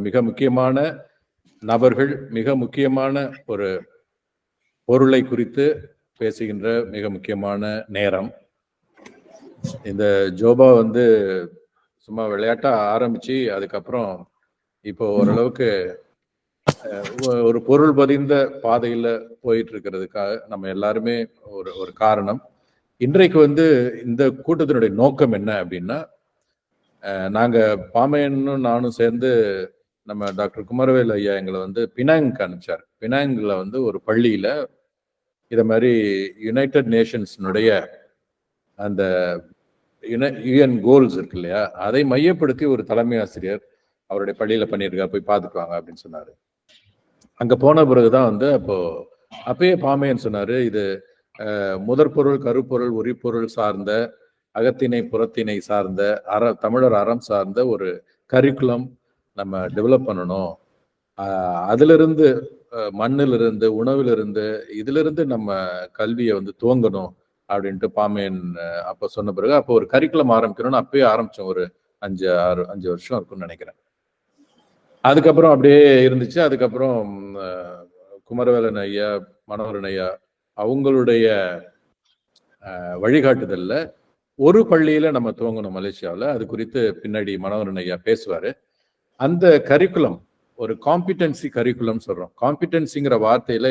மிக முக்கியமான நபர்கள் மிக முக்கியமான ஒரு பொருளை குறித்து பேசுகின்ற மிக முக்கியமான நேரம். இந்த ஜோபா வந்து சும்மா விளையாட்டா ஆரம்பிச்சு அதுக்கப்புறம் இப்போ ஓரளவுக்கு ஒரு பொருள் பதிந்த பாதையில போயிட்டு இருக்கிறதுக்காக நம்ம எல்லாருமே ஒரு காரணம். இன்றைக்கு வந்து இந்த கூட்டத்தினுடைய நோக்கம் என்ன அப்படின்னா, நாங்க பாமையனும் நானும் சேர்ந்து நம்ம டாக்டர் குமரவேல் ஐயா எங்களை வந்து பினாங்க்கு அனுப்பிச்சார். பினாங்ல வந்து ஒரு பள்ளியில இத மாதிரி யுனைடெட் நேஷன்ஸ்னுடைய அந்த யுஎன் கோல்ஸ் இருக்கு இல்லையா, அதை மையப்படுத்தி ஒரு தலைமை ஆசிரியர் அவருடைய பள்ளியில பண்ணியிருக்கா, போய் பார்த்துக்குவாங்க அப்படின்னு சொன்னாரு. அங்க போன பிறகுதான் வந்து அப்பயே பாமையன் சொன்னாரு, இது முதற்பொருள் கருப்பொருள் உரிப்பொருள் சார்ந்த அகத்திணை புறத்திணை சார்ந்த தமிழர் அறம் சார்ந்த ஒரு கரிக்குலம் நம்ம டெவலப் பண்ணணும். அதிலிருந்து மண்ணிலிருந்து உணவிலிருந்து இதிலிருந்து நம்ம கல்வியை வந்து துவங்கணும் அப்படின்ட்டு பாமையன் அப்போ சொன்ன பிறகு அப்போ ஒரு கரிக்குலம் ஆரம்பிக்கணும்னு அப்பயே ஆரம்பிச்சோம். ஒரு 5 வருஷம் இருக்கும்னு நினைக்கிறேன். அதுக்கப்புறம் அப்படியே இருந்துச்சு. அதுக்கப்புறம் குமரவேலன் ஐயா, மனோகரன் ஐயா அவங்களுடைய வழிகாட்டுதல்ல ஒரு பள்ளியில நம்ம துவங்கணும் மலேசியாவில். அது குறித்து பின்னாடி மனோகரன் ஐயா பேசுவாரு. அந்த கரிக்குலம் ஒரு காம்பிடன்சி கரிக்குலம் சொல்றோம். காம்பிடன்சிங்கிற வார்த்தையில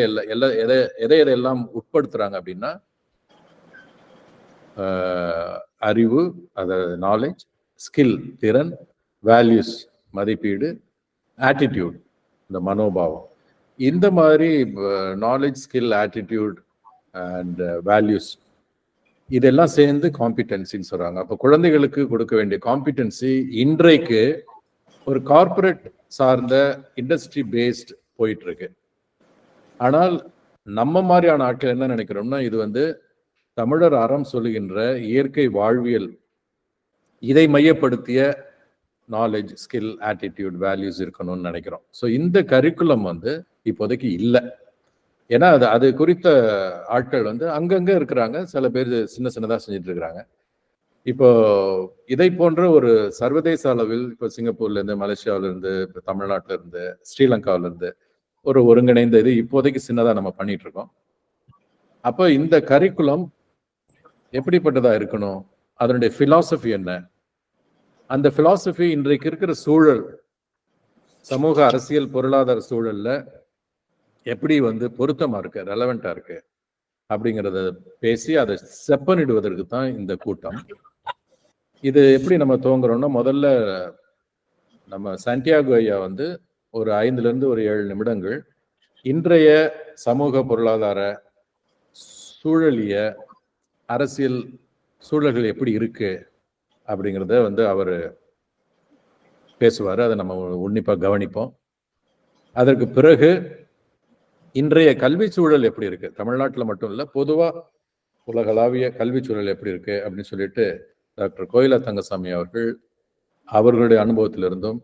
எதையெல்லாம் உட்படுத்துறாங்க அப்படின்னா, அறிவு, அதாவது நாலேஜ், ஸ்கில் திறன், வேல்யூஸ் மதிப்பீடு, ஆட்டிடியூட் இந்த மனோபாவம், இந்த மாதிரி knowledge, skill, attitude and values இதெல்லாம் சேர்ந்து காம்பிடன்சின்னு சொல்றாங்க. அப்போ குழந்தைகளுக்கு கொடுக்க வேண்டிய காம்பிடன்சி இன்றைக்கு ஒரு கார்பரேட் சார்ந்த இண்டஸ்ட்ரி பேஸ்ட் போயிட்டு இருக்கு. ஆனால் நம்ம மாதிரியான ஆட்கள் என்ன நினைக்கிறோம்னா, இது வந்து தமிழர் அறம் சொல்லுகின்ற இயற்கை வாழ்வியல் இதை மையப்படுத்திய நாலேஜ், ஸ்கில், ஆட்டிடியூட், வேல்யூஸ் இருக்கணும்னு நினைக்கிறோம். ஸோ இந்த கரிக்குலம் வந்து இப்போதைக்கு இல்லை. ஏன்னா அது குறித்த ஆட்கள் வந்து அங்கங்க இருக்கிறாங்க. சில பேர் சின்னதாக செஞ்சுட்டு இருக்கிறாங்க. இப்போ இதை போன்ற ஒரு சர்வதேச அளவில் இப்போ சிங்கப்பூர்ல இருந்து, மலேசியாவில இருந்து, இப்போ தமிழ்நாட்டில இருந்து, ஸ்ரீலங்காவில இருந்து ஒரு ஒருங்கிணைந்த இது இப்போதைக்கு சின்னதா நம்ம பண்ணிட்டு இருக்கோம். அப்போ இந்த கரிக்குலம் எப்படிப்பட்டதா இருக்கணும், அதனுடைய பிலாசபி என்ன, அந்த பிலாசபி இன்றைக்கு இருக்கிற சூழல், சமூக அரசியல் பொருளாதார சூழல்ல எப்படி வந்து பொருத்தமா இருக்கு, ரெலவெண்டா இருக்கு அப்படிங்கிறத பேசி அதை செப்பனிடுவதற்கு தான் இந்த கூட்டம். இது எப்படி நம்ம துவங்குறோம்னா, முதல்ல நம்ம சாண்டியாகோ ஐயா வந்து ஒரு 5 to 7 நிமிடங்கள் இன்றைய சமூக பொருளாதார சூழலிய அரசியல் சூழல்கள் எப்படி இருக்கு அப்படிங்கிறத வந்து அவர் பேசுவார். அதை நம்ம உன்னிப்பாக கவனிப்போம். அதற்கு பிறகு இன்றைய கல்வி சூழல் எப்படி இருக்கு, தமிழ்நாட்டில் மட்டும் இல்லை, பொதுவாக உலகளாவிய கல்வி சூழல் எப்படி இருக்கு அப்படின்னு சொல்லிட்டு டாக்டர் கோயிலா தங்கசாமி அவர்களுடைய அனுபவத்திலிருந்தும்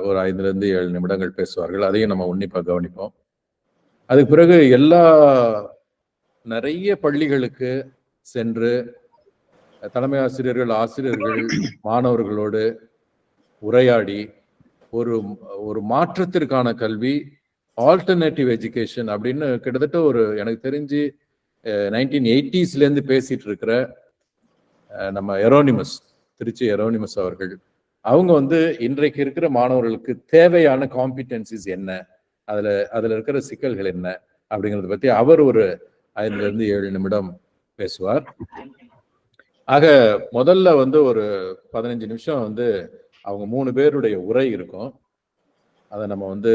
ஒரு 5 to 7 நிமிடங்கள் பேசுவார்கள். அதையும் நம்ம உன்னிப்பாக கவனிப்போம். அதுக்கு பிறகு நிறைய பள்ளிகளுக்கு சென்று தலைமை ஆசிரியர்கள், ஆசிரியர்கள், மாணவர்களோடு உரையாடி ஒரு மாற்றத்திற்கான கல்வி, ஆல்டர்னேட்டிவ் எஜுகேஷன் அப்படின்னு கிட்டத்தட்ட எனக்கு தெரிஞ்சு 1980s பேசிட்டு இருக்கிற நம்ம எரோனிமஸ், திருச்சி எரோனிமஸ் அவர்கள், அவங்க வந்து இன்றைக்கு இருக்கிற மாணவர்களுக்கு தேவையான காம்பிடன்சிஸ் என்ன, அதுல இருக்கிற சிக்கல்கள் என்ன அப்படிங்கிறத பத்தி அவர் ஒரு 5 to 7 நிமிடம் பேசுவார். ஆக முதல்ல வந்து ஒரு 15 நிமிஷம் வந்து அவங்க 3 பேருடைய உரை இருக்கும். அதை நம்ம வந்து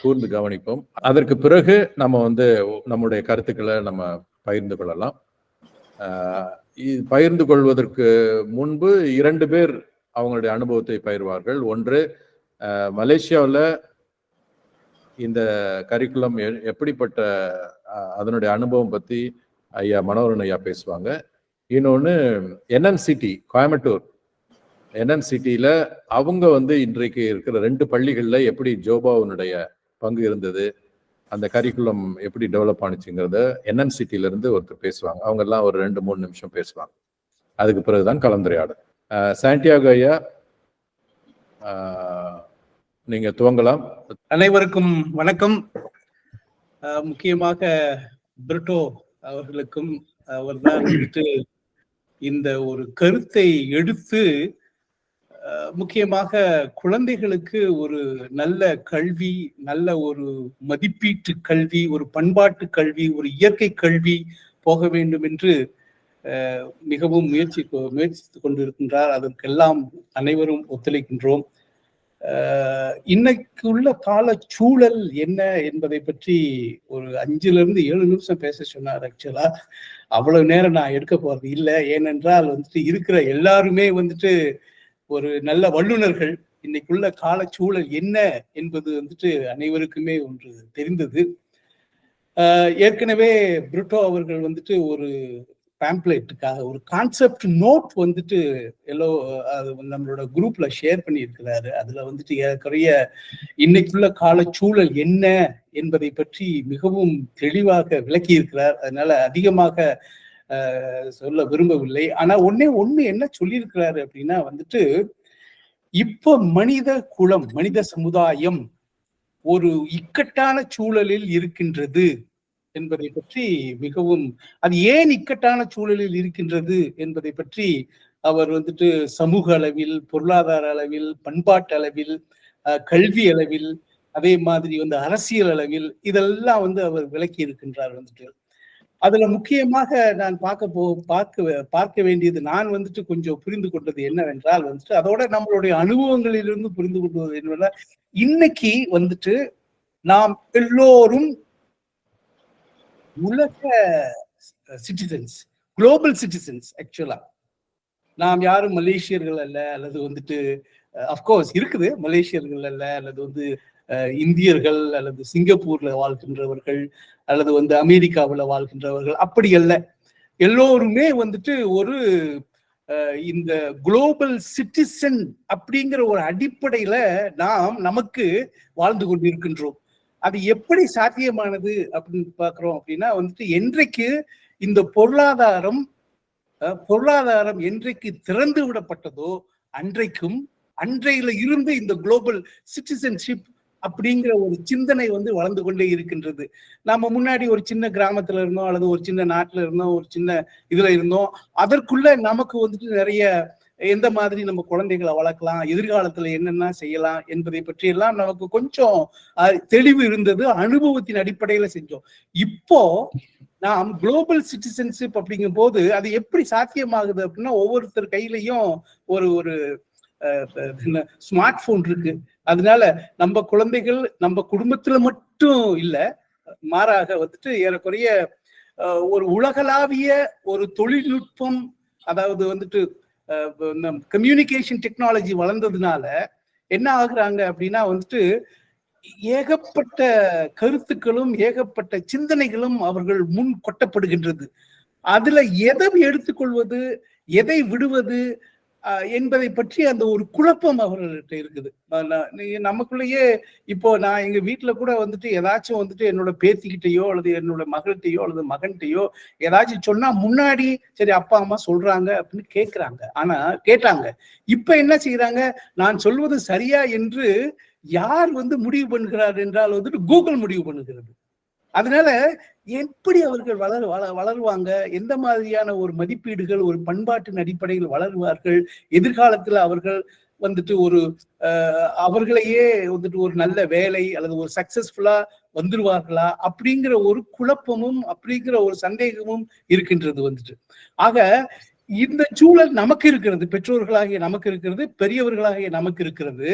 கூர்ந்து கவனிப்போம். அதற்கு பிறகு நம்ம வந்து நம்முடைய கருத்துக்களை நம்ம பகிர்ந்து கொள்ளலாம். பகிர்ந்து கொள்வதற்கு முன்பு 2 பேர் அவங்களுடைய அனுபவத்தை பகிர்வார்கள். ஒன்று, மலேசியாவில் இந்த கரிக்குலம் எப்படிப்பட்ட அதனுடைய அனுபவம் பற்றி ஐயா மனோகரன் ஐயா பேசுவாங்க. இன்னொன்று என்என்சிடி கோயம்புத்தூர், என்என்சிடியில் அவங்க வந்து இன்றைக்கு இருக்கிற 2 பள்ளிகளில் எப்படி ஜோபாவுனுடைய பங்கு இருந்தது, அந்த கரிக்குலம் எப்படி டெவலப் ஆனிச்சுங்கிறத என்என்சிடியிலேருந்து ஒருத்தர் பேசுவாங்க. அவங்க எல்லாம் ஒரு 2-3 நிமிஷம் பேசுவாங்க. அதுக்கு பிறகுதான் கலந்துரையாடல். சாண்டியாகோ ஐயா நீங்க துவங்கலாம். அனைவருக்கும் வணக்கம். முக்கியமாக பிரிட்டோ அவர்களுக்கும் அவர்தான் வந்துட்டு இந்த ஒரு கருத்தை எடுத்து முக்கியமாக குழந்தைகளுக்கு ஒரு நல்ல கல்வி, நல்ல ஒரு மதிப்பீட்டு கல்வி, ஒரு பண்பாட்டு கல்வி, ஒரு இயற்கை கல்வி போக வேண்டும் என்று மிகவும் முயற்சித்துக் கொண்டிருக்கின்றார். அதற்கெல்லாம் அனைவரும் ஒத்துழைக்கின்றோம். இன்னைக்கு உள்ள கால சூழல் என்ன என்பதை பற்றி ஒரு 5-7 நிமிஷம் பேச சொன்னார். ஆக்சுவலா அவ்வளவு நேரம் நான் எடுக்க போறது இல்லை. ஏனென்றால் வந்துட்டு இருக்கிற எல்லாருமே வந்துட்டு ஒரு நல்ல வல்லுநர்கள். இன்னைக்குள்ள கால சூழல் என்ன என்பது வந்துட்டு அனைவருக்குமே ஒன்று தெரிந்தது. ஏற்கனவே பிரிட்டோ அவர்கள் வந்துட்டு ஒரு பேம்ப்ளெட்டுக்காக ஒரு கான்செப்ட் நோட் வந்துட்டு அது நம்மளோட குரூப்ல ஷேர் பண்ணியிருக்கிறாரு. அதுல வந்துட்டு ஏறக்குறைய இன்னைக்குள்ள கால சூழல் என்ன என்பதை பற்றி மிகவும் தெளிவாக விளக்கி இருக்கிறார். அதனால அதிகமாக சொல்ல விரும்பவில்லை. ஆனா ஒண்ணு என்ன சொல்லியிருக்கிறாரு அப்படின்னா வந்துட்டு, இப்ப மனித குலம், மனித சமுதாயம் ஒரு இக்கட்டான சூழலில் இருக்கின்றது என்பதை பற்றி மிகவும், அது ஏன் இக்கட்டான சூழலில் இருக்கின்றது என்பதை பற்றி அவர் வந்துட்டு சமூக அளவில், பொருளாதார அளவில், பண்பாட்டு அளவில், கல்வி அளவில், அதே மாதிரி வந்து அரசியல் அளவில் இதெல்லாம் வந்து அவர் விளக்கி இருக்கின்றார். வந்துட்டு அதுல முக்கியமாக நான் பார்க்க வேண்டியது, நான் வந்துட்டு கொஞ்சம் புரிந்து கொண்டது என்னவென்றால் வந்துட்டு, அதோட நம்மளுடைய அனுபவங்களிலிருந்து புரிந்து கொள்வது என்னவென்றால், இன்னைக்கு வந்துட்டு நாம் எல்லோரும் உலக சிட்டிசன்ஸ், குளோபல் சிட்டிசன்ஸ். ஆக்சுவலா நாம் யாரும் மலேசியர்கள் அல்ல, அல்லது வந்துட்டு அப்கோர்ஸ் இருக்குது மலேசியர்கள் அல்ல, அல்லது வந்து இந்தியர்கள், அல்லது சிங்கப்பூர்ல வாழ்கின்றவர்கள், அல்லது வந்து அமெரிக்காவில் வாழ்கின்றவர்கள், அப்படி அல்ல. எல்லோருமே வந்துட்டு ஒரு இந்த குளோபல் சிட்டிசன் அப்படிங்கிற ஒரு அடிப்படையில நாம் நமக்கு வாழ்ந்து கொண்டிருக்கின்றோம். அது எப்படி சாத்தியமானது அப்படின்னு பாக்குறோம் அப்படின்னா வந்துட்டு, என்றைக்கு இந்த பொருளாதாரம் என்றைக்கு திறந்து விடப்பட்டதோ அன்றையில இருந்து இந்த குளோபல் சிட்டிசன்ஷிப் அப்படிங்கிற ஒரு சிந்தனை வந்து வளர்ந்து கொண்டே இருக்கின்றது. நம்ம முன்னாடி ஒரு சின்ன கிராமத்துல இருந்தோம், அல்லது ஒரு சின்ன நாட்டுல இருந்தோம், ஒரு சின்ன இதுல இருந்தோம். அதற்குள்ள நமக்கு வந்துட்டு நிறைய எந்த மாதிரி நம்ம குழந்தைகளை வளர்க்கலாம், எதிர்காலத்துல என்னென்ன செய்யலாம் என்பதை பற்றி எல்லாம் நமக்கு கொஞ்சம் தெளிவு இருந்தது. அனுபவத்தின் அடிப்படையில செஞ்சோம். இப்போ நாம் குளோபல் சிட்டிசன்ஷிப் அப்படிங்கும் போது அது எப்படி சாத்தியமாகுது அப்படின்னா, ஒவ்வொருத்தர் கையிலையும் ஒரு ஒரு ஸ்மார்ட் போன் இருக்கு. அதனால நம்ம குழந்தைகள் நம்ம குடும்பத்துல மட்டும் இல்ல, மாறாக வந்துட்டு ஏறக்குறைய ஒரு உலகளாவிய ஒரு தொழில்நுட்பம், அதாவது வந்துட்டு கம்யூனிகேஷன் டெக்னாலஜி வளர்ந்ததுனால என்ன ஆகுறாங்க அப்படின்னா வந்துட்டு, ஏகப்பட்ட கருத்துக்களும் ஏகப்பட்ட சிந்தனைகளும் அவர்கள் முன் கொட்டப்படுகின்றது. அதுல எதை எடுத்துக்கொள்வது, எதை விடுவது என்பதை பற்றி அந்த ஒரு குழப்பம் அவர்கள்ட்ட இருக்குது. நமக்குள்ளேயே இப்போ நான் எங்க வீட்டுல கூட வந்துட்டு ஏதாச்சும் வந்துட்டு என்னோட பேத்திக்கிட்டையோ அல்லது என்னோட மகள்கிட்டையோ அல்லது மகன்கிட்டையோ ஏதாச்சும் சொன்னா முன்னாடி சரி அப்பா அம்மா சொல்றாங்க அப்படின்னு கேட்டாங்க. இப்ப என்ன செய்யறாங்க, நான் சொல்வது சரியா என்று யார் வந்து முடிவு பண்ணுகிறார் என்றால் வந்துட்டு கூகுள் முடிவு பண்ணுகிறது. அதனால எப்படி அவர்கள் வளருவாங்க, எந்த மாதிரியான ஒரு மதிப்பீடுகள், ஒரு பண்பாட்டின் அடிப்படையில் வளருவார்கள், எதிர்காலத்துல அவர்கள் வந்துட்டு ஒரு அவர்களையே வந்துட்டு ஒரு நல்ல வேலை அல்லது ஒரு சக்சஸ்ஃபுல்லா வந்துருவார்களா அப்படிங்கிற ஒரு குழப்பமும் அப்படிங்கிற ஒரு சந்தேகமும் இருக்கின்றது வந்துட்டு. ஆக இந்த சூழல் நமக்கு இருக்கிறது, பெற்றோர்களாகிய நமக்கு இருக்கிறது, பெரியவர்களாகிய நமக்கு இருக்கிறது.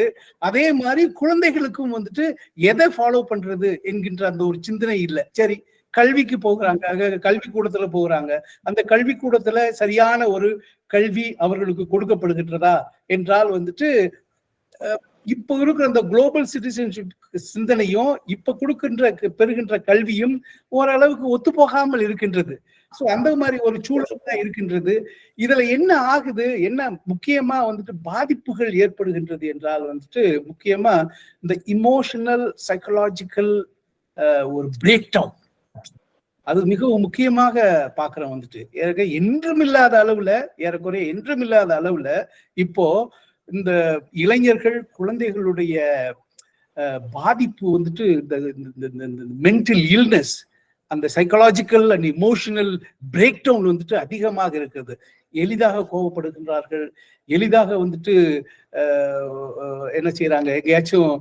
அதே மாதிரி குழந்தைகளுக்கும் வந்துட்டு எதை ஃபாலோ பண்றது என்கின்ற அந்த ஒரு சிந்தனை இல்லை. சரி, கல்விக்கு போகிறாங்க, கல்விக்கூடத்துல போகிறாங்க. அந்த கல்விக்கூடத்துல சரியான ஒரு கல்வி அவர்களுக்கு கொடுக்கப்படுகின்றதா என்றால் வந்துட்டு, இப்ப இருக்கிற அந்த குளோபல் சிட்டிசன்ஷிப் சிந்தனையும் இப்ப பெறுகின்ற கல்வியும் ஓரளவுக்கு ஒத்து போகாமல் இருக்கின்றது. சோ அந்த மாதிரி ஒரு சூழல் தான் இருக்கின்றது. இதுல என்ன ஆகுது, என்ன முக்கியமா வந்துட்டு பாதிப்புகள் ஏற்படுகின்றது என்றால் வந்துட்டு, முக்கியமா இந்த இமோஷனல் சைக்கலாஜிக்கல் ஒரு பிரேக் டவுன், அது மிகவும் முக்கியமாக பாக்குறோம் வந்துட்டு. ஏறக்குறைய என்றுமில்லாத அளவுல இப்போ இந்த இளைஞர்கள், குழந்தைகளுடைய பாதிப்பு வந்துட்டு இந்த மென்டல் இல்னஸ், அந்த psychological and emotional breakdown வந்துட்டு அதிகமாக இருக்கிறது. எளிதாக கோபப்படுகின்றார்கள், எளிதாக வந்துட்டு என்ன செய்யறாங்க, எங்கேயாச்சும்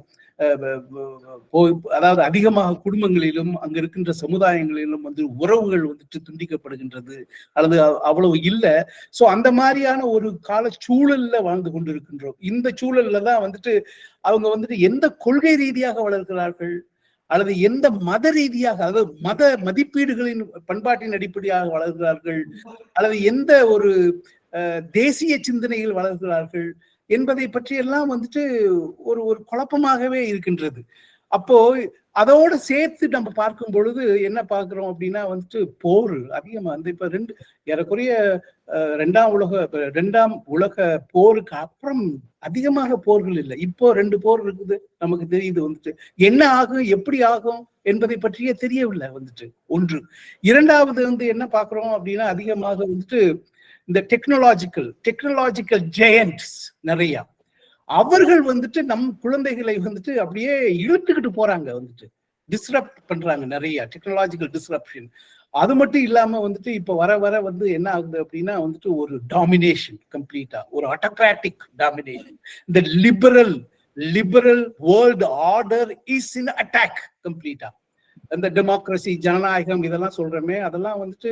அதாவது அதிகமாக குடும்பங்களிலும் அங்க இருக்கின்ற சமுதாயங்களிலும் வந்து உறவுகள் வந்துட்டு துண்டிக்கப்படுகின்றது அல்லது அவ்வளவு இல்லை. சோ அந்த மாதிரியான ஒரு கால சூழல்ல வாழ்ந்து கொண்டிருக்கின்றோம். இந்த சூழல்ல தான் வந்துட்டு அவங்க வந்துட்டு எந்த கொள்கை ரீதியாக வளர்க்கிறார்கள் அல்லது எந்த மத ரீதியாக, அதாவது மத மதிப்பீடுகளின் பண்பாட்டின் அடிப்படையாக வளர்கிறார்கள் அல்லது எந்த ஒரு தேசிய சிந்தனையில் வளர்கிறார்கள் என்பதை பற்றி எல்லாம் வந்துட்டு ஒரு ஒரு குழப்பமாகவே இருக்கின்றது. அப்போ அதோட சேர்த்து நம்ம பார்க்கும் பொழுது என்ன பார்க்கிறோம் அப்படின்னா வந்துட்டு போர் அதிகமா வந்து இப்ப ஏறக்குறைய இரண்டாம் உலக போருக்கு அப்புறம் அதிகமாக போர்கள் இல்லை. இப்போ 2 போர் இருக்குது, நமக்கு தெரியுது. வந்துட்டு என்ன ஆகும், எப்படி ஆகும் என்பதை பற்றியே தெரியவில்லை வந்துட்டு. ஒன்று. இரண்டாவது வந்து என்ன பார்க்கிறோம் அப்படின்னா அதிகமாக வந்துட்டு இந்த டெக்னாலஜிக்கல் ஜெயண்ட்ஸ் நிறைய, அவர்கள் வந்துட்டு நம் குழந்தைகளை வந்துட்டு அப்படியே இழுத்துக்கிட்டு போறாங்க, வந்துட்டு டிஸ்ரப்ட் பண்றாங்க, நிறைய டெக்னாலஜிக்கல் டிஸ்ரப்ஷன். அது மட்டும் இல்லாம வந்துட்டு இப்ப வர வர வந்து என்ன ஆகுது அப்படின்னா வந்துட்டு ஒரு டாமினேஷன், கம்ப்ளீட்டா ஒரு ஆட்டோகிராட்டிக் டாமினேஷன். இந்த liberal world order is in attack கம்ப்ளீட்டா. அந்த டெமோக்ரஸி, ஜனநாயகம் இதெல்லாம் சொல்றோமே, அதெல்லாம் வந்துட்டு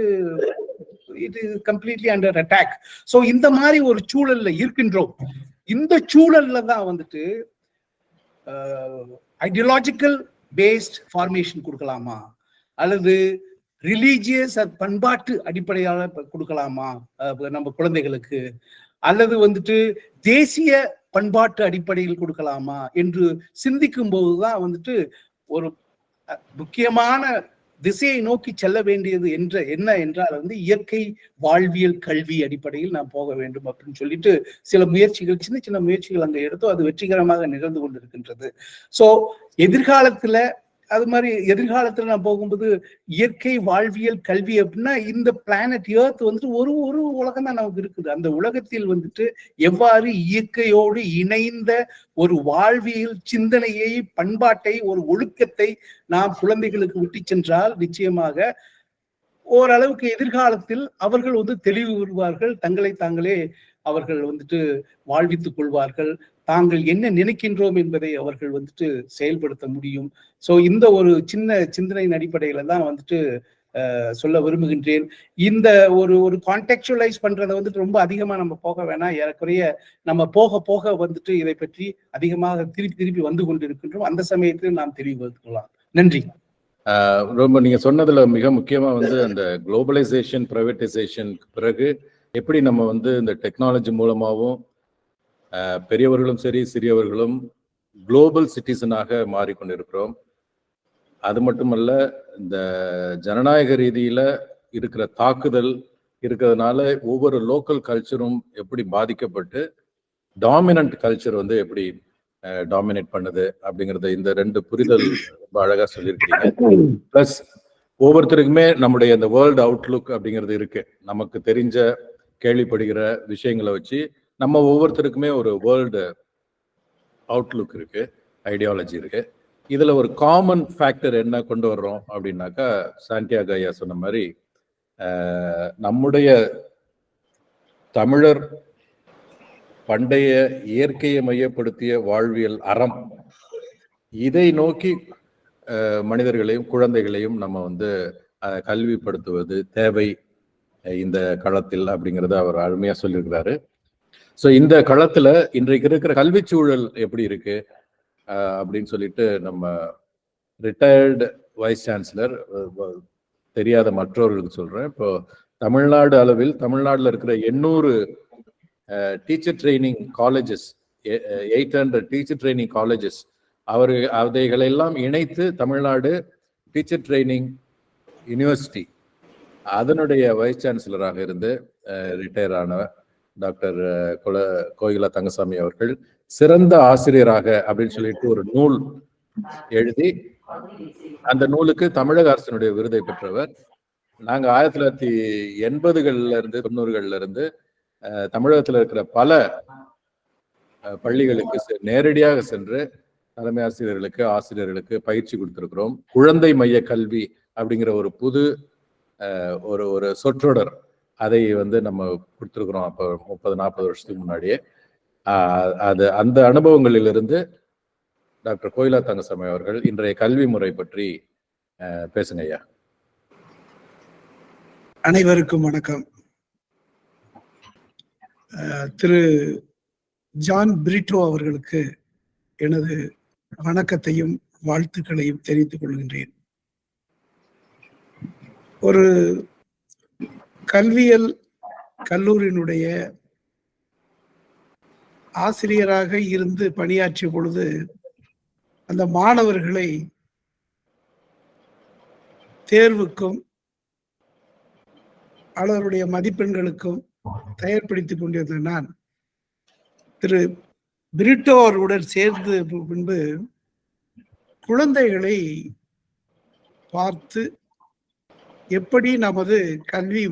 it is completely under attack. So இந்த மாதிரி ஒரு சூழல்ல இருக்கின்றோம். இந்த சூழல்ல தான் வந்துட்டு ஐடியாலஜிக்கல் பேஸ்ட் ஃபார்மேஷன் கொடுக்கலாமா அல்லது ரிலீஜியஸ் பண்பாட்டு அடிப்படையால கொடுக்கலாமா நம்ம குழந்தைகளுக்கு, அல்லது வந்துட்டு தேசிய பண்பாட்டு அடிப்படையில் கொடுக்கலாமா என்று சிந்திக்கும் போதுதான் வந்துட்டு ஒரு முக்கியமான திசையை நோக்கி செல்ல வேண்டியது என்ன என்றால் வந்து இயற்கை வாழ்வியல் கல்வி அடிப்படையில் நாம் போக வேண்டும் அப்படின்னு சொல்லிட்டு சில முயற்சிகள், சின்ன சின்ன முயற்சிகள் அங்க எடுத்தோம். அது வெற்றிகரமாக நிகழ்ந்து கொண்டிருக்கின்றது. சோ எதிர்காலத்துல நான் போகும்போது இயற்கை வாழ்வியல் கல்வி அப்படின்னா இந்த பிளானட் எர்த் வந்துட்டு ஒரு ஒரு உலகம் தான் நமக்கு இருக்குது. அந்த உலகத்தில் வந்துட்டு எவ்வாறு இயற்கையோடு இணைந்த ஒரு வாழ்வியல் சிந்தனையை, பண்பாட்டை, ஒரு ஒழுக்கத்தை நாம் குழந்தைகளுக்கு விட்டு சென்றால் நிச்சயமாக ஓரளவுக்கு எதிர்காலத்தில் அவர்கள் வந்து தெளிவு வருவார்கள், தங்களை தாங்களே அவர்கள் வந்துட்டு வாழ்வித்துக் கொள்வார்கள், தாங்கள் என்ன நினைக்கின்றோம் என்பதை அவர்கள் வந்துட்டு செயல்படுத்த முடியும். சோ இந்த ஒரு சின்ன சிந்தனையின் அடிப்படையில தான் வந்துட்டு சொல்ல விரும்புகின்றேன். இந்த ஒரு கான்டெக்சுவலைஸ் பண்றதை வந்துட்டு ரொம்ப அதிகமா நம்ம போக வேணாம். ஏறக்குறைய நம்ம போக போக வந்துட்டு இதை பற்றி அதிகமாக திருப்பி வந்து கொண்டிருக்கின்றோம். அந்த சமயத்தில் நாம் தெளிவுபடுத்திக்கலாம். நன்றி. ரொம்ப நீங்க சொன்னதுல மிக முக்கியமா வந்து அந்த குளோபலைசேஷன், பிரைவேட்டைசேஷன் பிறகு எப்படி நம்ம வந்து இந்த டெக்னாலஜி மூலமாகவும் பெரியவர்களும் சரி சிறியவர்களும் குளோபல் சிட்டிசனாக மாறிக்கொண்டிருக்கிறோம். அது மட்டுமல்ல, இந்த ஜனநாயக ரீதியில இருக்கிற தாக்குதல் இருக்கிறதுனால ஒவ்வொரு லோக்கல் கல்ச்சரும் எப்படி பாதிக்கப்பட்டு டாமினன்ட் கல்ச்சர் வந்து எப்படி டாமினேட் பண்ணுது அப்படிங்கறத இந்த 2 புரிதல் ரொம்ப அழகா சொல்லியிருக்கீங்க. பிளஸ் ஒவ்வொருத்தருக்குமே நம்முடைய இந்த வேர்ல்டு அவுட்லுக் அப்படிங்கிறது இருக்கு. நமக்கு தெரிஞ்ச கேள்விப்படுகிற விஷயங்களை வச்சு நம்ம ஒவ்வொருத்தருக்குமே ஒரு வேர்ல்டு அவுட்லுக் இருக்கு, ஐடியாலஜி இருக்கு. இதுல ஒரு காமன் ஃபேக்டர் என்ன கொண்டு வர்றோம் அப்படின்னாக்கா, சாண்டியாகோ ஐயா சொன்ன மாதிரி நம்முடைய தமிழர் பண்டைய இயற்கையை மையப்படுத்திய வாழ்வியல் அறம், இதை நோக்கி மனிதர்களையும் குழந்தைகளையும் நம்ம வந்து கல்விப்படுத்துவது தேவை இந்த களத்தில் அப்படிங்கிறத அவர் அருமையா சொல்லியிருக்கிறாரு. ஸோ இந்த களத்துல இன்றைக்கு இருக்கிற கல்வி சூழல் எப்படி இருக்கு அப்படின்னு சொல்லிட்டு நம்ம ரிட்டையர்டு வைஸ் சான்சலர் தெரியாத மற்றவர்களுக்கு சொல்றேன். இப்போ தமிழ்நாடு அளவில் தமிழ்நாட்டில் இருக்கிற 800 teacher training colleges, 800 teacher training colleges, அவைகளெல்லாம் இணைத்து தமிழ்நாடு டீச்சர் ட்ரைனிங் யூனிவர்சிட்டி அதனுடைய வைஸ் சான்சலராக இருந்து ரிட்டையர் ஆன டாக்டர் கோகிலா தங்கசாமி அவர்கள் சிறந்த ஆசிரியராக அப்படின்னு சொல்லிட்டு ஒரு நூல் எழுதி அந்த நூலுக்கு தமிழக அரசினுடைய விருதை பெற்றவர். நாங்க 1980கள்ல இருந்து 90கள்ல இருந்து தமிழகத்தில் இருக்கிற பல பள்ளிகளுக்கு நேரடியாக சென்று தலைமை ஆசிரியர்களுக்கு, ஆசிரியர்களுக்கு பயிற்சி கொடுத்திருக்கிறோம். குழந்தை மைய கல்வி அப்படிங்கிற ஒரு புது ஒரு ஒரு சொற்றொடர் அதை நம்ம கொடுத்துருக்குறோம். அப்போ 30-40 வருஷத்துக்கு முன்னாடியே. அது அந்த அனுபவங்களிலிருந்து டாக்டர் கோயிலா தங்கசாமி அவர்கள் இன்றைய கல்வி முறை பற்றி பேசுங்க ஐயா. அனைவருக்கும் வணக்கம். திரு ஜான் பிரிட்டோ அவர்களுக்கு எனது வணக்கத்தையும் வாழ்த்துக்களையும் தெரிவித்துக் கொள்கின்றேன். ஒரு கல்வியல் கல்லூரியினுடைய ஆசிரியராக இருந்து பணியாற்றிய பொழுது அந்த மாணவர்களை தேர்வுக்கும் அவர்களுடைய மதிப்பெண்களுக்கும் தயார்படுத்திக் கொண்டிருந்த நான் திரு பிரிட்டோ அவர்களுடன் சேர்ந்து பின்பு குழந்தைகளை பார்த்து எப்படி நமது கல்வி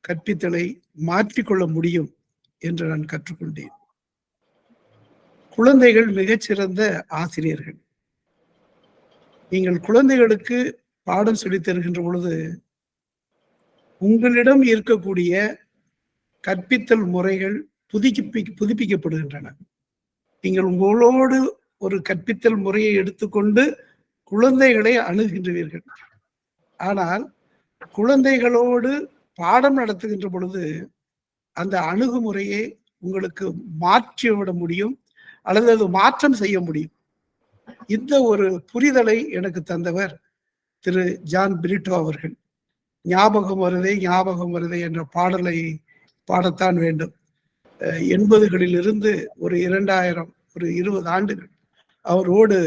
கற்பித்தலை மாற்றிக்கொள்ள முடியும் என்று நான் கற்றுக்கொண்டேன். குழந்தைகள் மிகச்சிறந்த ஆசிரியர்கள். நீங்கள் குழந்தைகளுக்கு பாடம் சொல்லித் தருகின்ற பொழுது உங்களிடம் இருக்கக்கூடிய கற்பித்தல் முறைகள் புதுப்பிக்கப்படுகின்றன. நீங்கள் உங்களோடு ஒரு கற்பித்தல் முறையை எடுத்துக்கொண்டு குழந்தைகளை அணுகுகின்றீர்கள். ஆனால் குழந்தைகளோடு பாடம் நடத்துகின்ற பொழுது அந்த அணுகுமுறையை உங்களுக்கு மாற்றிவிட முடியும் அல்லது அது மாற்றம் செய்ய முடியும். இந்த ஒரு புரிதலை எனக்கு தந்தவர் திரு ஜான் பிரிட்டோ அவர்கள். ஞாபகம் வருதே என்ற பாடலை பாடத்தான் வேண்டும். 80களில் இருந்து ஒரு 20 ஆண்டுகள் அவரோடு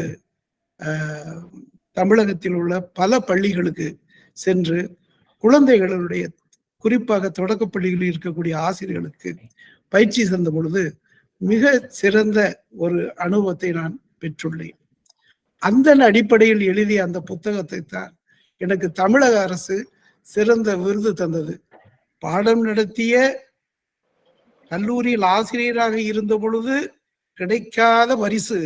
தமிழகத்தில் உள்ள பல பள்ளிகளுக்கு சென்று குழந்தைகளுடைய குறிப்பாக தொடக்க பள்ளிகளில் இருக்கக்கூடிய ஆசிரியர்களுக்கு பயிற்சி தந்த பொழுது மிக சிறந்த ஒரு அனுபவத்தை நான் பெற்றுள்ளேன். அந்த அடிப்படையில் எழுதிய அந்த புத்தகத்தை தான் எனக்கு தமிழக அரசு சிறந்த விருது தந்தது. பாடம் நடத்திய கல்லூரியில் ஆசிரியராக இருந்த பொழுது கிடைக்காத பரிசு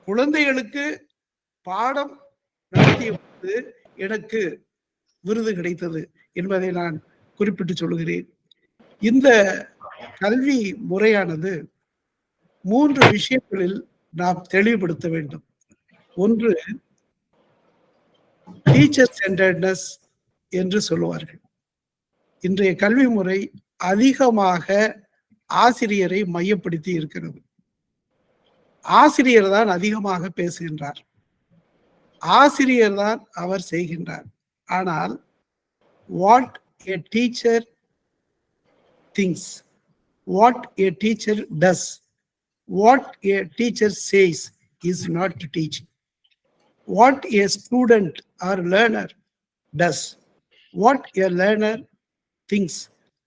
குழந்தைகளுக்கு பாடம் நடத்திய பொழுது எனக்கு விருது கிடைத்தது என்பதை நான் குறிப்பிட்டு சொல்கிறேன். இந்த கல்வி முறையானது 3 விஷயங்களில் நாம் தெளிவுபடுத்த வேண்டும். ஒன்று, டீச்சர் சென்டர்ட்னஸ் என்று சொல்லுவார்கள். இன்றைய கல்வி முறை அதிகமாக ஆசிரியரை மையப்படுத்தி இருக்கிறது. ஆசிரியர் தான் அதிகமாக பேசுகின்றார், ஆசிரியர் தான் அவர் செய்கின்றார். ஆனால் what a teacher thinks, what a teacher does, what a teacher says is not teaching. What a student or learner does, what a learner thinks,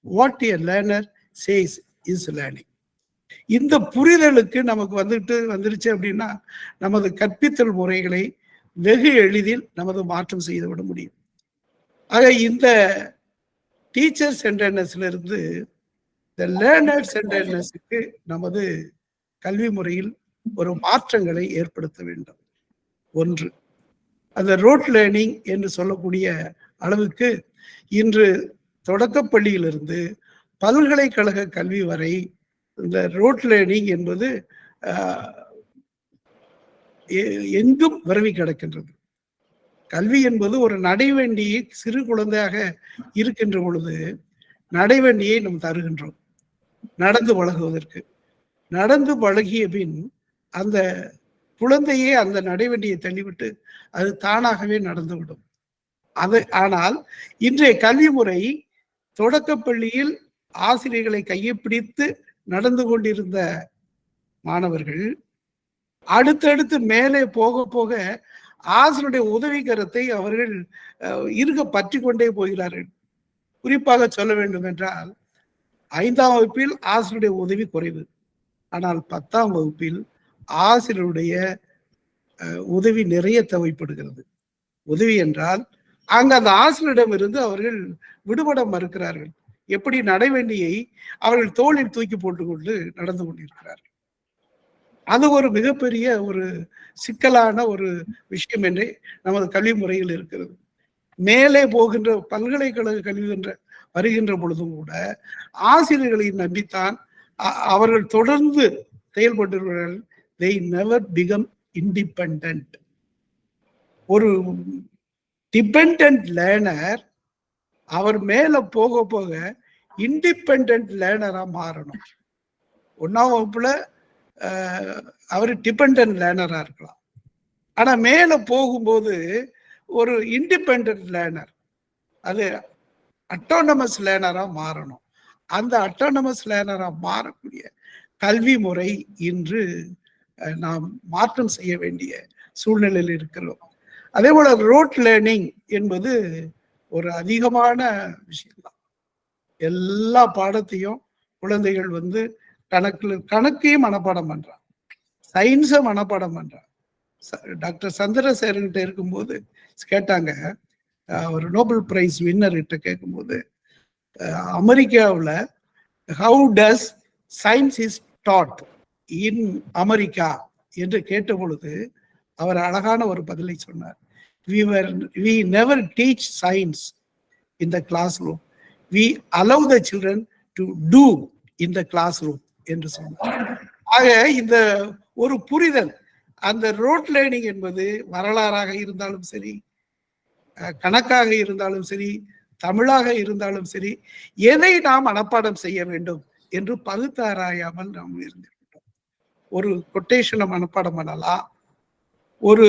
what a learner says is learning. இந்த புரிதலுக்கு நமக்கு வந்துருச்சு அப்படின்னா நமது கற்பித்தல் முறைகளை வெகு எளிதில் நமது மாற்றம் செய்துவிட முடியும். ஆக இந்த டீச்சர் சென்டர்னஸ்ல இருந்து இந்த லேர்னர் சென்டர்னஸுக்கு நமது கல்வி முறையில் ஒரு மாற்றங்களை ஏற்படுத்த வேண்டும். ஒன்று, அந்த ரோட் லேர்னிங் என்று சொல்லக்கூடிய அளவுக்கு இன்று தொடக்கப்பள்ளியிலிருந்து பல்கலைக்கழக கல்வி வரை இந்த ரோட் லேர்னிங் என்பது எங்கும் விரவி கிடக்கின்றது. கல்வி என்பது ஒரு நடைவண்டியை சிறு குழந்தையாக இருக்கின்ற பொழுது நடைவண்டியை நாம் தருகின்றோம் நடந்து பழகுவதற்கு. நடந்து பழகிய பின் அந்த குழந்தையே அந்த நடைவண்டியை தள்ளிவிட்டு அது தானாகவே நடந்துவிடும். ஆனால் இன்றைய கல்வி முறை தொடக்கப்பள்ளியில் ஆசிரியர்களை கையை பிடித்து நடந்து கொண்டிருந்த மாணவர்கள் அடுத்தடுத்து மேலே போக போக ஆசிரியருடைய உதவிகரத்தை அவர்கள் இருக பற்றி கொண்டே போகிறார்கள். குறிப்பாக சொல்ல வேண்டும் என்றால் 5ஆம் வகுப்பில் ஆசிரியருடைய உதவி குறைவு. ஆனால் 10ஆம் வகுப்பில் ஆசிரியருடைய உதவி நிறைய தேவைப்படுகிறது. உதவி என்றால் அங்கு அந்த ஆசிரியரிடம் இருந்து அவர்கள் விடுபட மறுக்கிறார்கள். எப்படி நடைவண்டியை அவர்கள் தோளில் தூக்கி போட்டுக்கொண்டு நடந்து கொண்டிருக்கிறார்கள். அது ஒரு மிகப்பெரிய ஒரு சிக்கலான ஒரு விஷயம் என்று நமது கல்வி முறையில் இருக்கிறது. மேலே போகின்ற பல்கலைக்கழக கல்வி வருகின்ற பொழுதும் கூட ஆசிரியர்களை நம்பித்தான் அவர்கள் தொடர்ந்து செயல்படுகிறார்கள். they never become independent. ஒரு டிபெண்டன்ட் லேர்னர் அவர் மேல போக போக இண்டிபெண்டன்ட் லேர்னரா மாறணும். 1ஆம் வகுப்புல அவர் டிபெண்டன்ட் லேர்னரா இருக்கலாம், ஆனா மேல போகும்போது ஒரு இண்டிபெண்டன்ட் லேர்னர், அது அட்டானமஸ் லேர்னரா மாறணும். அந்த அட்டானமஸ் லேர்னரா மாறக்கூடிய கல்வி முறை இன்று நாம் மாற்றம் செய்ய வேண்டிய சூழ்நிலையில் இருக்கிறோம். அதே போல ரோட் லேர்னிங் என்பது ஒரு அதிகமான விஷயம்தான். எல்லா பாடத்தையும் குழந்தைகள் வந்து கணக்கையும் மனப்பாடம் பண்றான், சயின்ஸை மனப்பாடம் பண்றான். டாக்டர் சந்திரசேகர்கிட்ட இருக்கும்போது கேட்டாங்க, ஒரு நோபல் பிரைஸ் வின்னர் கிட்ட கேட்கும்போது, அமெரிக்காவில் how does science is dot in America என்று கேட்ட பொழுது அவர் அழகான ஒரு பதிலை சொன்னார். we never teach science in the classroom, we allow the children to do in the classroom என்று சொன்னார். ஆக இந்த ஒரு புரிதல், அந்த ரோட் லேர்னிங் என்பது வரலாறாக இருந்தாலும் சரி, கணக்காக இருந்தாலும் சரி, தமிழாக இருந்தாலும் சரி, எதை நாம் மனப்பாடம் செய்ய வேண்டும் என்று பகுத்தாராயாமல் நாம் இருந்திருக்கிறோம். ஒரு கொட்டேஷனை மனப்பாடம் பண்ணலாம், ஒரு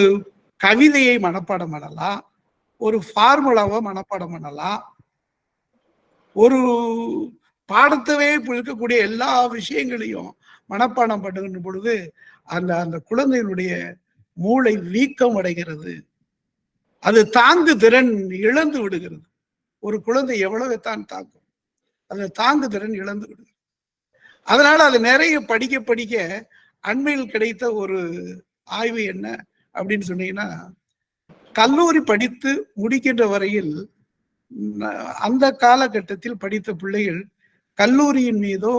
கவிதையை மனப்பாடம் பண்ணலாம், ஒரு ஃபார்முலாவை மனப்பாடம் பண்ணலாம், ஒரு பாடத்தவே இருக்கக்கூடிய எல்லா விஷயங்களையும் மனப்பாடம் பண்ணுகின்ற பொழுது அந்த குழந்தைகளுடைய மூளை வீக்கம் அடைகிறது, அது தாங்கு திறன் இழந்து விடுகிறது. ஒரு குழந்தை எவ்வளவு தான் தாங்கும், அந்த தாங்கு திறன் இழந்து விடுகிறது. அதனால அது நிறைய படிக்க படிக்க அண்மையில் கிடைத்த ஒரு ஆய்வு என்ன அப்படின்னு சொன்னீங்கன்னா, கல்லூரி படித்து முடிக்கின்ற வரையில் அந்த காலகட்டத்தில் படித்த பிள்ளைகள் கல்லூரியின் மீதோ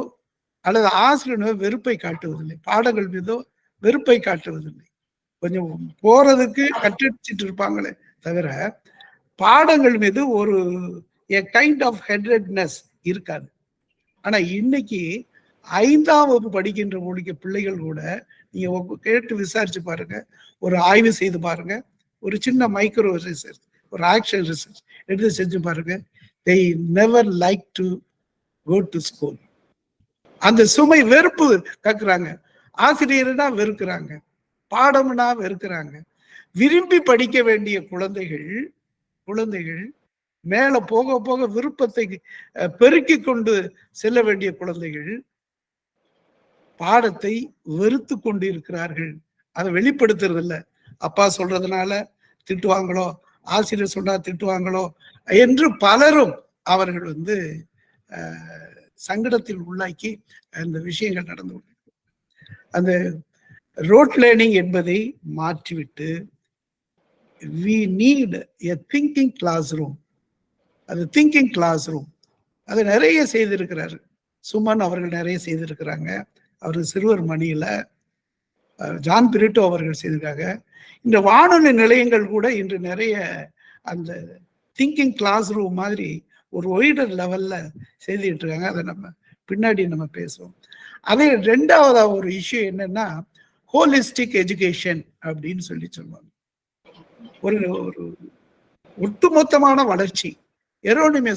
அல்லது ஆசிரியர் வெறுப்பை காட்டுவதில்லை, பாடங்கள் மீதோ வெறுப்பை காட்டுவதில்லை. கொஞ்சம் போறதுக்கு கட்டடிச்சிட்டு இருப்பாங்களே தவிர பாடங்கள் மீது ஒரு கைண்ட் ஆஃப் ஹெட்னஸ் இருக்காது. ஆனா இன்னைக்கு 5ஆம் வகுப்பு படிக்கின்ற பிள்ளைகள் கூட நீங்க கேட்டு விசாரிச்சு பாருங்க, ஒரு ஆய்வு செய்து பாருங்க, ஒரு சின்ன மைக்ரோ ரிசர்ச், ஒரு ஆக்ஷன் ரிசர்ச் எடுத்து செஞ்சு பாருங்க, they never like to go to school. அந்த சுமை வெறுப்பு கக்குறாங்க, ஆசிரியர்னா வெறுக்கிறாங்க, பாடம்னா வெறுக்கிறாங்க. விரும்பி படிக்க வேண்டிய குழந்தைகள் மேல போக போக விருப்பத்தை பெருக்கி கொண்டு செல்ல வேண்டிய குழந்தைகள் பாடத்தை வெறுத்து கொண்டு இருக்கிறார்கள். அதை வெளிப்படுத்துறது இல்லை. அப்பா சொல்றதுனால திட்டுவாங்களோ, ஆசிரியர் சொன்னா திட்டுவாங்களோ என்று பலரும் அவர்கள் வந்து சங்கடத்தில் உள்ளாக்கி அந்த விஷயங்கள் நடந்து அந்த ரோட் லேர்னிங் என்பதை மாற்றிவிட்டு we need a thinking classroom. அது திங்கிங் கிளாஸ் ரூம், அது நிறைய செய்திருக்கிறாரு சுமன் அவர்கள், நிறைய செய்திருக்கிறாங்க. அவர் சிறுவர் மணியில ஜான் பிரிட்டோ அவர்கள் செய்திருக்காங்க. இந்த வானொலி நிலையங்கள் கூட இன்று நிறைய அந்த திங்கிங் கிளாஸ் ரூம் மாதிரி ஒரு ஒய்டர் லெவல்ல செய்துட்டு இருக்காங்க. அதை நம்ம பின்னாடி நம்ம பேசுவோம். அதே 2வது ஒரு இஷ்யூ என்னன்னா, ஹோலிஸ்டிக் எஜுகேஷன் அப்படின்னு சொல்லுவாங்க. ஒரு ஒட்டுமொத்தமான வளர்ச்சி.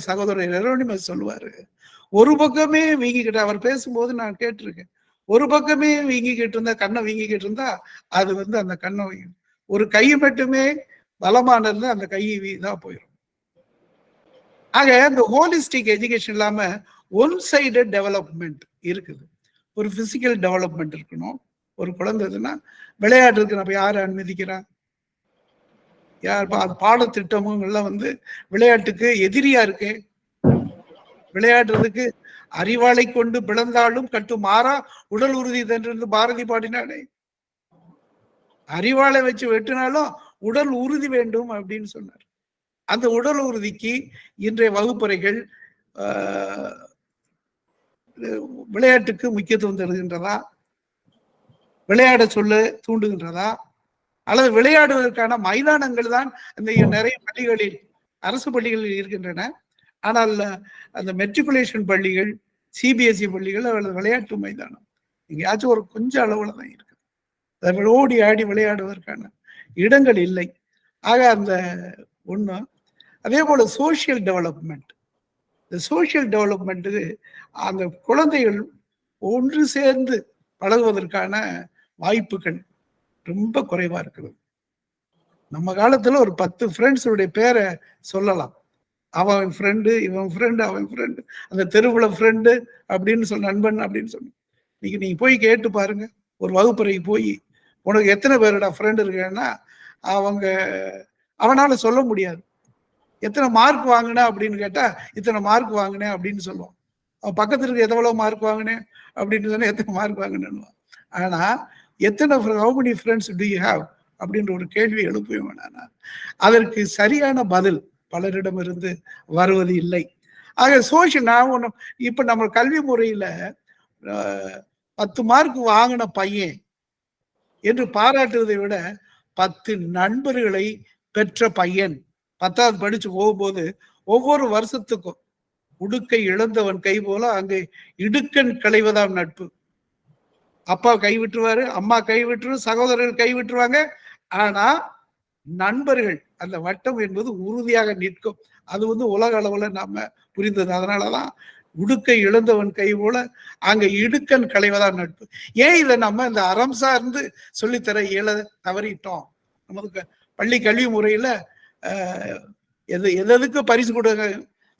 சகோதரர் எரோனிமஸ் சொல்லுவாரு, ஒரு பக்கமே வீங்கிக்கிட்ட, அவர் பேசும்போது நான் கேட்டிருக்கேன், ஒரு பக்கமே வீங்கிக்கிட்டு இருந்தா, கண்ணை வீங்கிக்கிட்டு இருந்தா அது வந்து அந்த கண்ணை ஒரு கை மட்டுமே பலமான இருந்தா அந்த கை தான் போயிடும். ஆக அந்த ஹோலிஸ்டிக் எஜுகேஷன் இல்லாம ஒன் சைடட் டெவலப்மெண்ட் இருக்குது. ஒரு பிசிக்கல் டெவலப்மெண்ட் இருக்கணும். ஒரு குழந்தைன்னா விளையாடுறதுக்கு நம்ம யாரை அனுமதிக்கிறா? யார் பாடத்திட்டமும் எல்லாம் வந்து விளையாட்டுக்கு எதிரியா இருக்கு. விளையாடுறதுக்கு அறிவாளை கொண்டு பிளந்தாலும் கட்டு மாறா உடல் உறுதி என்று பாரதி பாடினானே, அறிவாளை வச்சு வெட்டினாலும் உடல் உறுதி வேண்டும் அப்படின்னு சொன்னார். அந்த உடல் உறுதிக்கு இன்றைய வகுப்பறைகள் விளையாட்டுக்கு முக்கியத்துவம் தருகின்றதா? விளையாட சொல்ல தூண்டுகின்றதா, அல்லது விளையாடுவதற்கான மைதானங்கள் தான் இந்த நிறைய பள்ளிகளில், அரசு பள்ளிகளில் இருக்கின்றன. ஆனால் அந்த மெட்ரிகுலேஷன் பள்ளிகள், சிபிஎஸ்இ பள்ளிகள் அல்லது விளையாட்டு மைதானம் எங்கேயாச்சும் ஒரு கொஞ்சம் அளவுல தான் இருக்குது. ஓடி ஆடி விளையாடுவதற்கான இடங்கள் இல்லை. ஆக அந்த ஒண்ணு. அதே போல சோசியல் டெவலப்மெண்ட், இந்த சோசியல் டெவலப்மெண்ட்டுக்கு அந்த குழந்தைகள் ஒன்று சேர்ந்து பழகுவதற்கான வாய்ப்புகள் ரொம்ப குறைவா இருக்குது. நம்ம காலத்துல ஒரு 10 ஃப்ரெண்ட்ஸுடைய பேரை சொல்லலாம். அவன் ஃப்ரெண்டு, இவன் ஃப்ரெண்டு, அவன் ஃப்ரெண்டு, அந்த தெருவுல ஃப்ரெண்டு அப்படின்னு சொல்ல, நண்பன் அப்படின்னு சொல்லி. இன்னைக்கு நீங்க போய் கேட்டு பாருங்க, ஒரு வகுப்பறைக்கு போய் உனக்கு எத்தனை பேருடா ஃப்ரெண்டு இருக்கேன்னா அவனால சொல்ல முடியாது. எத்தனை மார்க் வாங்கின அப்படின்னு கேட்டா இத்தனை மார்க் வாங்கினேன் அப்படின்னு சொல்லுவான். அவன் பக்கத்துல இருக்க எவ்வளவு மார்க் வாங்கினேன் அப்படின்னு சொன்னா எத்தனை மார்க் வாங்கினேன்னு. ஆனா எத்தனை how many friends do you have அப்படின்ற ஒரு கேள்வி எழுப்புவேன். அதற்கு சரியான பதில் பலரிடம் இருந்து வருவது இல்லை. ஆக சோசியல், நான் ஒண்ணு இப்ப நம்ம கல்வி முறையில 10 மார்க் வாங்கின பையன் என்று பாராட்டுவதை விட 10 நண்பர்களை பெற்ற பையன் 10வது படிச்சு போகும்போது ஒவ்வொரு வருஷத்துக்கும் உடுக்கை இழந்தவன் கை போல அங்கே இடுக்கண் களைவதாம் நட்பு. அப்பா கை விட்டுருவாரு, அம்மா கை விட்டுரு, சகோதரர்கள் கை விட்டுருவாங்க. ஆனா நண்பர்கள், அந்த வட்டம் என்பது உறுதியாக நிற்கும். அது உலக அளவுல நாம புரிந்தது. அதனாலதான் உடுக்கை இழந்தவன் கை போல அங்க இடுக்கண் களைவதான் நட்பு. ஏன் இதை நம்ம இந்த அறம் சார்ந்து சொல்லித்தர இயல தவறிட்டோம்? நமக்கு பள்ளி கல்வி முறையில எதுக்கு பரிசு கொடுங்க,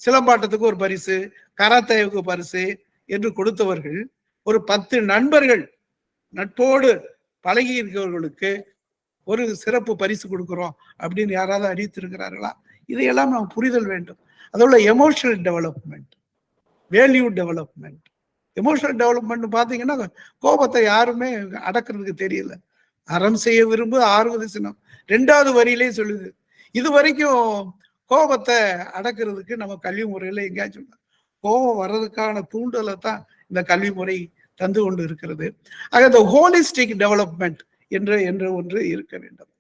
சிலம்பாட்டத்துக்கு ஒரு பரிசு, கராத்தேவுக்கு பரிசு என்று கொடுத்தவர்கள் ஒரு 10 நண்பர்கள் நட்போடு பழகி இருக்கிறவர்களுக்கு ஒரு சிறப்பு பரிசு கொடுக்கிறோம் அப்படின்னு யாராவது அறிவித்திருக்கிறார்களா? இதையெல்லாம் நம்ம புரிதல் வேண்டும். அதோட emotional development, value development. Emotional development பார்த்தீங்கன்னா கோபத்தை யாருமே அடக்கிறதுக்கு தெரியல. அறம் செய்ய விரும்பு ஆறுவது சினம் 2வது வரியிலே சொல்லுது. இது வரைக்கும் கோபத்தை அடக்கிறதுக்கு நம்ம கல்வி முறையில எங்கேயாச்சும் கோபம் வர்றதுக்கான தூண்டலை தான் இந்த கல்வி முறை தந்து கொண்டு இருக்கிறது. ஆக இந்த ஹோலிஸ்டிக் டெவலப்மெண்ட் என்று ஒன்று இருக்க வேண்டும்.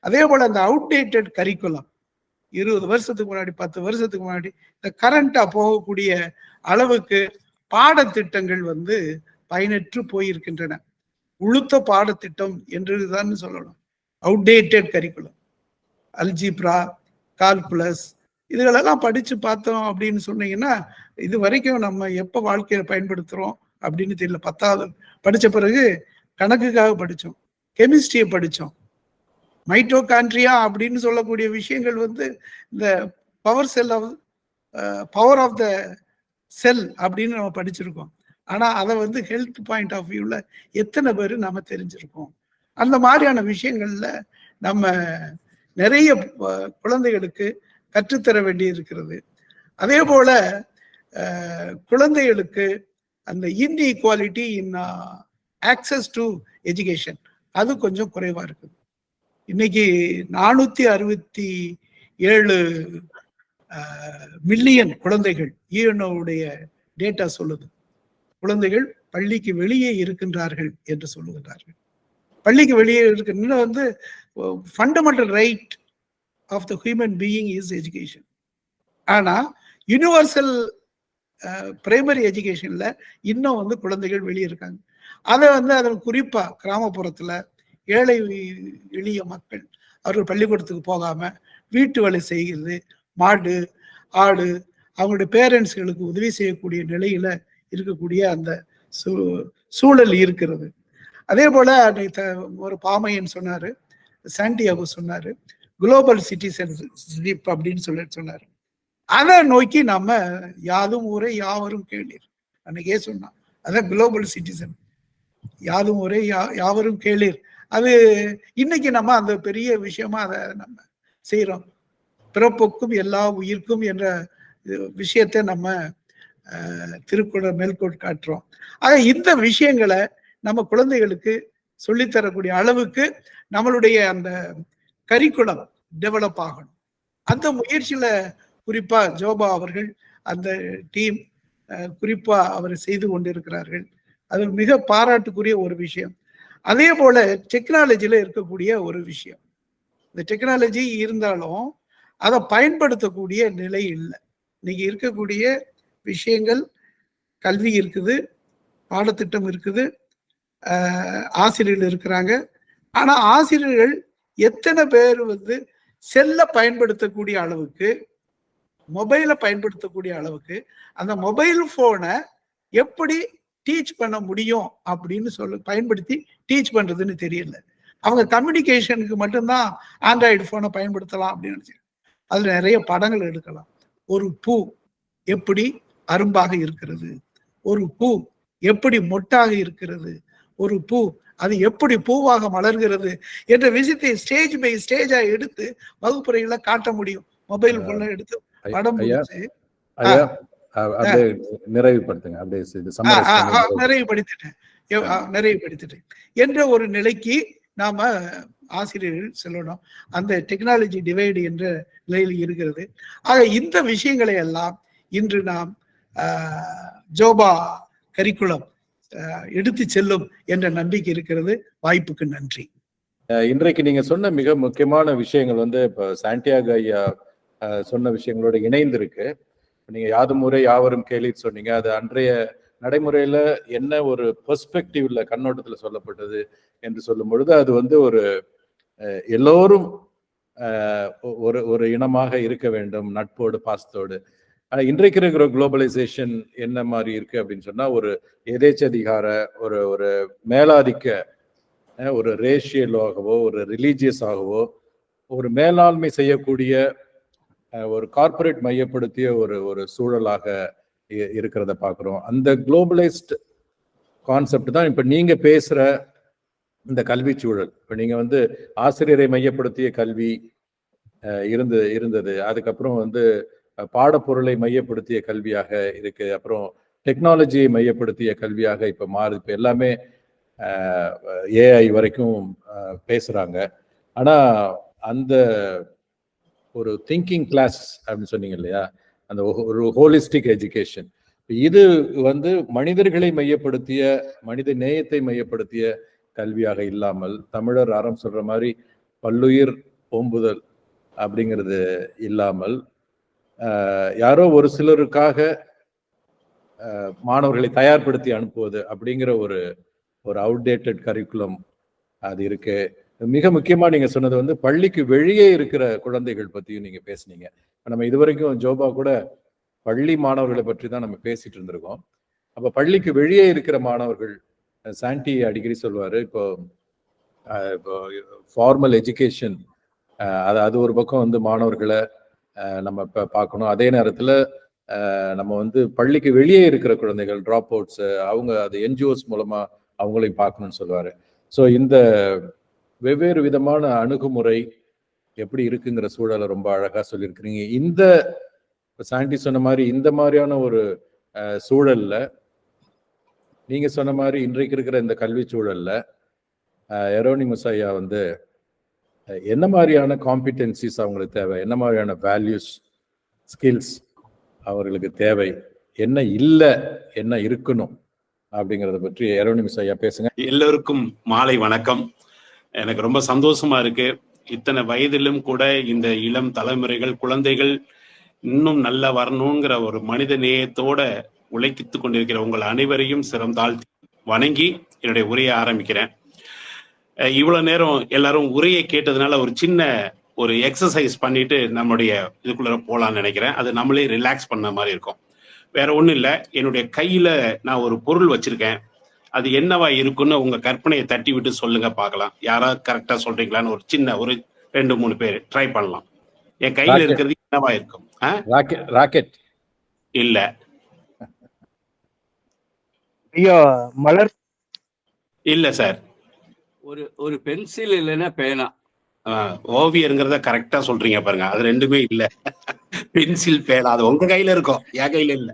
அதே போல அந்த அவுடேட்டட் கரிக்குலம் 20 வருஷத்துக்கு முன்னாடி, 10 வருஷத்துக்கு முன்னாடி இந்த கரண்டா போகக்கூடிய அளவுக்கு பாடத்திட்டங்கள் பயனற்று போயிருக்கின்றன. உளுத்த பாடத்திட்டம் என்றுதான் சொல்லணும். அவுடேட்டட் கரிக்குலம், அல்ஜிப்ரா, கால்குலஸ் இதுகளெல்லாம் படிச்சு பார்த்தோம் அப்படின்னு சொன்னீங்கன்னா இது வரைக்கும் நம்ம எப்ப வாழ்க்கையில பயன்படுத்துறோம் அப்படின்னு தெரியல. 10வது படிச்ச பிறகு கணக்குக்காக படிச்சோம், கெமிஸ்ட்ரியை படிச்சோம், மைட்டோகாண்ட்ரியா அப்படின்னு சொல்லக்கூடிய விஷயங்கள் இந்த பவர் ஆஃப் த செல் அப்படின்னு நம்ம படிச்சிருக்கோம். ஆனா அதை ஹெல்த் பாயிண்ட் ஆஃப் வியூல எத்தனை பேர் நம்ம தெரிஞ்சிருக்கோம்? அந்த மாதிரியான விஷயங்கள்ல நம்ம நிறைய குழந்தைகளுக்கு கற்றுத்தர வேண்டி இருக்கிறது. அதே போல குழந்தைகளுக்கு அந்த inequality in access to education அது கொஞ்சம் குறைவா இருக்குது. இன்னைக்கு 467 மில்லியன் குழந்தைகள் யூஎன்ஓவுடைய டேட்டா சொல்லுது, குழந்தைகள் பள்ளிக்கு வெளியே இருக்கின்றார்கள் என்று சொல்லுகிறார்கள். பள்ளிக்கு வெளியே இருக்கு. இன்னும் fundamental right of the human being is education. ஆனா யூனிவர்சல் பிரைமரி எஜுகேஷன்ல இன்னும் குழந்தைகள் வெளியே இருக்காங்க. அதை அதன் குறிப்பா கிராமப்புறத்துல ஏழை எளிய மக்கள் அவர்கள் பள்ளிக்கூடத்துக்கு போகாம வீட்டு வேலை செய்கிறது, மாடு ஆடு அவங்களுடைய பேரண்ட்ஸ்களுக்கு உதவி செய்யக்கூடிய நிலையில இருக்கக்கூடிய அந்த சூழல் இருக்கிறது. அதே போல ஒரு பாமையன் சொன்னாரு, சாண்டியாகோ சொன்னாரு, குளோபல் சிட்டிசன்ஷிப் அப்படின்னு சொன்னாரு. அதை நோக்கி நம்ம யாதும் ஊரே யாவரும் கேளீர் அன்னைக்கே சொன்னான். அதான் குளோபல் சிட்டிசன், யாதும் ஊரே யாவரும் கேளீர். அது இன்னைக்கு நம்ம அந்த பெரிய விஷயமா அதை நம்ம செய்யறோம். பிறப்புக்கும் எல்லா உயிர்க்கும் என்ற விஷயத்தை நம்ம திருக்குறள் மேற்கோள் காட்டுறோம். ஆக இந்த விஷயங்களை நம்ம குழந்தைகளுக்கு சொல்லித்தரக்கூடிய அளவுக்கு நம்மளுடைய அந்த கரிக்குலம் டெவலப் ஆகணும். அந்த முயற்சியில குறிப்பா ஜோபா அவர்கள் அந்த டீம் குறிப்பா அவர் செய்து கொண்டிருக்கிறார்கள். அது மிக பாராட்டுக்குரிய ஒரு விஷயம். அதே போல டெக்னாலஜியில இருக்கக்கூடிய ஒரு விஷயம், இந்த டெக்னாலஜி இருந்தாலும் அதை பயன்படுத்தக்கூடிய நிலை இல்லை. இன்னைக்கு இருக்கக்கூடிய விஷயங்கள், கல்வி இருக்குது, பாடத்திட்டம் இருக்குது, ஆசிரியர்கள் இருக்கிறாங்க. ஆனா ஆசிரியர்கள் எத்தனை பேர் செல்ல பயன்படுத்தக்கூடிய அளவுக்கு, மொபைலை பயன்படுத்தக்கூடிய அளவுக்கு அந்த மொபைல் போனை எப்படி டீச் பண்ண முடியும் அப்படின்னு பயன்படுத்தி டீச் பண்றதுன்னு தெரியல. அவங்க கம்யூனிகேஷனுக்கு மட்டும்தான் ஆண்ட்ராய்டு போனை பயன்படுத்தலாம் அப்படின்னு நினைச்சு அதுல நிறைய படங்கள் எடுக்கலாம். ஒரு பூ எப்படி அரும்பாக இருக்கிறது, ஒரு பூ எப்படி மொட்டாக இருக்கிறது, ஒரு பூ அது எப்படி பூவாக மலர்கிறது என்ற விஷயத்தை ஸ்டேஜ் பை ஸ்டேஜா எடுத்து வகுப்புறைகளை காட்ட முடியும். மொபைல் போன்ல எடுத்து படம் நிறைவுபடுத்திட்டேன் என்ற ஒரு நிலைக்கு நாம ஆசிரியர்கள் செல்லணும். அந்த டெக்னாலஜி டிவைடு என்ற நிலையில் இருக்கிறது. ஆக இந்த விஷயங்களை எல்லாம் இன்று நாம் ஜோபா கரிக்குலம் எடுத்து செல்லும் என்ற நம்பிக்கை இருக்கிறது. வாய்ப்புக்கு நன்றி. இன்றைக்கு நீங்க சொன்ன மிக முக்கியமான விஷயங்கள் இப்ப சாண்டியாகோ ஐயா சொன்ன விஷயங்களோட இணைந்து இருக்கு. நீங்க யாதும் ஊரே யாவரும் கேளீர் சொன்னீங்க. அது அன்றைய நடைமுறையில என்ன ஒரு பெர்ஸ்பெக்டிவ்ல கண்ணோட்டத்துல சொல்லப்பட்டது என்று சொல்லும் பொழுது அது ஒரு எல்லோரும் ஒரு இனமாக இருக்க வேண்டும், நட்போடு பாசத்தோடு. இன்றைக்கு இருக்கிற குளோபலைசேஷன் என்ன மாதிரி இருக்கு அப்படின்னு சொன்னா, ஒரு எதேச்சதிகார ஒரு மேலாதிக்க, ஒரு ரேஷியலாகவோ ஒரு ரிலீஜியஸ் ஆகவோ ஒரு மேலாண்மை செய்யக்கூடிய ஒரு கார்பரேட் மையப்படுத்திய ஒரு சூழலாக இருக்கிறத பார்க்குறோம். அந்த குளோபலைஸ்ட் கான்செப்ட் தான் இப்ப நீங்க பேசுற இந்த கல்வி சூழல். இப்ப நீங்க ஆசிரியரை மையப்படுத்திய கல்வி இருந்தது, அதுக்கப்புறம் பாடப்பொருளை மையப்படுத்திய கல்வியாக இருக்கு, அப்புறம் டெக்னாலஜியை மையப்படுத்திய கல்வியாக இப்ப மாறுது. இப்ப எல்லாமே ஏஐ வரைக்கும் பேசுறாங்க. ஆனா அந்த ஒரு திங்கிங் கிளாஸ் அப்படின்னு சொன்னீங்க இல்லையா, அந்த ஒரு ஹோலிஸ்டிக் எஜுகேஷன், இது மனிதர்களை மையப்படுத்திய, மனித நேயத்தை மையப்படுத்திய கல்வியாக இல்லாமல், தமிழர் அறம் சொல்ற மாதிரி பல்லுயிர் ஓம்புதல் அப்படிங்கிறது இல்லாமல், யாரோ ஒரு சிலருக்காக மாணவர்களை தயார்படுத்தி அனுப்புவது அப்படிங்கிற ஒரு அவுடேட்டட் கரிக்குலம் அது இருக்கு. மிக முக்கியமா நீங்க சொன்னது பள்ளிக்கு வெளியே இருக்கிற குழந்தைகள் பத்தியும் நீங்க பேசுனீங்க. நம்ம இதுவரைக்கும் ஜோபா கூட பள்ளி மாணவர்களை பற்றி தான் நம்ம பேசிட்டு இருந்திருக்கோம். அப்ப பள்ளிக்கு வெளியே இருக்கிற மாணவர்கள், சாண்டி அடிக்கடி சொல்வாரு, இப்போ ஃபார்மல் எஜுகேஷன் அது ஒரு பக்கம் மாணவர்களை நம்ம இப்ப பார்க்கணும். அதே நேரத்துல நம்ம பள்ளிக்கு வெளியே இருக்கிற குழந்தைகள், டிராப் அவுட்ஸ், அவங்க அது என்ஜிஓஸ் மூலமா அவங்களையும் பார்க்கணும்னு சொல்லுவாரு. ஸோ இந்த வெவ்வேறு விதமான அணுகுமுறை எப்படி இருக்குங்கிற சூழலை ரொம்ப அழகா சொல்லியிருக்கிறீங்க. இந்த சாண்டி சொன்ன மாதிரி இந்த மாதிரியான ஒரு சூழல்ல, நீங்க சொன்ன மாதிரி இன்றைக்கு இருக்கிற இந்த கல்வி சூழல்ல எரோனிமஸ் ஐயா என்ன மாதிரியான காம்பிடென்சிஸ் அவங்களுக்கு தேவை, என்ன மாதிரியான வேல்யூஸ், ஸ்கில்ஸ் அவர்களுக்கு தேவை, என்ன இல்லை, என்ன இருக்கணும் அப்படிங்கிறத பற்றி எரோனிமஸ் ஐயா பேசுங்க. எல்லோருக்கும் மாலை வணக்கம். எனக்கு ரொம்ப சந்தோஷமா இருக்கு. இத்தனை வயதிலும் கூட இந்த இளம் தலைமுறைகள், குழந்தைகள் இன்னும் நல்லா வரணுங்கிற ஒரு மனித நேயத்தோட உழைத்து கொண்டிருக்கிற உங்கள் அனைவரையும் சிறந்தாழ்த்தி வணங்கி என்னுடைய உரையை ஆரம்பிக்கிறேன். இவ்வளவு நேரம் எல்லாரும் உரையை கேட்டதுனால ஒரு சின்ன ஒரு எக்ஸசைஸ் பண்ணிட்டு நம்மளுடைய இதுக்குள்ள போலான்னு நினைக்கிறேன். அது நம்மளே ரிலாக்ஸ் பண்ண மாதிரி இருக்கும். வேற ஒண்ணும் இல்லை, என்னுடைய கையில நான் ஒரு பொருள் வச்சிருக்கேன். அது என்னவா இருக்குன்னு உங்க கற்பனையை தட்டி விட்டு சொல்லுங்க பார்க்கலாம். யாராவது கரெக்டா சொல்றீங்களான்னு ஒரு சின்ன ஒரு 2-3 பேர் ட்ரை பண்ணலாம். என் கையில இருக்கிறது என்னவா இருக்கும்? ராக்கெட் இல்ல. ஐயோ, மலர் இல்ல சார். ஒரு பென்சில் இல்லைன்னா பேனா. ஓவியருங்கிறத கரெக்டா சொல்றீங்க பாருங்க. அது ரெண்டுமே இல்ல. பென்சில், பேனா அது உங்க கையில இருக்கும், என் கையில இல்ல.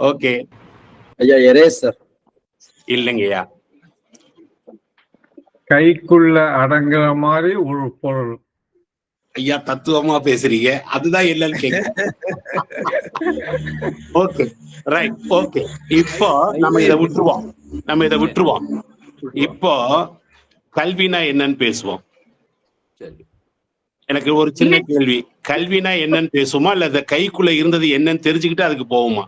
ஓகே ஐயா, எரேசர். இல்லைங்கய்யா. கைக்குள்ள அடங்குற மாதிரி ஒரு பொருள். ஐயா தத்துவமா பேசுறீங்க, அதுதான் இல்லன்னு கேட்க. Okay right. ஓகே, இப்போ நம்ம இதை விட்டுருவோம். இப்போ கல்வினா என்னன்னு பேசுவோம். சரி. எனக்கு ஒரு சின்ன கேள்வி, கல்வினா என்னன்னு பேசுவோமா இல்ல அந்த கைக்குள்ள இருந்தது என்னன்னு தெரிஞ்சுக்கிட்டு அதுக்கு போவோமா?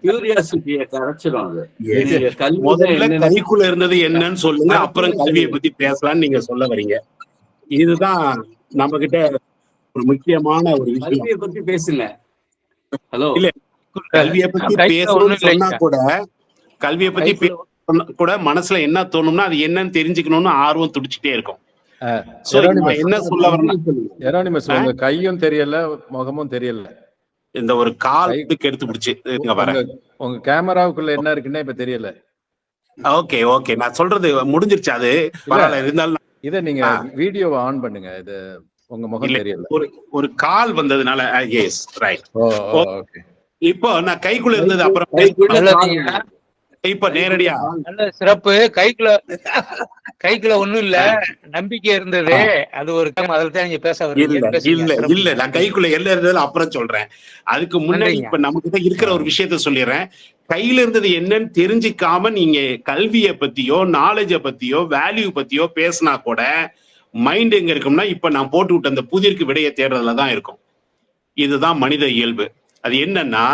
கியூரியாசிட்டியை கரைச்சிடும் அது. நீங்க கல்வினா முதல்ல என்னன்னு கைக்குள்ள இருந்தது என்னன்னு சொல்லுங்க, அப்புறம் கல்வியை பத்தி பேசலாம்னு நீங்க சொல்ல வரீங்க. இதுதான் நம்ம கிட்ட ஒரு முக்கியமான ஒரு விஷயம். கல்வியை பத்தி பேசுங்க. ஹலோ, இல்ல, கல்வியை பத்தி பேசணும்னு சொன்னா கூட, கல்வியை பத்தி கூட மனசுல என்ன தோணும்னா அது என்னன்னு தெரிஞ்சுக்கணும்னு ஆர்வம் துடிச்சுட்டே இருக்கும். என்ன சொல்ல வரேன், உங்க கையும் தெரியல, முகமும் தெரியல. இந்த ஒரு கால் எடுத்து பிடிச்சு உங்க கேமராவுக்குள்ள என்ன இருக்குன்னு இப்ப தெரியல. ஓகே ஓகே, நான் சொல்றது முடிஞ்சிருச்சு. அது பரவாயில்ல, இருந்தாலும் இத நீங்க வீடியோவை ஆன் பண்ணுங்க. இது உங்க முகம் தெரியல. ஒரு கால் வந்ததுனால எஸ் ரைட். ஓகே, இப்போ நான் கைக்குள்ள இருந்தது அப்புறம் இப்ப நேரடியா நல்ல சிறப்பு. கைக்குள்ள ஒண்ணும் இல்ல, நம்பிக்கை இருந்தது. அது ஒரு அதில் தான் நீங்க பேச இல்ல நான் கைக்குள்ள எல்லாம் இருந்தது அப்புறம் சொல்றேன். அதுக்கு முன்னாடி இப்ப நம்ம கிட்ட இருக்கிற ஒரு விஷயத்த சொல்லிடுறேன். கையில இருந்தது என்னன்னு தெரிஞ்சுக்காம நீங்க கல்வியை பத்தியோ நாலேஜ பத்தியோ வேல்யூ பத்தியோ பேசினா கூட மைண்ட் எங்க இருக்கும்னா இப்ப நான் போட்டு விட்ட அந்த புதிருக்கு விடையை தேடுறதுலதான் இருக்கும். இதுதான் மனித இயல்பு. அது என்னன்னா,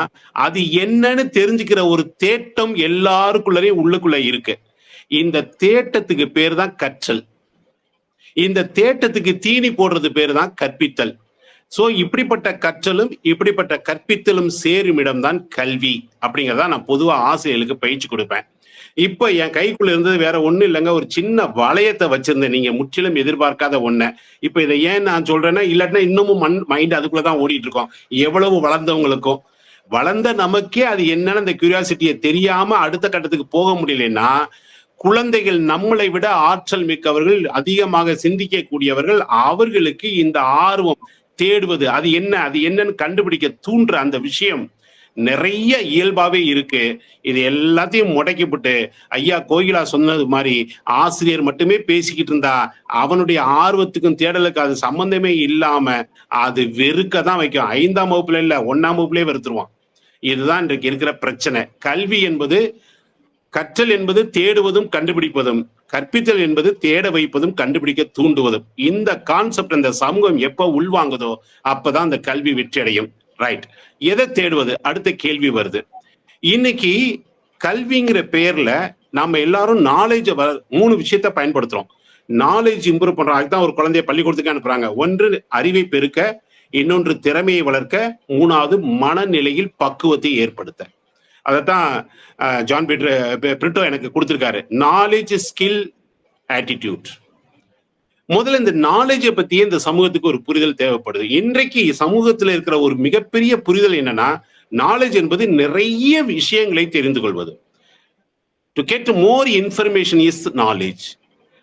அது என்னன்னு தெரிஞ்சுக்கிற ஒரு தேட்டம் எல்லாருக்குள்ளரையும் உள்ளுக்குள்ள இருக்கு. இந்த தேட்டத்துக்கு பேர் தான் கற்றல். இந்த தேட்டத்துக்கு தீனி போடுறது பேர் தான் கற்பித்தல். சோ இப்படிப்பட்ட கற்றலும் இப்படிப்பட்ட கற்பித்தலும் சேரும் இடம்தான் கல்வி அப்படிங்கிறதா நான் பொதுவா ஆசிரியர்களுக்கு பயிற்சி கொடுப்பேன். இப்ப என் கைக்குள்ள இருந்தது வேற ஒண்ணும் இல்லைங்க, ஒரு சின்ன வளையத்தை வச்சிருந்தேன், நீங்க முற்றிலும் எதிர்பார்க்காத ஒண்ண. இப்ப இதை ஏன் நான் சொல்றேன்னா, இல்லாட்டினா இன்னமும் மைண்ட் அதுக்குள்ளதான் ஓடிட்டு இருக்கோம். எவ்வளவு வளர்ந்தவங்களுக்கும் வளர்ந்த நமக்கே அது என்னன்னு அந்த கியூரியாசிட்டியை தெரியாம அடுத்த கட்டத்துக்கு போக முடியலன்னா, குழந்தைகள் நம்மளை விட ஆற்றல் மிக்கவர்கள், அதிகமாக சிந்திக்க கூடியவர்கள், அவர்களுக்கு இந்த ஆர்வம் தேடுவது அது என்னன்னு கண்டுபிடிக்க தூண்டுற அந்த விஷயம் நிறைய இயல்பாவே இருக்கு. இது எல்லாத்தையும் முடக்கிவிட்டு ஐயா கோகிலா சொன்னது மாதிரி ஆசிரியர் மட்டுமே பேசிக்கிட்டு இருந்தா அவனுடைய ஆர்வத்துக்கும் தேடலுக்கு அது சம்பந்தமே இல்லாம அது வெறுக்க தான் வைக்கும். 5ஆம் வகுப்புல இல்ல 1ஆம் வகுப்புலயே வெறுத்துருவான். இதுதான் இன்றைக்கு இருக்கிற பிரச்சனை. கல்வி என்பது, கற்றல் என்பது தேடுவதும் கண்டுபிடிப்பதும், கற்பித்தல் என்பது தேட வைப்பதும் கண்டுபிடிக்க தூண்டுவதும். இந்த கான்செப்ட் இந்த சமூகம் எப்ப உள்வாங்குதோ அப்பதான் அந்த கல்வி வெற்றி அடையும். ரைட். எதை தேடுவது? அடுத்த கேள்வி வருது. இன்னைக்கு கல்விங்கிற பேர்ல நாம எல்லாரும் நாலேஜ் 3 விஷயத்த பயன்படுத்துறோம். நாலேஜ் இம்ப்ரூவ் பண்றோம். அதுதான் ஒரு குழந்தைய பள்ளிக்கூடத்துக்கு அனுப்புறாங்க. ஒன்று அறிவை பெருக்க, இன்னொன்று திறமையை வளர்க்க, 3வது மனநிலையில் பக்குவத்தை ஏற்படுத்த. அதைத்தான் ஜான் பிரிட்டோ எனக்கு கொடுத்திருக்காரு. Knowledge, skill, attitude. முதல்ல இந்த நாலேஜை பத்தியே இந்த சமூகத்துக்கு ஒரு புரிதல் தேவைப்படுது. இன்றைக்கு சமூகத்துல இருக்கிற ஒரு மிகப்பெரிய புரிதல் என்னன்னா, நாலேஜ் என்பது நிறைய விஷயங்களை தெரிந்து கொள்வது. To get more information is knowledge.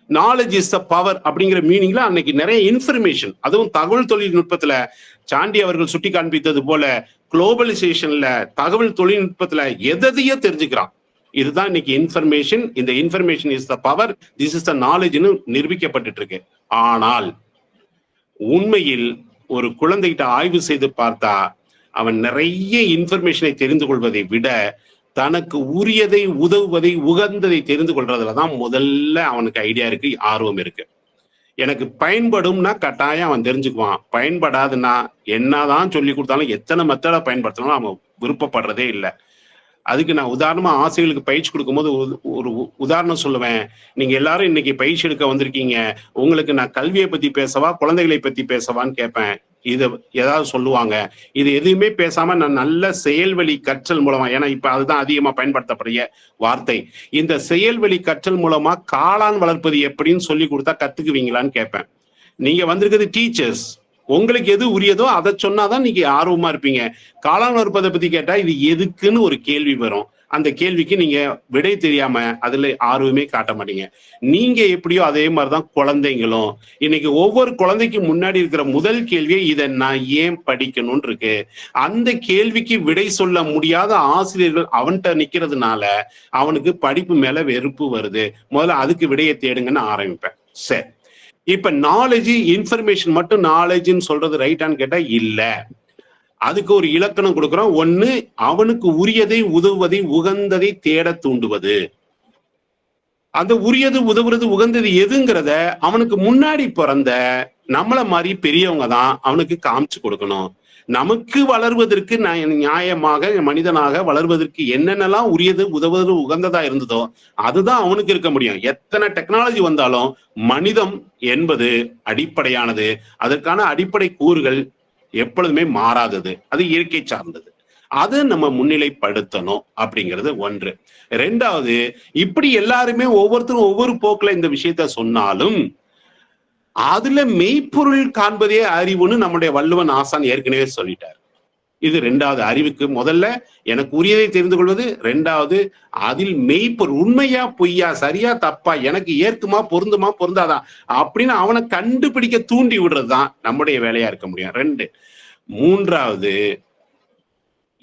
Knowledge is the power அப்படிங்கிற மீனிங்ல அன்னைக்கு நிறைய இன்ஃபர்மேஷன், அதுவும் தகவல் தொழில்நுட்பத்துல சாண்டி அவர்கள் சுட்டி காண்பித்தது போல குளோபலைசேஷன்ல தகவல் தொழில்நுட்பத்துல எதையோ தெரிஞ்சுக்கிறான். இதுதான் இன்னைக்கு இன்ஃபர்மேஷன். இந்த information is the power, this is the நாலேஜ்னு நிரூபிக்கப்பட்டு இருக்கு. ஆனால் உண்மையில் ஒரு குழந்தைகிட்ட ஆய்வு செய்து பார்த்தா அவன் நிறைய இன்ஃபர்மேஷனை தெரிந்து கொள்வதை விட தனக்கு உரியதை, உதவுவதை, உகந்ததை தெரிந்து கொள்றதுலதான் முதல்ல அவனுக்கு ஐடியா இருக்கு, ஆர்வம் இருக்கு. எனக்கு பயன்படும்னா கட்டாயம் அவன் தெரிஞ்சுக்குவான். பயன்படாதுன்னா என்னதான் சொல்லி கொடுத்தாலும் எத்தனை மெத்தடை பயன்படுத்தினாலும் அவன் விருப்பப்படுறதே இல்லை. அதுக்கு நான் உதாரணமா ஆசிரியர்களுக்கு பயிற்சி கொடுக்கும்போது ஒரு உதாரணம் சொல்லுவேன். நீங்க எல்லாரும் இன்னைக்கு பயிற்சி எடுக்க வந்திருக்கீங்க, உங்களுக்கு நான் கல்வியை பத்தி பேசவா குழந்தைகளை பத்தி பேசவான்னு கேட்பேன். இது ஏதாவது சொல்லுவாங்க. இது எதுவுமே பேசாம நான் நல்ல செயல்வழி கற்றல் மூலமா, ஏன்னா இப்ப அதுதான் அதிகமா பயன்படுத்தப்படுற வார்த்தை, இந்த செயல்வழி கற்றல் மூலமா காளான் வளர்ப்பது எப்படின்னு சொல்லி கொடுத்தா கத்துக்குவீங்களான்னு கேட்பேன். நீங்க வந்திருக்கிறது டீச்சர்ஸ், உங்களுக்கு எது உரியதோ அதை சொன்னாதான் நீங்க ஆர்வமா இருப்பீங்க. காளான் வளர்ப்பதை பத்தி கேட்டா இது எதுக்குன்னு ஒரு கேள்வி வரும். அந்த கேள்விக்கு நீங்க விடை தெரியாம அதுல ஆர்வமே காட்ட மாட்டீங்க. நீங்க எப்படியோ அதே மாதிரிதான் குழந்தைங்களும். இன்னைக்கு ஒவ்வொரு குழந்தைக்கு முன்னாடி இருக்கிற முதல் கேள்வியே இதை நான் ஏன் படிக்கணும்னு இருக்கு. அந்த கேள்விக்கு விடை சொல்ல முடியாத ஆசிரியர்கள் அவன்கிட்ட நிக்கிறதுனால அவனுக்கு படிப்பு மேல வெறுப்பு வருது. முதல்ல அதுக்கு விடையை தேடுங்கன்னு ஆரம்பிப்பேன். சரி, இப்ப நாலேஜ், இன்ஃபர்மேஷன் மட்டும் நாலேஜ்ன்னு சொல்றது ரைட்டான்னு கேட்டா இல்ல. அதுக்கு ஒரு இலக்கணம் கொடுக்கிறோம். ஒண்ணு, அவனுக்கு உரியதை உதவுவதை உகந்ததை தேட தூண்டுவது. அந்த உரியது உதவுறது உகந்தது எதுங்கிறத அவனுக்கு முன்னாடி பிறந்த நம்மள மாதிரி பெரியவங்க தான் அவனுக்கு காமிச்சு கொடுக்கணும். நமக்கு வளர்வதற்கு நியாயமாக மனிதனாக வளர்வதற்கு என்னென்னலாம் உரியது உதவுவது உகந்ததா இருந்ததோ அதுதான் அவனுக்கு இருக்க முடியும். எத்தனை டெக்னாலஜி வந்தாலும் மனிதம் என்பது அடிப்படையானது. அதற்கான அடிப்படை கூறுகள் எப்பொழுதுமே மாறாதது. அது இயற்கை சார்ந்தது. அதை நம்ம முன்னிலைப்படுத்தணும் அப்படிங்கிறது ஒன்று. ரெண்டாவது, இப்படி எல்லாருமே ஒவ்வொருத்தரும் ஒவ்வொரு போக்குல இந்த விஷயத்த சொன்னாலும் அதுல மெய்ப்பொருள் காண்பதே அறிவுன்னு நம்முடைய வள்ளுவன் ஆசான் ஏற்கனவே சொல்லிட்டார். இது ரெண்டாவது. அறிவுக்கு முதல்ல எனக்கு உரியதை தெரிந்து கொள்வது, ரெண்டாவது அதில் மெய்ப்பொருள் உண்மையா பொய்யா சரியா தப்பா எனக்கு ஏற்குமா பொருந்துமா பொருந்தாதான் அப்படின்னு அவனை கண்டுபிடிக்க தூண்டி விடுறதுதான் நம்முடைய வேலையா இருக்க முடியும். ரெண்டு. மூன்றாவது,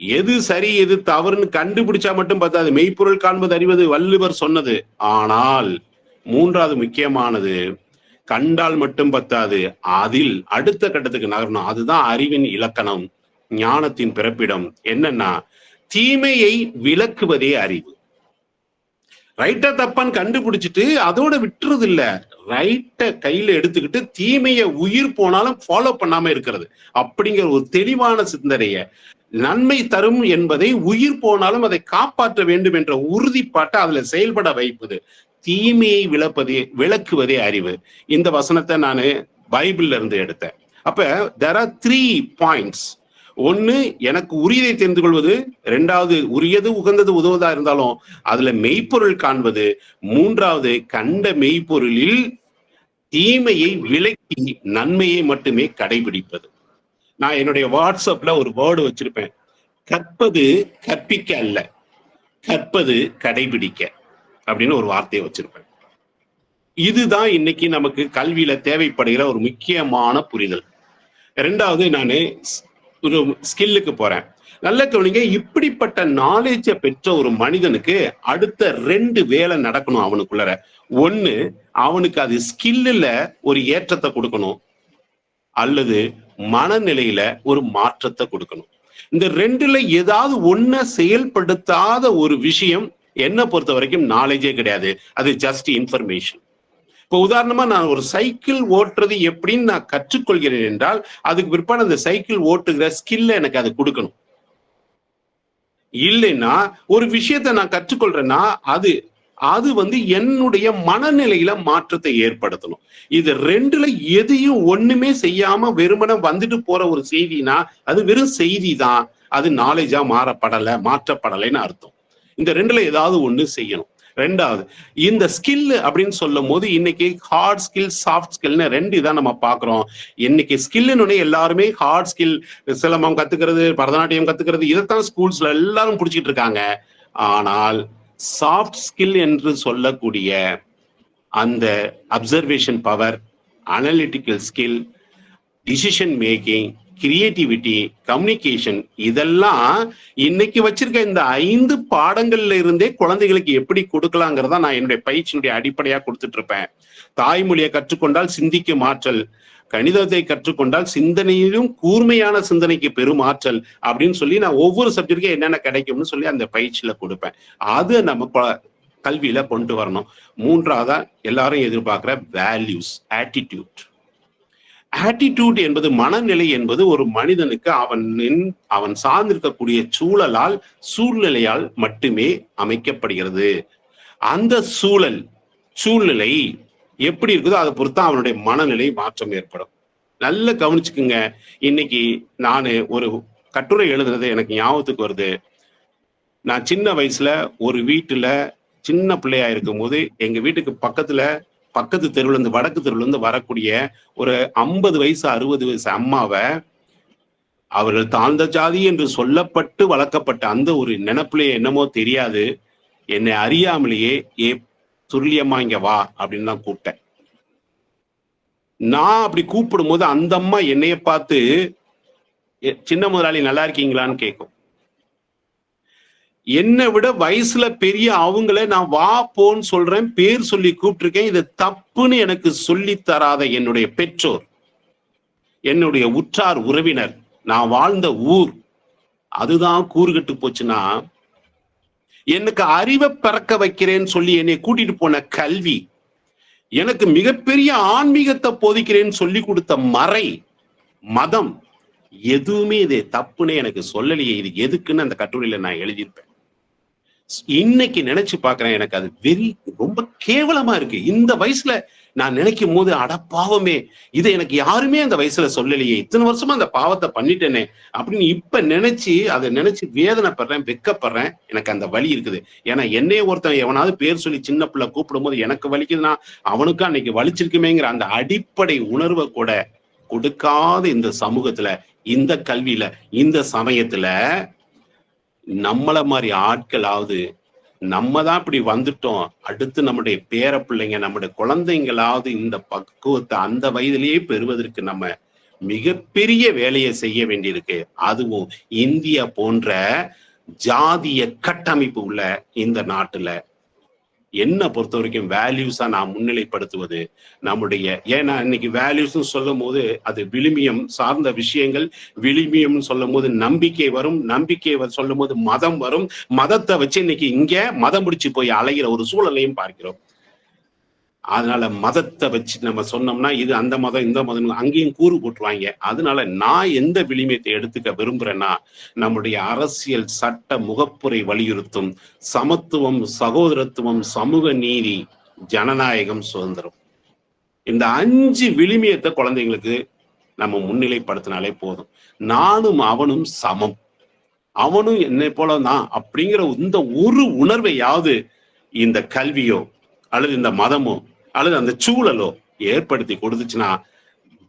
எது சரி எது தவறுன்னு கண்டுபிடிச்சா மட்டும் பார்த்தாது. மெய்ப்பொருள் காண்பது அறிவது வள்ளுவர் சொன்னது. ஆனால் மூன்றாவது முக்கியமானது, கண்டால் மட்டும் பத்தாது, அதில் அடுத்த கட்டத்துக்கு நகரணும். அதுதான் அறிவின் இலக்கணம், ஞானத்தின் பிறப்பிடம். என்னன்னா, தீமையை விளக்குவதே அறிவு. ரைட்டா தப்பான்னு கண்டுபிடிச்சிட்டு அதோட விட்டுறது இல்ல, ரைட்டை கையில எடுத்துக்கிட்டு தீமையை உயிர் போனாலும் ஃபாலோ பண்ணாம இருக்கிறது அப்படிங்கிற ஒரு தெளிவான சிந்தனைய, நன்மை தரும் என்பதை உயிர் போனாலும் அதை காப்பாற்ற வேண்டும் என்ற உறுதிப்பாட்டை அதுல செயல்பட வைப்பது, தீமையை விளக்குவதே அறிவு. இந்த வசனத்தை நான் பைபிள்ல இருந்து எடுத்தேன். அப்ப there are 3 points. ஒன்னு, எனக்கு உரியதை தெரிந்து கொள்வது. ரெண்டாவது, உரியது உகந்தது உதவுவதா இருந்தாலும் அதுல மெய்ப்பொருள் காண்பது. மூன்றாவது, கண்ட மெய்ப்பொருளில் தீமையை விலக்கி நன்மையை மட்டுமே கடைபிடிப்பது. நான் என்னுடைய வாட்ஸ்அப்ல ஒரு வேர்டு வச்சிருப்பேன், கற்பது கற்பிக்க அல்ல, கற்பது கடைபிடிக்க அப்படின்னு ஒரு வார்த்தையை வச்சிருப்பேன். இதுதான் இன்னைக்கு நமக்கு கல்வியில தேவைப்படுகிற ஒரு முக்கியமான புரிதல். ரெண்டாவது, நான் ஒரு ஸ்கில்லுக்கு போறேன். நல்ல கவனிங்க, இப்படிப்பட்ட நாலேஜை பெற்ற ஒரு மனிதனுக்கு அடுத்த 2 வேலை நடக்கணும் அவனுக்குள்ள. ஒண்ணு, அவனுக்கு அது ஸ்கில்லுல ஒரு ஏற்றத்தை கொடுக்கணும், அல்லது மனநிலையில ஒரு மாற்றத்தை கொடுக்கணும். இந்த 2ல ஏதாவது ஒன்ன செயல்படுத்தாத ஒரு விஷயம் என்ன பொறுத்த வரைக்கும் நாலேஜே கிடையாது. அது ஜஸ்ட் இன்ஃபர்மேஷன். இப்போ உதாரணமா, நான் ஒரு சைக்கிள் ஓட்டுறது எப்படின்னு நான் கற்றுக்கொள்கிறேன் என்றால் அதுக்கு பிற்பாடு அந்த சைக்கிள் ஓட்டுகிற ஸ்கில்ல எனக்கு அது கொடுக்கணும். இல்லைன்னா ஒரு விஷயத்த நான் கற்றுக்கொள்றேன்னா அது என்னுடைய மனநிலையில மாற்றத்தை ஏற்படுத்தணும். இது 2ல எதையும் ஒண்ணுமே செய்யாம வெறுமன வந்துட்டு போற ஒரு செய்தினா அது வெறும் செய்தி தான். அது நாலேஜா மாற்றப்படலைன்னு அர்த்தம். இந்த 2ல ஏதாவது ஒண்ணு செய்யணும். ரெண்டாவது, இந்த ஸ்கில் அப்படின்னு சொல்லும் போது இன்னைக்கு ஹார்ட் ஸ்கில் சாஃப்ட் ஸ்கில்னு 2 தான் நம்ம பாக்குறோம். இன்னைக்கு ஸ்கில்னு எல்லாருமே ஹார்ட் ஸ்கில், சிலம்பம் கத்துக்கிறது, பரதநாட்டியம் கத்துக்கிறது, இதைத்தான் ஸ்கூல்ஸ்ல எல்லாரும் பிடிச்சிட்டு இருக்காங்க. ஆனால் சாஃப்ட் ஸ்கில் என்று சொல்லக்கூடிய அந்த observation power, analytical skill, decision making, creativity, communication, இதெல்லாம் இன்னைக்கு வச்சிருக்க இந்த 5 பாடங்கள்ல இருந்தே குழந்தைகளுக்கு எப்படி கொடுக்கலாங்கிறதா நான் என்னுடைய பயிற்சியினுடைய அடிப்படையா கொடுத்துட்டு இருப்பேன். தாய்மொழியை கற்றுக்கொண்டால் சிந்திக்கும் ஆற்றல், கணிதத்தை கற்றுக்கொண்டால் சிந்தனையிலும் கூர்மையான சிந்தனைக்கு பெரும் ஆற்றல் அப்படின்னு சொல்லி நான் ஒவ்வொரு சப்ஜெக்டுக்கும் என்னென்ன கிடைக்கும்னு சொல்லி அந்த பயிற்சியில கொடுப்பேன். அது நம்ம கல்வியில கொண்டு வரணும். மூன்றாவதா எல்லாரும் எதிர்பார்க்கிற வேல்யூஸ், ஆட்டிடியூட். ஆட்டிடியூட் என்பது, மனநிலை என்பது ஒரு மனிதனுக்கு அவன் சார்ந்திருக்கக்கூடிய சூழ்நிலையால் மட்டுமே அமைக்கப்படுகிறது. அந்த சூழ்நிலை எப்படி இருக்குதோ அதை பொறுத்து அவனுடைய மனநிலை மாற்றம் ஏற்படும். நல்ல கவனிச்சுக்குங்க. இன்னைக்கு நான் ஒரு கட்டுரை எழுதுனது எனக்கு ஞாபகத்துக்கு வருது. நான் சின்ன வயசுல ஒரு வீட்டுல சின்ன பிள்ளையா இருக்கும் போது எங்க வீட்டுக்கு பக்கத்து தெருவுல இருந்து, வடக்கு தெருவுல இருந்து வரக்கூடிய ஒரு 50 வயசு 60 வயசு அம்மாவை அவர்கள் தாழ்ந்த ஜாதி என்று சொல்லப்பட்டு வளர்க்கப்பட்ட அந்த ஒரு நினைப்பிலே என்னமோ தெரியாது, என்னை அறியாமலேயே சுருளியம்மா இங்க வா அப்படின்னு தான் கூப்பிட்டேன். நான் அப்படி கூப்பிடும் போது அந்த அம்மா என்னைய பார்த்து சின்ன முதலாளி நல்லா இருக்கீங்களான்னு கேட்கும். என்னை விட வயசுல பெரிய அவங்கள நான் வா போன்னு சொல்றேன், பேர் சொல்லி கூப்பிட்டுருக்கேன். இது தப்புன்னு எனக்கு சொல்லி தராத என்னுடைய பெற்றோர், என்னுடைய உற்றார் உறவினர், நான் வாழ்ந்த ஊர் அதுதான் கூறுகட்டு போச்சுன்னா, எனக்கு அறிவை பிறக்க வைக்கிறேன்னு சொல்லி என்னை கூட்டிட்டு போன கல்வி, எனக்கு மிகப்பெரிய ஆன்மீகத்தை போதிக்கிறேன்னு சொல்லி கொடுத்த மறை மதம் எதுவுமே இது தப்புன்னு எனக்கு சொல்லலையே. இது எதுக்குன்னு அந்த கட்டுரையில நான் எழுதியிருப்பேன். இன்னைக்கு நினைச்சு பாக்குறேன், எனக்கு அது ரொம்ப கேவலமா இருக்கு. இந்த வயசுல நான் நினைக்கும் போது, அடப்பாவமே, இதை எனக்கு யாருமே அந்த வயசுல சொல்லலையே, இத்தனை வருஷமா அந்த பாவத்தை பண்ணிட்டேனே அப்படின்னு இப்ப அதை நினைச்சு வேதனைப்படுறேன், வெக்கப்படுறேன். எனக்கு அந்த வலி இருக்குது. ஏன்னா என்னைய ஒருத்தன் எவனாவது பேர் சொல்லி சின்ன பிள்ளை கூப்பிடும் போது எனக்கு வலிக்குதுன்னா அவனுக்கு அன்னைக்கு வலிச்சிருக்குமேங்கிற அந்த அடிப்படை உணர்வை கூட கொடுக்காத இந்த சமூகத்துல, இந்த கல்வியில, இந்த சமயத்துல நம்மள மாதிரி ஆட்களாவது, நம்ம தான் இப்படி வந்துட்டோம், அடுத்து நம்முடைய பேர பிள்ளைங்க, நம்முடைய குழந்தைங்களாவது இந்த பக்குவத்தை அந்த வயதிலேயே பெறுவதற்கு நம்ம மிகப்பெரிய வேலையை செய்ய வேண்டியிருக்கு. அதுவும் இந்தியா போன்ற ஜாதிய கட்டமைப்பு உள்ள இந்த நாட்டுல என்ன பொறுத்த வரைக்கும் வேல்யூஸா நான் முன்னிலைப்படுத்துவது நம்முடைய, ஏன்னா இன்னைக்கு வேல்யூஸ் சொல்லும் போது அது விழுமியம் சார்ந்த விஷயங்கள், விழுமியம் சொல்லும் போது நம்பிக்கை வரும், நம்பிக்கை சொல்லும் போது மதம் வரும், மதத்தை வச்சு இன்னைக்கு இங்க மதம் பிடிச்சு போய் அலைகிற ஒரு சூழலையும் பார்க்கிறோம். அதனால மதத்தை வச்சு நம்ம சொன்னோம்னா இது அந்த மதம் இந்த மதம் அங்கேயும் கூறு போட்டுருவாங்க. அதனால நான் எந்த விளிமியத்தை எடுத்துக்க விரும்புறேன்னா, நம்முடைய அரசியல் சட்ட முகப்புரை வலியுறுத்தும் சமத்துவம், சகோதரத்துவம், சமூக நீதி, ஜனநாயகம், சுதந்திரம், இந்த 5 விளிமியத்தை குழந்தைங்களுக்கு நம்ம முன்னிலைப்படுத்தினாலே போதும். நானும் அவனும் சமம், அவனும் என்னை போலதான் அப்படிங்கிற இந்த ஒரு உணர்வையாவது இந்த கல்வியோ அல்லது இந்த மதமோ அல்லது அந்த சூழலோ ஏற்படுத்தி கொடுத்துச்சுன்னா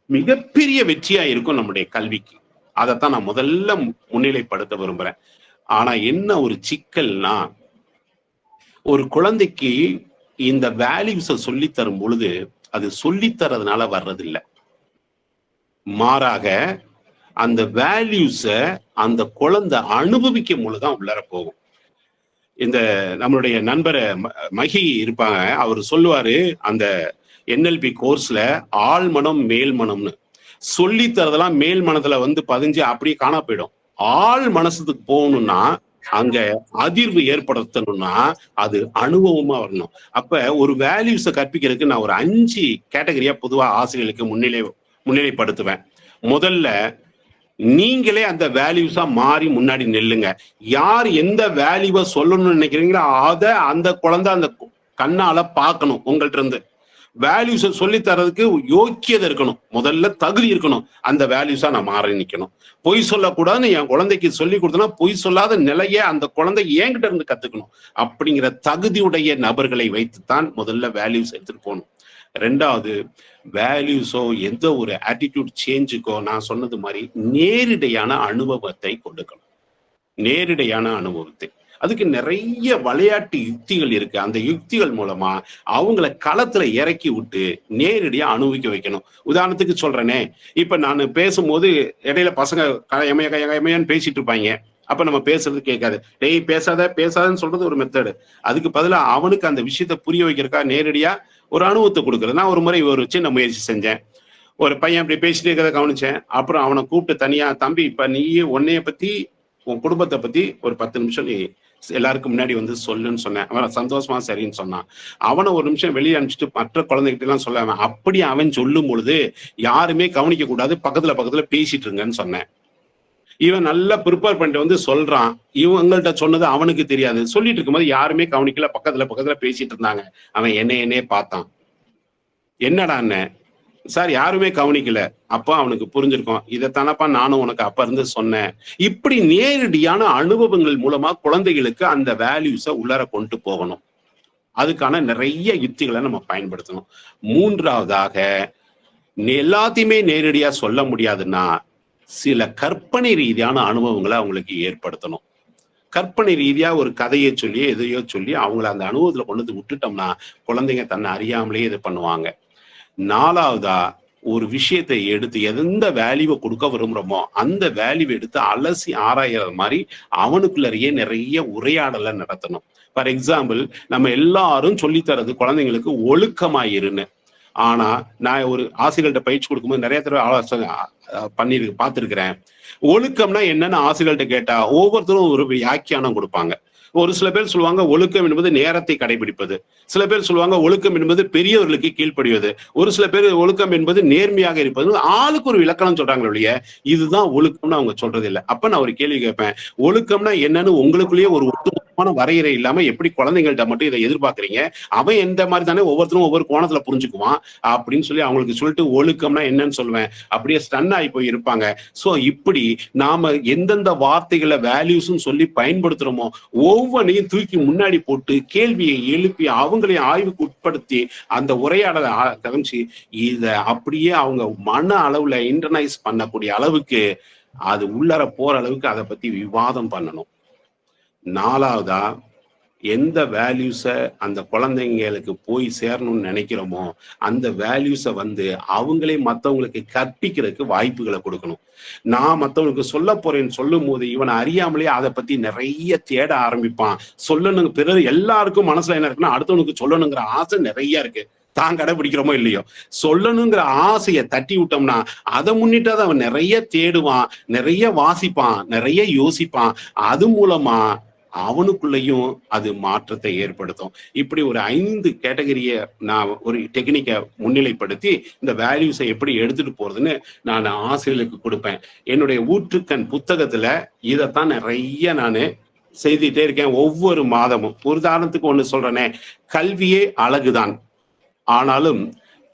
மிகப்பெரிய வெற்றியா இருக்கும் நம்முடைய கல்விக்கு. அதைத்தான் நான் முதல்ல முன்னிலைப்படுத்த விரும்புறேன். ஆனா என்ன ஒரு சிக்கல்னா, ஒரு குழந்தைக்கு இந்த வேல்யூஸை சொல்லித்தரும் பொழுது அது சொல்லித்தரதுனால வர்றதில்லை, மாறாக அந்த வேல்யூஸை அந்த குழந்தை அனுபவிக்கும் பொழுதுதான் உள்ளர போகும். இந்த நம்மளுடைய நண்பர் மகி இருப்பாங்க, அவர் சொல்லுவாரு, அந்த NLP கோர்ஸ்ல ஆள் மனம் மேல் மனம்னு சொல்லி தரதெல்லாம் மேல் மனத்துல பதிஞ்சு அப்படியே காணா போயிடும். ஆள் மனசுக்கு போகணும்னா, அங்க அதிர்வு ஏற்படுத்தணும்னா அது அனுபவமா வரணும். அப்ப ஒரு வேல்யூஸை கற்பிக்கிறதுக்கு நான் ஒரு 5 கேட்டகரியா பொதுவா ஆசிரியர்களுக்கு முன்னிலைப்படுத்துவேன். முதல்ல நீங்களே அந்த வேல்யூஸா மாறி முன்னாடி நெல்லுங்க. யார் எந்த வேல்யூவை சொல்லணும்னு நினைக்கிறீங்களோ அதை அந்த குழந்தை அந்த கண்ணால பார்க்கணும். உங்கள்ட்ட இருந்து வேல்யூஸை சொல்லி தரதுக்கு யோக்கியதை இருக்கணும், முதல்ல தகுதி இருக்கணும். அந்த வேல்யூஸா நான் மாறி நிக்கணும். பொய் சொல்லக்கூடாதுன்னு என் குழந்தைக்கு சொல்லி கொடுத்தனா பொய் சொல்லாத நிலைய அந்த குழந்தை என்கிட்ட இருந்து கத்துக்கணும். அப்படிங்கிற தகுதியுடைய நபர்களை வைத்துத்தான் முதல்ல வேல்யூஸ் எடுத்துட்டு போகணும். 2வது, வேல்யூஸோ எந்த ஒரு ஆட்டிடியூட் சேஞ்சுக்கோ நான் சொன்னது மாதிரி நேரிடையான அனுபவத்தை கொடுக்கணும். நேரிடையான அனுபவத்தை, அதுக்கு நிறைய விளையாட்டு யுக்திகள் இருக்கு. அந்த யுக்திகள் மூலமா அவங்கள களத்துல இறக்கி விட்டு நேரடியா அனுபவிக்க வைக்கணும். உதாரணத்துக்கு சொல்றேனே, இப்ப நான் பேசும்போது இடையில பசங்க எமையான்னு பேசிட்டு இருப்பாங்க. அப்ப நம்ம பேசுறது கேட்காது. டேய் பேசாதன்னு சொல்றது ஒரு மெத்தடு. அதுக்கு பதிலா அவனுக்கு அந்த விஷயத்த புரிய வைக்கிறக்கா நேரடியா ஒரு அனுபவத்தை கொடுக்குறது. நான் ஒரு முறை ஒரு சின்ன முயற்சி செஞ்சேன். ஒரு பையன் அப்படி பேசிட்டு இருக்கிறத கவனிச்சேன். அப்புறம் அவனை கூப்பிட்டு தனியா, தம்பி இப்ப நீ உன்னைய பத்தி உன் குடும்பத்தை பத்தி ஒரு 10 நிமிஷம் நீ எல்லாருக்கும் முன்னாடி சொல்லுன்னு சொன்னேன். அவன் சந்தோஷமா சரின்னு சொன்னான். அவனை ஒரு நிமிஷம் வெளியே அனுப்பிச்சிட்டு மற்ற குழந்தைகிட்ட எல்லாம் சொல்லாம அப்படி அவன் சொல்லும் பொழுது யாருமே கவனிக்க கூடாது, பக்கத்துல பேசிட்டு இருங்கன்னு சொன்னேன். இவன் நல்லா ப்ரிப்பேர் பண்ணிட்டு சொல்றான். இவங்கள்ட்ட சொன்னது அவனுக்கு தெரியாது. சொல்லிட்டு இருக்கும்போது யாருமே கவனிக்கல, பக்கத்துல பேசிட்டு இருந்தாங்க. அவன் என்னையே பார்த்தான். என்னடான்னு, சார் யாருமே கவனிக்கல. அப்ப அவனுக்கு புரிஞ்சிருக்கும், இதைத்தானப்பா நானும் உனக்கு அப்ப இருந்து சொன்னேன். இப்படி நேரடியான அனுபவங்கள் மூலமா குழந்தைகளுக்கு அந்த வேல்யூஸை உள்ளார கொண்டு போகணும். அதுக்கான நிறைய யுக்திகளை நம்ம பயன்படுத்தணும். 3வதாக, எல்லாத்தையுமே நேரடியா சொல்ல முடியாதுன்னா சில கற்பனை ரீதியான அனுபவங்களை அவங்களுக்கு ஏற்படுத்தணும். கற்பனை ரீதியா ஒரு கதையை சொல்லி எதையோ சொல்லி அவங்கள அந்த அனுபவத்துல கொண்டு விட்டுட்டோம்னா குழந்தைங்க தன்னை அறியாமலேயே இது பண்ணுவாங்க. 4வதா, ஒரு விஷயத்தை எடுத்து எந்த வேல்யூவை கொடுக்க விரும்புறோமோ அந்த வேல்யூவை எடுத்து அலசி ஆராயறது மாதிரி அவனுக்குள்ளேயே நிறைய உரையாடலை நடத்தணும். ஃபார் எக்ஸாம்பிள், நம்ம எல்லாரும் சொல்லித்தரது குழந்தைங்களுக்கு ஒழுக்கமாயிருன்னு. ஆனா நான் ஒரு ஆசிரியர்கள்ட்ட பயிற்சி கொடுக்கும்போது நிறைய தடவை ஆலோசனை பார்த்திருக்கிறேன். ஒழுக்கம்னா என்னன்னு ஆசிரியர்கள்ட்ட கேட்டா ஒவ்வொருத்தரும் ஒரு வியாக்கியானம் கொடுப்பாங்க. ஒரு சில பேர் சொல்லுவாங்க ஒழுக்கம் என்பது நேரத்தை கடைபிடிப்பது, சில பேர் சொல்லுவாங்க ஒழுக்கம் என்பது பெரியவர்களுக்கு கீழ்ப்படிவது, ஒரு சில பேர் ஒழுக்கம் என்பது நேர்மையாக இருப்பது. ஆளுக்கு ஒரு விளக்கணம் சொல்றாங்களே ஒழிய இதுதான் ஒழுக்கம்னு அவங்க சொல்றது இல்லை. அப்ப நான் ஒரு கேள்வி கேட்பேன், ஒழுக்கம்னா என்னன்னு உங்களுக்குள்ளேயே ஒரு ஒட்டுமொத்தமான வரையறை இல்லாம எப்படி குழந்தைங்கள்ட்ட மட்டும் இதை எதிர்பார்க்கறீங்க? அவன் எந்த மாதிரி தானே ஒவ்வொருத்தரும் ஒவ்வொரு கோணத்துல புரிஞ்சுக்குவான் அப்படின்னு சொல்லி அவங்களுக்கு சொல்லிட்டு ஒழுக்கம்னா என்னன்னு சொல்லுவேன். அப்படியே ஸ்டன் ஆகி போய் இருப்பாங்க. சோ இப்படி நாம எந்தெந்த வார்த்தைகளை வேல்யூஸ்ன்னு சொல்லி பயன்படுத்துறோமோ ஒவ்வொன்றையும் தூக்கி முன்னாடி போட்டு கேள்வியை எழுப்பி அவங்களையும் ஆய்வுக்கு உட்படுத்தி அந்த உரையாடலை கவனிச்சு இத அப்படியே அவங்க மன அளவுல இன்டர்னைஸ் பண்ணக்கூடிய அளவுக்கு அது உள்ளர போற அளவுக்கு அதை பத்தி விவாதம் பண்ணணும். 4வதா எந்த வேல்யூஸை அந்த குழந்தைங்களுக்கு போய் சேரணும்னு நினைக்கிறோமோ அந்த வேல்யூஸை அவங்களே மற்றவங்களுக்கு கற்பிக்கிறதுக்கு வாய்ப்புகளை கொடுக்கணும். நான் மற்றவங்களுக்கு சொல்ல போறேன்னு சொல்லும் போது இவனை அறியாமலே அதை பத்தி நிறைய தேட ஆரம்பிப்பான். சொல்லணுங்க பிறகு எல்லாருக்கும் மனசுல என்ன இருக்குன்னா அடுத்தவனுக்கு சொல்லணுங்கிற ஆசை நிறைய இருக்கு. தான் கடைபிடிக்கிறோமோ இல்லையோ சொல்லணுங்கிற ஆசையை தட்டி விட்டோம்னா அதை முன்னிட்டு அவன் நிறைய தேடுவான், நிறைய வாசிப்பான், நிறைய யோசிப்பான். அது மூலமா அவனுக்குள்ளேயும் அது மாற்றத்தை ஏற்படுத்தும். இப்படி ஒரு 5 கேட்டகரிய நான் ஒரு டெக்னிக்கை முன்னிலைப்படுத்தி இந்த வேல்யூஸை எப்படி எடுத்துட்டு போறதுன்னு நான் ஆசிரியர்களுக்கு கொடுப்பேன். என்னுடைய ஊற்றுக்கண் புத்தகத்துல இதைத்தான் நிறைய நான் செய்துட்டே இருக்கேன் ஒவ்வொரு மாதமும். ஒரு உதாரணத்துக்கு ஒண்ணு சொல்றேனே, கல்வியே அழகுதான், ஆனாலும்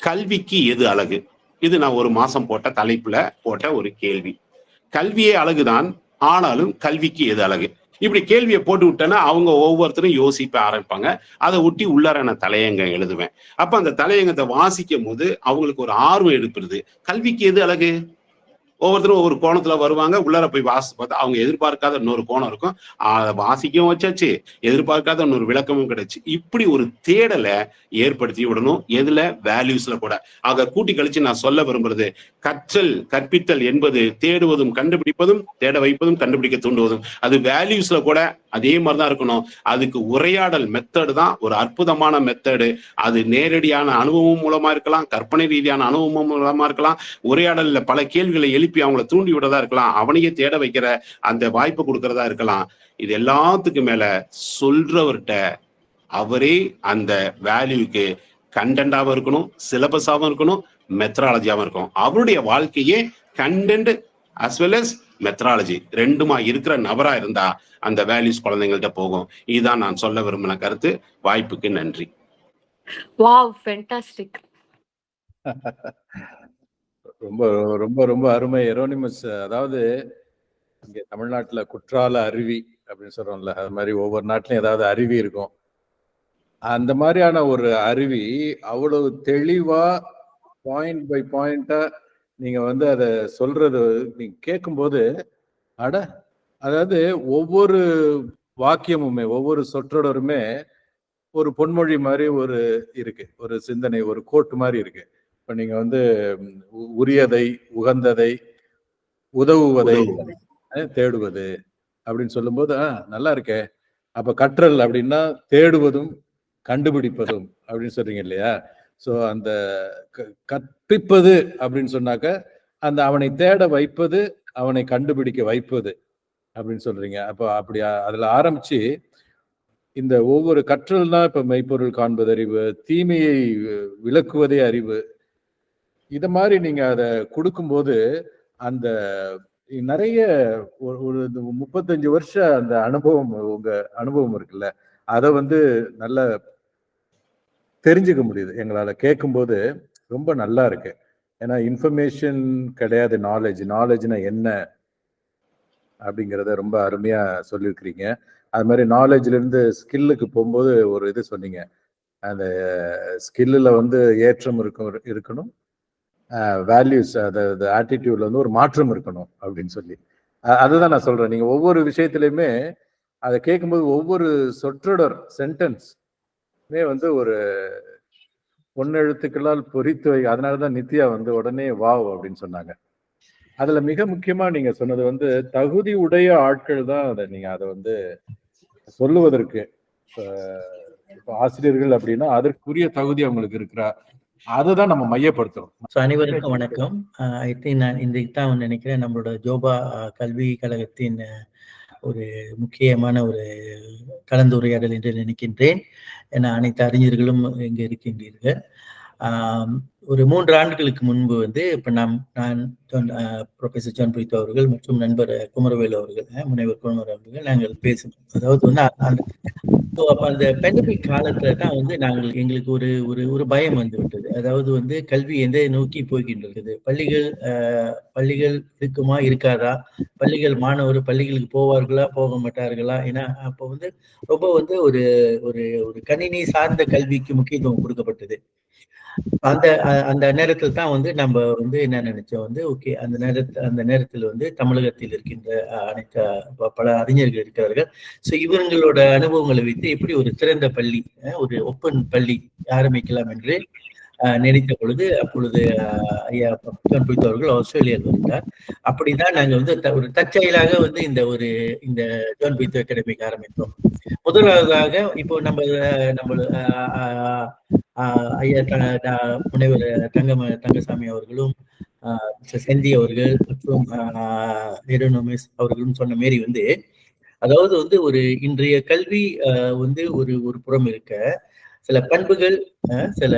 கல்விக்கு எது அழகு? இது நான் ஒரு மாசம் போட்ட தலைப்புல போட்ட ஒரு கேள்வி. கல்வியே அழகுதான், ஆனாலும் கல்விக்கு எது அழகு? இப்படி கேள்வியை போட்டு விட்டேன்னா அவங்க ஒவ்வொருத்தரும் யோசிப்ப ஆரம்பிப்பாங்க. அதை ஒட்டி உள்ளார நான் தலையங்கம் எழுதுவேன். அப்ப அந்த தலையங்கத்தை வாசிக்கும் போது அவங்களுக்கு ஒரு ஆர்வம் எடுப்புறது. கல்விக்கு எது அழகு? ஒவ்வொருத்தரும் ஒவ்வொரு கோணத்துல வருவாங்க. உள்ளார போய் வாசித்து பார்த்தா அவங்க எதிர்பார்க்காத இன்னொரு கோணம் இருக்கும். அதை வாசிக்கவும் வச்சாச்சு, எதிர்பார்க்காத இன்னொரு விளக்கமும் கிடைச்சு. இப்படி ஒரு தேடலை ஏற்படுத்தி விடணும். எதுல? வேல்யூஸ்ல கூட. ஆக கூட்டி கழிச்சு நான் சொல்ல விரும்புறது, கற்பித்தல் என்பது தேடுவதும் கண்டுபிடிப்பதும், தேட வைப்பதும் கண்டுபிடிக்க தூண்டுவதும். அது வேல்யூஸ்ல கூட அதே மாதிரிதான் இருக்கணும். அதுக்கு உரையாடல் மெத்தடு தான் ஒரு அற்புதமான மெத்தடு. அது நேரடியான அனுபவம் மூலமா இருக்கலாம், கற்பனை ரீதியான அனுபவம் மூலமா இருக்கலாம், உரையாடல்ல பல கேள்விகளை எழுப்பி அவங்களை தூண்டி விடுறதா இருக்கலாம், அவனையே தேட வைக்கிற அந்த வாய்ப்பு கொடுக்கறதா இருக்கலாம். இது எல்லாத்துக்கும் மேல சொல்றவர்கிட்ட அவரே அந்த வேல்யூக்கு கண்டென்டாவும் இருக்கணும், சிலபஸாவும் இருக்கணும், மெத்தடாலஜியாவும் இருக்கணும். அவருடைய வாழ்க்கையே content as well as methodology ரெண்டுமா இருக்கிற நபரா இருந்தா அந்த வேல்யூஸ் குழந்தைங்கள்ட்ட போகும். இதுதான் நான் சொல்ல விரும்பின கருத்து. வாய்ப்புக்கு நன்றி. Wow, fantastic. ரொம்ப ரொம்ப ரொம்ப அருமை எரோனிமஸ். அதாவது இங்க தமிழ்நாட்டுல குற்றால அருவி அப்படின்னு சொல்றோம்ல, அது மாதிரி ஒவ்வொரு நாட்டிலும் ஏதாவது அருவி இருக்கும். அந்த மாதிரியான ஒரு அருவி அவ்வளவு தெளிவா பாயிண்ட் பை பாயிண்டா நீங்க அதை சொல்றது நீங்க கேட்கும்போது அட, அதாவது ஒவ்வொரு வாக்கியமுமே ஒவ்வொரு சொற்றொடருமே ஒரு பொன்மொழி மாதிரி ஒரு இருக்கு, ஒரு சிந்தனை, ஒரு கோட்டு மாதிரி இருக்கு. இப்ப நீங்க உரியதை, உகந்ததை, உதவுவதை, தேடுவது அப்படின்னு சொல்லும்போது நல்லா இருக்கே. அப்ப கற்றல் அப்படின்னா தேடுவதும் கண்டுபிடிப்பதும் அப்படின்னு சொல்றீங்க இல்லையா? ஸோ அந்த கற்பிப்பது அப்படின்னு சொன்னாக்க அந்த அவனை தேட வைப்பது, அவனை கண்டுபிடிக்க வைப்பது அப்படின்னு சொல்றீங்க. அப்போ அப்படி அதுல ஆரம்பிச்சு இந்த ஒவ்வொரு கற்றல்னா இப்ப மெய்ப்பொருள் காண்பது அறிவு, தீமையை விளக்குவதே அறிவு, இத மாதிரி நீங்க அதை கொடுக்கும்போது அந்த நிறைய ஒரு 35 வருஷம் அந்த அனுபவம், உங்க அனுபவம் இருக்குல்ல, அதை நல்ல தெரிஞ்சுக்க முடியுது எங்களால. கேட்கும்போது ரொம்ப நல்லா இருக்கு. ஏன்னா இன்ஃபர்மேஷன் கிடையாது, நாலேஜ்னா என்ன அப்படிங்கிறத ரொம்ப அருமையா சொல்லியிருக்கிறீங்க. அது மாதிரி நாலேஜ்ல இருந்து ஸ்கில்லுக்கு போகும்போது ஒரு இது சொன்னீங்க, அந்த ஸ்கில்லுல ஏற்றம் இருக்கணும், வேல்யூஸ், அதாவது ஆட்டிடியூட்ல ஒரு மாற்றம் இருக்கணும் அப்படின்னு சொல்லி. அதுதான் நான் சொல்றேன். நீங்க ஒவ்வொரு விஷயத்திலையுமே அதை கேட்கும்போது ஒவ்வொரு சொற்றொடர் சென்டென்ஸ் ஒரு பொன்னெழுத்துக்களால் பொறித்து வை. அதனாலதான் நித்யா உடனே வாவ் அப்படின்னு சொன்னாங்க. அதுல மிக முக்கியமா நீங்க சொன்னது தகுதி உடைய ஆட்கள் தான் அதை சொல்லுவதற்கு. இப்ப ஆசிரியர்கள் அப்படின்னா அதற்குரிய தகுதி அவங்களுக்கு இருக்கிறா. அதுதான் நம்ம மையப்படுத்துறோம். ஸோ அனைவருக்கும் வணக்கம். ஐ திங்க் நான் இன்றைக்கு தான் நினைக்கிறேன் நம்மளோட ஜோபா கல்வி கழகத்தின் ஒரு முக்கியமான ஒரு கலந்துரையாடல் என்று நினைக்கின்றேன். ஏன்னா அனைத்து அறிஞர்களும் இங்கே இருக்கின்றீர்கள். ஒரு 3 ஆண்டுகளுக்கு முன்பு இப்ப நான் ப்ரொஃபசர் ஜான் பிரித்தோ அவர்கள் மற்றும் நண்பர் குமரவேலு அவர்கள், முனைவர் குமரவேலு அவர்கள் நாங்கள் பேசணும். அதாவது அப்ப அந்த பெண்டமிக் காலத்துல தான் நாங்கள் எங்களுக்கு ஒரு பயம் வந்து விட்டது. அதாவது கல்வி எந்த நோக்கி போகின்றது, பள்ளிகள் இருக்குமா இருக்காதா, பள்ளிகளுக்கு போவார்களா போக மாட்டார்களா, ஏன்னா அப்ப ரொம்ப ஒரு ஒரு கணினி சார்ந்த கல்விக்கு முக்கியத்துவம் கொடுக்கப்பட்டது. அந்த நேரத்தில் தான் நம்ம என்ன நினைச்சோம், ஓகே அந்த நேரத்தில் தமிழகத்தில் இருக்கின்ற அனைத்து பல அறிஞர்கள் இருக்கிறார்கள். ஸோ இவங்களோட அனுபவங்களை வைத்து எப்படி ஒரு திறந்த பள்ளி, ஒரு ஓப்பன் பள்ளி ஆரம்பிக்கலாம் என்று நினைத்த பொழுது அப்பொழுது ஐயா ஜான் பிரித்தோ அவர்கள் ஆஸ்திரேலியாவில் இருந்தார். அப்படிதான் நாங்க ஒரு தற்செயலாக இந்த ஜான் பிரித்தோ அகாடமிக் ஆரம்பித்தோம். முதலாவதாக இப்போ நம்ம ஐயா முனைவர் தங்கசாமி அவர்களும் செந்தி அவர்கள் மற்றும் எரோனோமிஸ் அவர்களும் சொன்ன மாரி அதாவது ஒரு இன்றைய கல்வி ஒரு புறம் இருக்க, சில பண்புகள் சில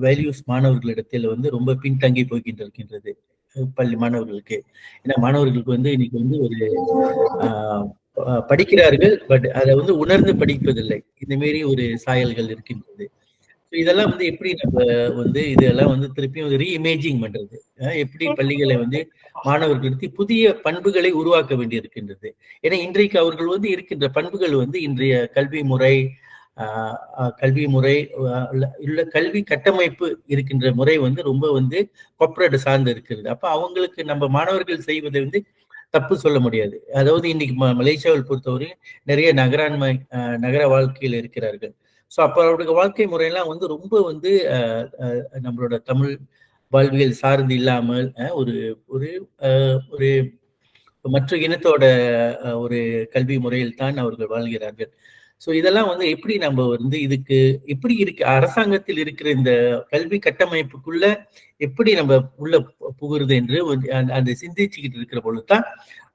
வேல்யூஸ் மாணவர்களிடத்தில் ரொம்ப பின்தங்கி போய்கின்றிருக்கின்றது பள்ளி மாணவர்களுக்கு. ஏன்னா மாணவர்களுக்கு இன்னைக்கு ஒரு படிக்கிறார்கள், பட் அதை உணர்ந்து படிப்பதில்லை. இந்த மாரி ஒரு சாயல்கள் இருக்கின்றது. இதெல்லாம் எப்படி நம்ம இதெல்லாம் திருப்பியும் ரீஇமேஜிங் பண்றது, எப்படி பள்ளிகளை மாணவர்களுக்கு புதிய பண்புகளை உருவாக்க வேண்டி இருக்கின்றது. ஏன்னா இன்றைக்கு அவர்கள் இருக்கின்ற பண்புகள் இன்றைய கல்வி முறை இல்ல கல்வி கட்டமைப்பு இருக்கின்ற முறை ரொம்ப கார்ப்பரேட் சார்ந்து இருக்கிறது. அப்ப அவங்களுக்கு நம்ம மாணவர்கள் செய்வதை தப்பு சொல்ல முடியாது. அதாவது இன்னைக்கு மலேசியாவில் பொறுத்தவரை நிறைய நகர வாழ்க்கையில் இருக்கிறார்கள். ஸோ அப்ப அவருடைய வாழ்க்கை முறையெல்லாம் ரொம்ப நம்மளோட தமிழ் வாழ்வியல் சார்ந்து இல்லாமல் ஒரு ஒரு ஒரு மற்ற இனத்தோட ஒரு கல்வி முறையில் தான் அவர்கள் வாழ்கிறார்கள். ஸோ இதெல்லாம் எப்படி நம்ம இதுக்கு எப்படி இருக்கு, அரசாங்கத்தில் இருக்கிற இந்த கல்வி கட்டமைப்புக்குள்ள எப்படி நம்ம உள்ள புகுறது என்று அந்த சிந்திச்சுக்கிட்டு இருக்கிற பொழுதுதான்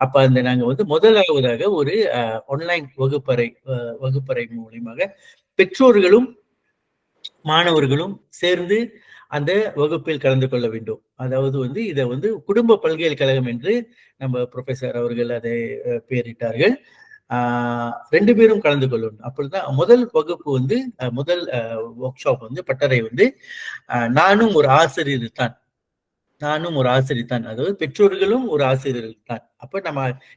அப்ப நாங்க முதலாவதாக ஒரு ஆன்லைன் வகுப்பறை மூலியமாக பெற்றோர்களும் மாணவர்களும் சேர்ந்து அந்த வகுப்பில் கலந்து கொள்ள வேண்டும். அதாவது இதை குடும்ப பல்கலைக்கழகம் என்று நம்ம ப்ரொஃபசர் அவர்கள் அதை பெயரிட்டார்கள். 2 பேரும் கலந்து கொள்ளணும். அப்படிதான் முதல் வகுப்பு முதல் ஒர்க் ஷாப் பட்டறை நானும் ஒரு ஆசிரியர் தான், அதாவது பெற்றோர்களும் ஒரு ஆசிரியர்கள் தான். அப்ப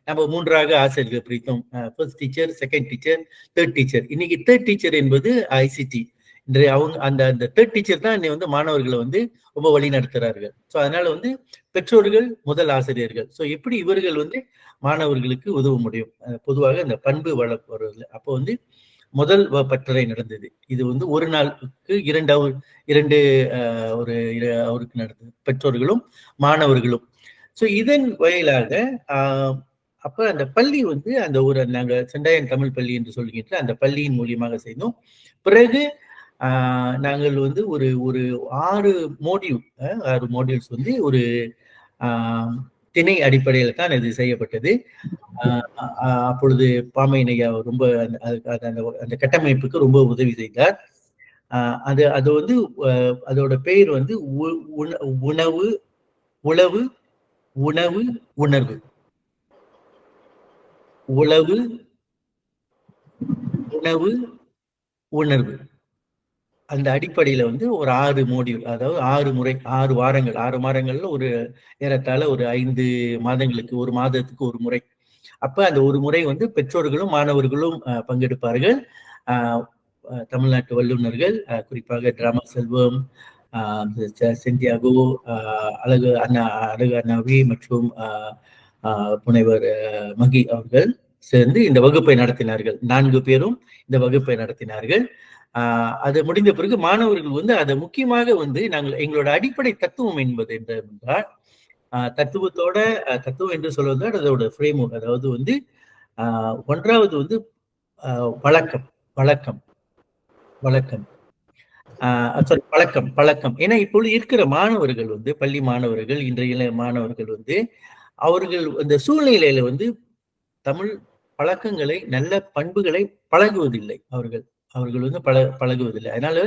நம்ம 3ஆக ஆசிரியர்கள் பிரித்தோம். First teacher, second teacher, third teacher. இன்னைக்கு தேர்ட் டீச்சர் என்பது ஐசிடி. இன்றைய அவங்க அந்த தேர்ட் டீச்சர் தான் இன்னைக்கு மாணவர்களை ரொம்ப வழி நடத்துறார்கள். ஸோ அதனால பெற்றோர்கள் முதல் ஆசிரியர்கள். ஸோ எப்படி இவர்கள் மாணவர்களுக்கு உதவ முடியும், பொதுவாக இந்த பண்பு வளர்ப்பவர்கள். அப்போ முதல் பட்டறை நடந்தது. இது ஒரு நாளுக்கு 2 அவருக்கு நடந்தது, பெற்றோர்களும் மாணவர்களும். ஸோ இதன் வாயிலாக அப்ப அந்த பள்ளி அந்த நாங்க செண்டாயன் தமிழ் பள்ளி என்று சொல்கின்ற அந்த பள்ளியின் மூலியமாக செய்தோம். பிறகு நாங்கள் ஒரு 6 மாடியூல்ஸ் ஒரு திணை அடிப்படையில் தான் இது செய்யப்பட்டது. அப்பொழுது பாமையா ரொம்ப அந்த கட்டமைப்புக்கு ரொம்ப உதவி செய்தார். அது அதோட பெயர் உணவு உளவு உணவு உணர்வு. உளவு உணவு உணர்வு அந்த அடிப்படையில ஒரு 6 மாடியூல், அதாவது 6 வாரங்கள், 6 மாதங்கள்ல ஒரு ஏறத்தாழ ஒரு 5 மாதங்களுக்கு, ஒரு மாதத்துக்கு ஒரு முறை. அப்ப அந்த ஒரு முறை பெற்றோர்களும் மாணவர்களும் பங்கெடுப்பார்கள். தமிழ்நாட்டு வல்லுநர்கள், குறிப்பாக டிராமா செல்வம், செந்தியாகோ, அழகு அண்ணாவி மற்றும் முனைவர் மகி அவர்கள் சேர்ந்து இந்த வகுப்பை நடத்தினார்கள். 4 பேரும் இந்த வகுப்பை நடத்தினார்கள். அது முடிந்த பிறகு மாணவர்கள் அதை முக்கியமாக நாங்கள் எங்களோட அடிப்படை தத்துவம் என்பது என்றால் தத்துவம் என்று சொல்வதால் அதோட ஃப்ரேம், அதாவது ஒன்றாவது வழக்கம். சாரி, பழக்கம் பழக்கம். ஏன்னா இப்பொழுது இருக்கிற மாணவர்கள் வந்து, பள்ளி மாணவர்கள், இன்றைய மாணவர்கள் வந்து அவர்கள் அந்த சூழ்நிலையில வந்து தமிழ் பழக்கங்களை, நல்ல பண்புகளை பழகுவதில்லை அவர்கள். அவர்கள் வந்து பழகுவதில்லை. அதனால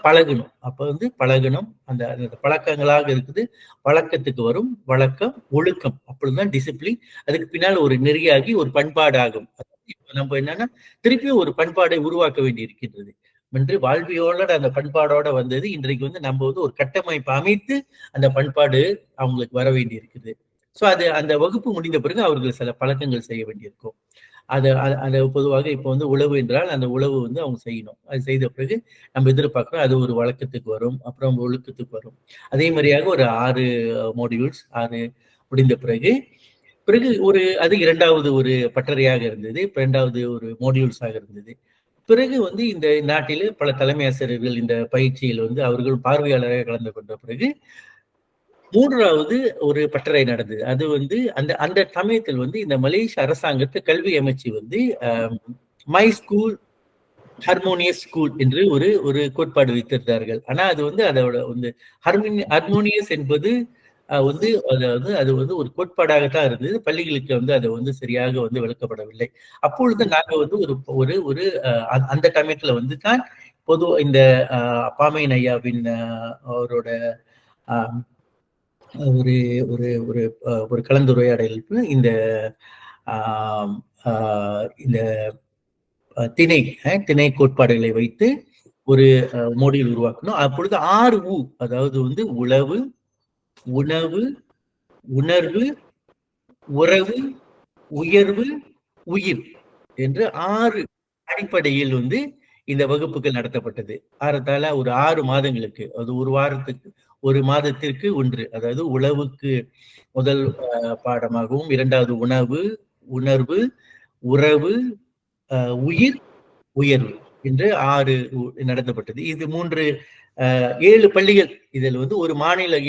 பழகணும். அப்ப வந்து பழகணும். அந்த அந்த பழக்கங்களாக இருக்குது. வழக்கத்துக்கு வரும். வழக்கம், ஒழுக்கம். அப்பொழுதுதான் டிசிப்ளின். அதுக்கு பின்னால் ஒரு நெறியாகி ஒரு பண்பாடு ஆகும். இப்ப நம்ம என்னன்னா திருப்பியும் ஒரு பண்பாடை உருவாக்க வேண்டி இருக்கின்றது என்று வாழ்வியோட அந்த பண்பாடோட வந்தது. இன்றைக்கு வந்து நம்ம வந்து ஒரு கட்டமைப்பு அமைத்து அந்த பண்பாடு அவங்களுக்கு வர வேண்டி இருக்குது. சோ அது அந்த வகுப்பு முடிந்த பிறகு அவர்கள் சில பழக்கங்கள் செய்ய வேண்டியிருக்கும். அதை பொதுவாக இப்போ வந்து உழவு என்றால் அந்த உழவு வந்து அவங்க செய்யணும். அது செய்த பிறகு நம்ம எதிர்பார்க்கிறோம் அது ஒரு வழக்கத்துக்கு வரும், அப்புறம் ஒழுக்கத்துக்கு வரும். அதே மாதிரியாக ஒரு 6 மாடியூல்ஸ் 6 முடிந்த பிறகு அது 2வது ஒரு பட்டறையாக இருந்தது. 2வது ஒரு மாடியூல்ஸாக இருந்தது. பிறகு வந்து இந்த நாட்டில் பல தலைமை ஆசிரியர்கள் இந்த பயிற்சியில் வந்து அவர்கள் பார்வையாளராக கலந்து கொண்ட பிறகு 3வது ஒரு பட்டறை நடந்தது. அது வந்து அந்த அந்த சமயத்தில் வந்து இந்த மலேசிய அரசாங்கத்து கல்வி அமைச்சு வந்து மை ஸ்கூல் ஹார்மோனியஸ் ஸ்கூல் என்று ஒரு கோட்பாடு வைத்திருந்தார்கள். ஆனா அது வந்து அதோட வந்து ஹார்மோனியஸ் என்பது வந்து அதாவது அது வந்து ஒரு கோட்பாடாகத்தான் இருந்தது. பள்ளிகளுக்கு வந்து அதை வந்து சரியாக வந்து விளக்கப்படவில்லை. அப்பொழுது நாங்க வந்து ஒரு ஒரு அந்த சமயத்துல வந்து தான் பொதுவா இந்த பாமையன் ஐயாவின் அவரோட ஒரு ஒரு ஒரு ஒரு கலந்துரையாடலுக்கு இந்த இந்த திணை கோட்பாடுகளை வைத்து ஒரு மோடியில் உருவாக்கணும். அப்பொழுது 6 உ, அதாவது வந்து உளவு, உணவு, உணர்வு, உறவு, உயர்வு, உயிர் என்று 6 அடிப்படையில் வந்து இந்த வகுப்புகள் நடத்தப்பட்டது. ஆறத்தால ஒரு 6 மாதங்களுக்கு, அது ஒரு மாதத்திற்கு 1. அதாவது உளவுக்கு முதல் பாடமாகவும், 2வது உணவு, உணர்வு, உறவு, உயிர், உயர்வு என்று 6 நடத்தப்பட்டது. இது 7 பள்ளிகள். இதில் வந்து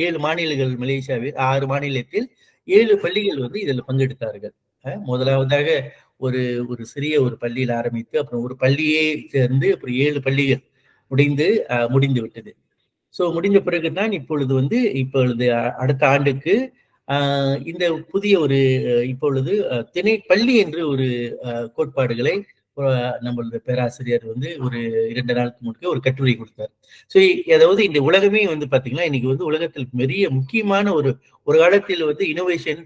7 மாநிலங்கள் மலேசியாவில் 6 மாநிலத்தில் 7 பள்ளிகள் வந்து இதில் பங்கெடுத்தார்கள். முதலாவதாக ஒரு சிறிய ஒரு பள்ளியில் ஆரம்பித்து அப்புறம் ஒரு பள்ளியே சேர்ந்து அப்புறம் 7 பள்ளிகள் முடிந்து விட்டது. சோ முடிந்த பிறகுதான் இப்பொழுது அடுத்த ஆண்டுக்கு இந்த புதிய இப்பொழுது திணை பள்ளி என்று ஒரு கோட்பாடுகளை நம்மளது பேராசிரியர் வந்து ஒரு 2 நாளுக்கு முன்பு ஒரு கட்டுரை கொடுத்தார். சோ அதாவது இந்த உலகமே வந்து பாத்தீங்கன்னா இன்னைக்கு வந்து உலகத்தில் பெரிய முக்கியமான ஒரு காலத்தில் வந்து இனோவேஷன்,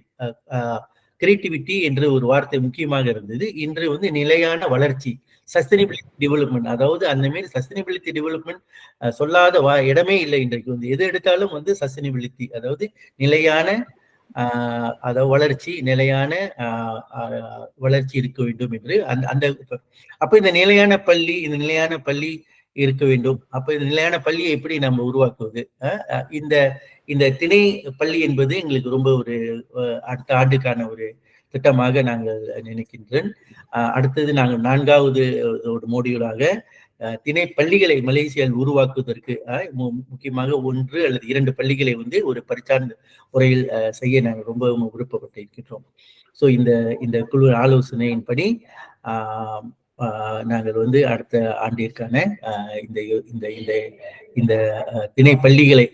கிரியேட்டிவிட்டி என்ற ஒரு வார்த்தை முக்கியமாக இருந்தது. இன்று வந்து நிலையான வளர்ச்சி, சஸ்டைனபிலிட்டி டெவலப்மெண்ட், அதாவது அந்த மாதிரி சஸ்டைனபிலிட்டி டெவலப்மெண்ட் சொல்லாத இடமே இல்லை. இன்றைக்கு வந்து எது எடுத்தாலும் வந்து சஸ்டைனபிலிட்டி, அதாவது நிலையான அதாவது வளர்ச்சி, நிலையான வளர்ச்சி இருக்க வேண்டும் என்று அப்ப இந்த நிலையான பள்ளி இருக்க வேண்டும். அப்ப இந்த நிலையான பள்ளியை எப்படி நம்ம உருவாக்குவது? இந்த திணை பள்ளி என்பது எங்களுக்கு ரொம்ப அடுத்த ஆண்டுக்கான ஒரு திட்டமாக நாங்கள் நினைக்கின்றேன். அடுத்தது நாங்கள் 4வது ஒரு மோடியூலாக திணை பள்ளிகளை மலேசியாவில் உருவாக்குவதற்கு முக்கியமாக 1 அல்லது 2 பள்ளிகளை வந்து ஒரு பரிச்சார்ந்த முறையில் செய்ய நாங்கள் ரொம்ப விருப்பப்பட்டு இருக்கின்றோம். ஸோ இந்த குழு ஆலோசனையின்படி நாங்கள் வந்து அடுத்த ஆண்டிற்கான இந்த திணை பள்ளிகளை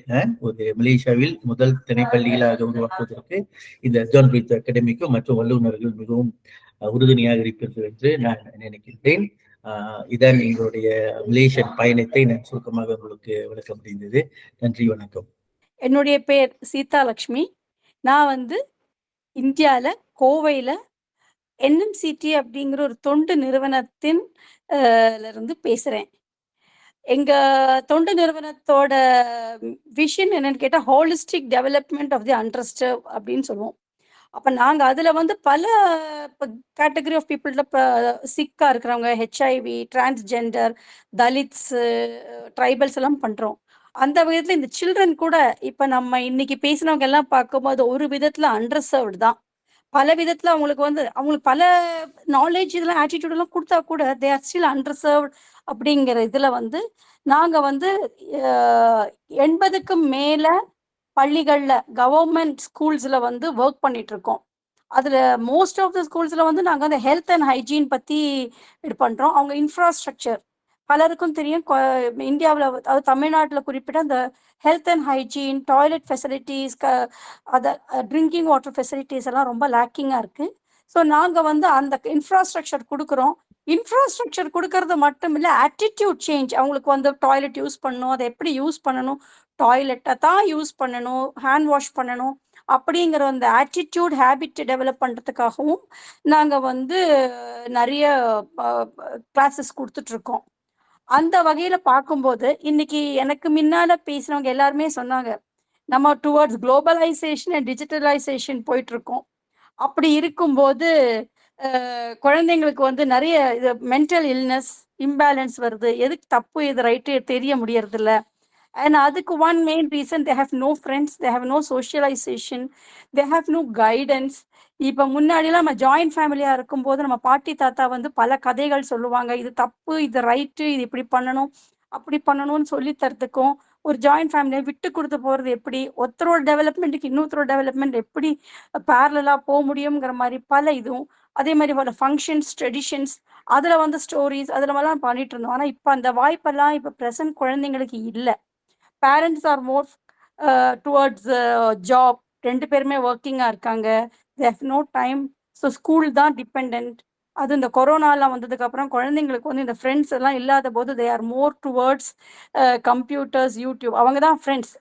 ஒரு மலேசியாவில் முதல் திணை பள்ளிகளாக உருவாக்குவதற்கு இந்த ஜான் பிரித் அகாடமிக்கும் மற்றும் வல்லுநர்கள் மிகவும் உறுதுணையாக இருப்பது என்று நான் நினைக்கின்றேன். இதான் எங்களுடைய மலேசியன் பயணத்தை நான் சுருக்கமாக உங்களுக்கு விளக்க முடிந்தது. நன்றி, வணக்கம். என்னுடைய பேர் சீதா லட்சுமி. நான் வந்து இந்தியால கோவையில NMCT அப்படிங்கிற ஒரு தொண்டு நிறுவனத்தின் இருந்து பேசுறேன். எங்க தொண்டு நிறுவனத்தோட விஷன் என்னன்னு கேட்டா ஹோலிஸ்டிக் டெவலப்மெண்ட் ஆஃப் தி அண்டர்ஸ்டர்வ் அப்படின்னு சொல்லுவோம். அப்ப நாங்க அதுல வந்து பல கேட்டகரி ஆஃப் பீப்புள்ல சிக்கா இருக்கிறவங்க, HIV, டிரான்ஸ்ஜெண்டர், தலித்ஸ், ட்ரைபல்ஸ் எல்லாம் பண்றோம். அந்த விதத்துல இந்த சில்ட்ரன் கூட இப்ப நம்ம இன்னைக்கு பேசினவங்க எல்லாம் பார்க்கும்போது ஒரு விதத்துல அண்டர்சர்வ்டு தான். பல விதத்துல அவங்களுக்கு பல நாலேஜ் இதெல்லாம் ஆட்டிடியூட் எல்லாம் கொடுத்தா கூட தே ஆர் ஸ்டில் அண்டர்சர்வ்ட் அப்படிங்கிற இதுல வந்து நாங்க வந்து 80க்கும் மேல பள்ளிகள்ல கவர்மெண்ட் ஸ்கூல்ஸ்ல வந்து ஒர்க் பண்ணிட்டு இருக்கோம். அதுல மோஸ்ட் ஆஃப் த ஸ்கூல்ஸ்ல வந்து நாங்க அந்த ஹெல்த் அண்ட் ஹைஜீன் பத்தி இது பண்றோம். அவங்க இன்ஃப்ராஸ்ட்ரக்சர் பலருக்கும் தெரியும் இந்தியாவில், அதாவது தமிழ்நாட்டில் குறிப்பிட்ட அந்த health and hygiene, toilet facilities, drinking water facilities எல்லாம் ரொம்ப லேக்கிங்காக இருக்குது. ஸோ நாங்கள் வந்து அந்த இன்ஃப்ராஸ்ட்ரக்சர் கொடுக்குறோம். இன்ஃப்ராஸ்ட்ரக்சர் கொடுக்கறது மட்டும் இல்லை, ஆட்டிடியூட் சேஞ்ச். அவங்களுக்கு வந்து டாய்லெட் யூஸ் பண்ணணும், அதை எப்படி யூஸ் பண்ணணும், டாய்லெட்டை தான் யூஸ் பண்ணணும், ஹேண்ட் வாஷ் பண்ணணும் அப்படிங்கிற அந்த ஆட்டிடியூட் ஹேபிட் டெவலப் பண்ணுறதுக்காகவும் நாங்கள் வந்து நிறைய கிளாஸஸ் கொடுத்துட்ருக்கோம். அந்த வகையில் பார்க்கும்போது இன்னைக்கு எனக்கு முன்னால் பேசினவங்க எல்லாருமே சொன்னாங்க, நம்ம டுவர்ட்ஸ் குளோபலைசேஷன் அண்ட் டிஜிட்டலைசேஷன் போயிட்டுருக்கோம். அப்படி இருக்கும்போது குழந்தைங்களுக்கு வந்து நிறைய இது மென்டல் இல்னஸ், இம்பேலன்ஸ் வருது. எதுக்கு தப்பு எது ரைட்டு தெரிய முடியறதில்ல. அண்ட் அதுக்கு one main reason, they have no friends, they have no socialisation, they have no guidance. இப்போ முன்னாடிலாம் நம்ம ஜாயிண்ட் ஃபேமிலியாக இருக்கும்போது நம்ம பாட்டி தாத்தா வந்து பல கதைகள் சொல்லுவாங்க, இது தப்பு இது ரைட்டு, இது இப்படி பண்ணணும் அப்படி பண்ணணும்னு சொல்லி தரத்துக்கும், ஒரு ஜாயிண்ட் ஃபேமிலியை விட்டு கொடுத்து போகிறது எப்படி, ஒருத்தரோட டெவலப்மெண்ட்டுக்கு இன்னொருத்தரோட டெவலப்மெண்ட் எப்படி பேரலாக போக முடியுங்கிற மாதிரி பல இதுவும், அதே மாதிரி பல ஃபங்க்ஷன்ஸ், ட்ரெடிஷன்ஸ், அதில் வந்து ஸ்டோரிஸ் அதிலலாம் பண்ணிட்டு இருந்தோம். ஆனால் இப்போ அந்த வாய்ப்பெல்லாம் இப்போ ப்ரெசன்ட் குழந்தைங்களுக்கு இல்லை. Parents are more towards job, 2 பேருமே ஒர்க்கிங்காக இருக்காங்க. They have no time. So school தான் டிபெண்ட். அது இந்த கொரோனாலாம் வந்ததுக்கப்புறம் குழந்தைங்களுக்கு வந்து இந்த ஃப்ரெண்ட்ஸ் எல்லாம் இல்லாத போது they are more towards computers, YouTube. அவங்க தான் ஃப்ரெண்ட்ஸ்.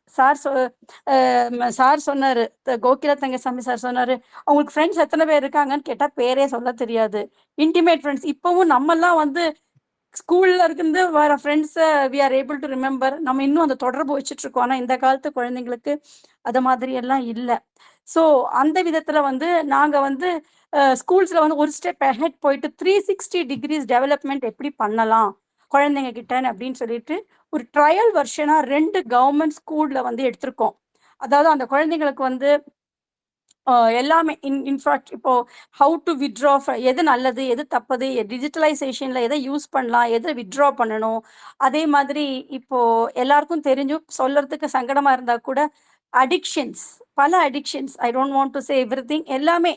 சார் சொன்னார், கோகிலா தங்கசாமி சார் சொன்னார், அவங்களுக்கு ஃப்ரெண்ட்ஸ் எத்தனை பேர் இருக்காங்கன்னு கேட்டால் பேரே சொல்ல தெரியாது. இன்டிமேட் ஃப்ரெண்ட்ஸ் இப்போவும் நம்மெல்லாம் வந்து ஸ்கூல்ல இருந்து வர ஃப்ரெண்ட்ஸை we are able to remember. நம்ம இன்னும் அந்த தொடர்பு வச்சுட்டு இருக்கோம். ஆனால் இந்த காலத்து குழந்தைங்களுக்கு அது மாதிரி எல்லாம் இல்லை. ஸோ அந்த விதத்தில் வந்து நாங்கள் வந்து ஸ்கூல்ஸில் வந்து ஒரு ஸ்டெப் அஹெட் போயிட்டு 360 டிகிரிஸ் டெவலப்மெண்ட் எப்படி பண்ணலாம் குழந்தைங்க கிட்டன்னு அப்படின்னு சொல்லிட்டு ஒரு ட்ரையல் வெர்ஷனாக 2 கவர்மெண்ட் ஸ்கூலில் வந்து எடுத்திருக்கோம். அதாவது அந்த குழந்தைங்களுக்கு வந்து எல்லாமே இன்ஃபேக்ட் இப்போ ஹவு டு வித்ட்ரா, எது நல்லது எது தப்பது, டிஜிட்டலைசேஷன்ல எதை யூஸ் பண்ணலாம், எதை வித்ட்ரா பண்ணணும். அதே மாதிரி இப்போ எல்லாருக்கும் தெரிஞ்சு சொல்றதுக்கு சங்கடமா இருந்தா கூட அடிக்ஷன்ஸ், பல addictions, I don't want to say everything, எல்லாமே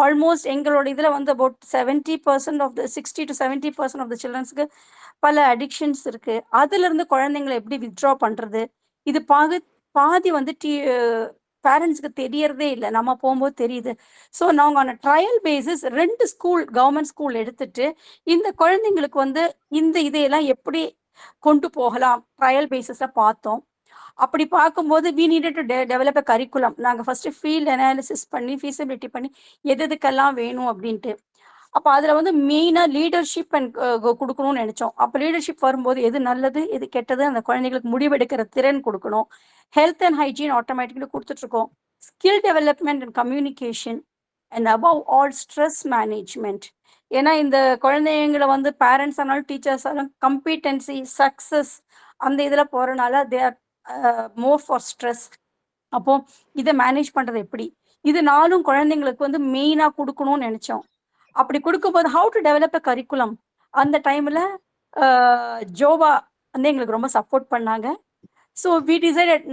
ஆல்மோஸ்ட் எங்களோட இதில் வந்து about 70% of the 60 to 70% of the சில்ட்ரன்ஸ்க்கு பல அடிக்ஷன்ஸ் இருக்கு. அதிலிருந்து குழந்தைங்களை எப்படி வித்ட்ரா பண்றது, இது பாதி வந்து பேரண்ட்ஸ்க்கு தெரியறதே இல்லை. நம்ம போகும்போது தெரியுது. ஸோ நாங்கள் on trial basis 2 school, government school எடுத்துட்டு இந்த குழந்தைங்களுக்கு வந்து இந்த இதையெல்லாம் எப்படி கொண்டு போகலாம் ட்ரையல் பேசிஸில் பார்த்தோம். அப்படி பார்க்கும்போது we needed to develop a curriculum. நாங்கள் ஃபர்ஸ்ட் ஃபீல்ட் அனாலிசிஸ் பண்ணி ஃபீஸிபிலிட்டி பண்ணி எதுக்கெல்லாம் வேணும் அப்படின்ட்டு. அப்போ அதில் வந்து மெயினாக லீடர்ஷிப் அண்ட் கொடுக்கணும்னு நினச்சோம். அப்போ லீடர்ஷிப் வரும்போது எது நல்லது எது கெட்டது, அந்த குழந்தைங்களுக்கு முடிவெடுக்கிற திறன் கொடுக்கணும். ஹெல்த் அண்ட் ஹைஜீன் ஆட்டோமேட்டிக்கலி கொடுத்துட்ருக்கோம். Skill development and communication and above all stress management. ஏன்னா இந்த குழந்தைங்களை வந்து பேரண்ட்ஸ் ஆனாலும் டீச்சர்ஸ் ஆனாலும் கம்பீட்டன்சி, சக்ஸஸ் அந்த இதில் போகிறனால they are more for stress. அப்போ இதை மேனேஜ் பண்ணுறது எப்படி, இது 4 குழந்தைங்களுக்கு வந்து மெயினாக கொடுக்கணும்னு நினச்சோம். அப்படி கொடுக்கும்போது how to develop a curriculum, அந்த டைமில் ஜோபா வந்து எங்களுக்கு ரொம்ப சப்போர்ட் பண்ணாங்க. ஸோ வி டிசைடட்,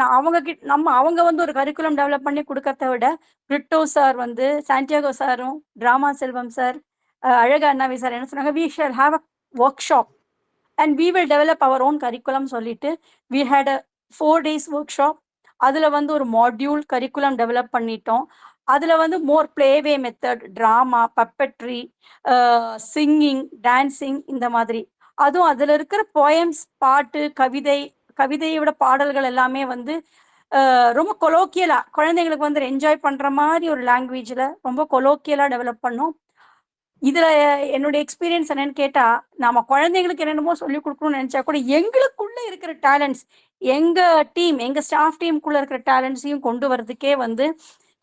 அவங்க வந்து ஒரு கரிக்குலம் டெவலப் பண்ணி கொடுக்கறத விட பிரிட்டோ சார் வந்து, சாண்டியாகோ சாரும், டிராமா செல்வம் சார், அழகா அண்ணாவி சார் என்ன சொன்னாங்க, we shall have a workshop and we will develop our own curriculum சொல்லிட்டு we had a 4 days workshop. அதில் வந்து ஒரு மாடியூல் கரிக்குலம் டெவலப் பண்ணிட்டோம். அதில் வந்து more playway method, drama, puppetry, singing, dancing, இந்த மாதிரி. அதுவும் அதில் இருக்கிற போயம்ஸ், பாட்டு, கவிதையை விட பாடல்கள் எல்லாமே வந்து ரொம்ப கொலோக்கியலாக குழந்தைங்களுக்கு வந்து என்ஜாய் பண்ணுற மாதிரி ஒரு லாங்குவேஜில் ரொம்ப கொலோக்கியலாக டெவலப் பண்ணோம். இதில் என்னுடைய எக்ஸ்பீரியன்ஸ் என்னன்னு கேட்டால், நம்ம குழந்தைங்களுக்கு என்னென்னமோ சொல்லிக் கொடுக்கணும்னு நினச்சா கூட எங்களுக்குள்ளே இருக்கிற டேலண்ட்ஸ், எங்கள் ஸ்டாஃப் டீமுக்குள்ளே இருக்கிற டேலண்ட்ஸையும் கொண்டு வரதுக்கே வந்து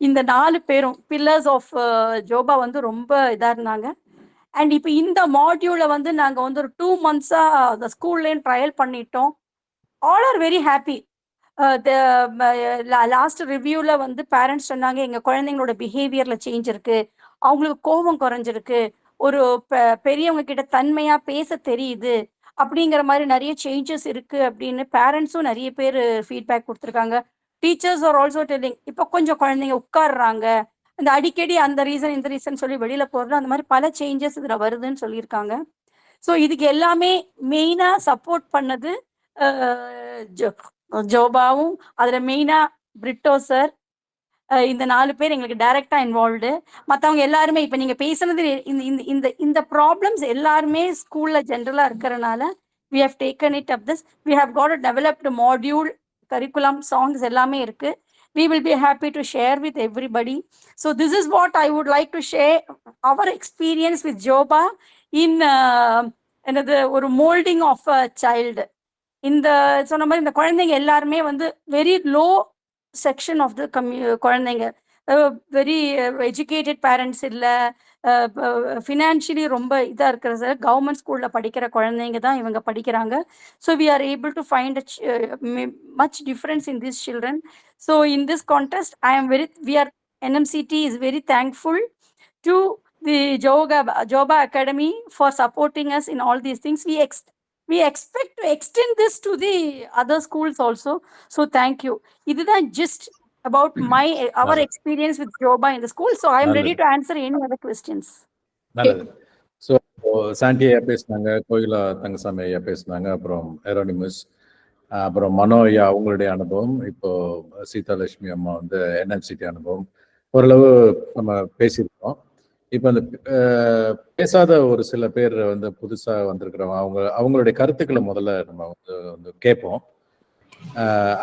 இந்த 4 பேரும் பில்லர்ஸ் ஆஃப் ஜோபா வந்து ரொம்ப இதாக இருந்தாங்க. அண்ட் இப்போ இந்த மாடியூலை வந்து நாங்கள் வந்து ஒரு 2 months-ஆக அந்த ஸ்கூல்லேயும் ட்ரையல் பண்ணிட்டோம். All are very happy. Last ரிவ்யூவில் வந்து பேரண்ட்ஸ் சொன்னாங்க, எங்கள் குழந்தைங்களோட பிஹேவியரில் சேஞ்ச் இருக்குது, அவங்களுக்கு கோபம் குறைஞ்சிருக்கு, ஒரு பெரியவங்க கிட்ட தன்மையாக பேச தெரியுது அப்படிங்கிற மாதிரி நிறைய சேஞ்சஸ் இருக்குது அப்படின்னு பேரண்ட்ஸும் நிறைய பேர் ஃபீட்பேக் கொடுத்துருக்காங்க. டீச்சர்ஸ் ஆர் ஆல்சோ டெல்லிங், இப்போ கொஞ்சம் குழந்தைங்க உட்காடுறாங்க, இந்த அடிக்கடி அந்த ரீசன் இந்த ரீசன் சொல்லி வெளியில் போகிறது, அந்த மாதிரி பல சேஞ்சஸ் இதில் வருதுன்னு சொல்லியிருக்காங்க. ஸோ இதுக்கு எல்லாமே மெயினா சப்போர்ட் பண்ணது ஜோபாவும், அதுல மெயினா பிரிட்டோ சார், இந்த 4 பேர் எங்களுக்கு டைரக்டா இன்வால்வ்டு. மற்றவங்க எல்லாருமே இப்போ நீங்க பேசுனது இந்த இந்த இந்த இந்த ப்ராப்ளம்ஸ் எல்லாருமே ஸ்கூல்ல ஜென்ரலா இருக்கிறனால we have taken it up this. We have got a developed module, curriculum, songs எல்லாமே இருக்கு. We will be happy to share with everybody. So this is what I would like to share our experience with Joba in another ஒரு molding of a child. இந்த சொன்ன மாதிரி இந்த குழந்தைங்க எல்லாருமே வந்து very low section of the குழந்தைங்க, very educated parents இல்லை, ஃபினான்ஷியலி ரொம்ப இதாக இருக்கிற கவர்மெண்ட் ஸ்கூலில் படிக்கிற குழந்தைங்க தான் இவங்க படிக்கிறாங்க. So we are able to find much difference in this children. So in this contest NMCT is very thankful to the Joba Academy for supporting us in all these things. We expect to extend this to the other schools also. So thank you. This is just about our experience with Joba in the school. So I am ready to answer any other questions. நல்லது. So Chandy ஐயா பேசினாங்க, கோயிலா தங்கசாமி ஐயா பேசினாங்க, அப்புறம் Hieronymus, அப்புறம் மனோ ஐயா அவங்களுடைய அனுபவம், இப்போ சீதாலட்சுமி அம்மா வந்து NMCT அனுபவம், ஓரளவு நம்ம பேசியிருக்கோம். இப்போ அந்த பேசாத ஒரு சில பேர் வந்து புதுசாக வந்திருக்கிறவங்க அவங்களுடைய கருத்துக்களை முதல்ல நம்ம வந்து கேட்போம்.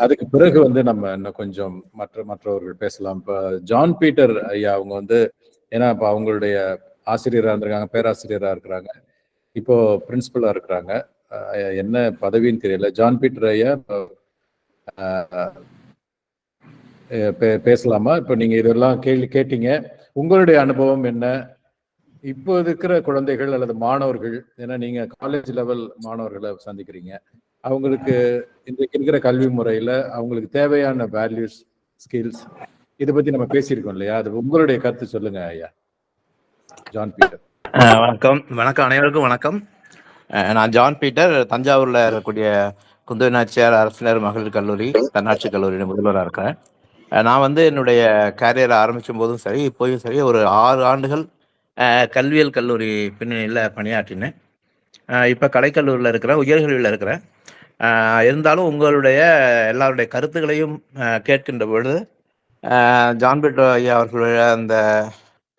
அதுக்கு பிறகு வந்து நம்ம இன்னும் கொஞ்சம் மற்றவர்கள் பேசலாம். இப்போ ஜான் பீட்டர் ஐயா அவங்க வந்து, ஏன்னா இப்போ அவங்களுடைய ஆசிரியராக இருந்திருக்காங்க, பேராசிரியராக இருக்கிறாங்க, இப்போ பிரின்சிபலாக இருக்கிறாங்க, என்ன பதவின்னு தெரியல. ஜான் பீட்டர் ஐயா பேசலாமா? இப்போ நீங்க இதெல்லாம் கேள்வி கேட்டீங்க, உங்களுடைய அனுபவம் என்ன? இப்போ இருக்கிற குழந்தைகள் அல்லது மாணவர்கள், ஏன்னா நீங்க காலேஜ் லெவல் மாணவர்களை சந்திக்கிறீங்க, அவங்களுக்கு இன்றைக்கு இருக்கிற கல்வி முறையில அவங்களுக்கு தேவையான வேல்யூஸ், ஸ்கில்ஸ், இதை பத்தி நம்ம பேசியிருக்கோம் இல்லையா? அது உங்களுடைய கருத்து சொல்லுங்க ஐயா. John Peter. வணக்கம். அனைவருக்கும் வணக்கம். நான் ஜான் பீட்டர், தஞ்சாவூர்ல இருக்கக்கூடிய குந்தவை நாச்சியார் அரசினர் மகளிர் கல்லூரி, தன்னாட்சி கல்லூரியின் முதல்வராக இருக்கிறேன். நான் வந்து என்னுடைய கேரியரை ஆரம்பிக்கும் போதும் சரி, இப்போயும் சரி, ஒரு 6 ஆண்டுகள் கல்வியல் கல்லூரி பின்னணியில் பணியாற்றினேன். இப்போ கலைக்கல்லூரியில் இருக்கிறேன், உயர்கல்வியில் இருக்கிறேன். இருந்தாலும் உங்களுடைய எல்லாருடைய கருத்துக்களையும் கேட்கின்ற பொழுது, ஜான் பீட்டர் ஐயா அவர்களுடைய அந்த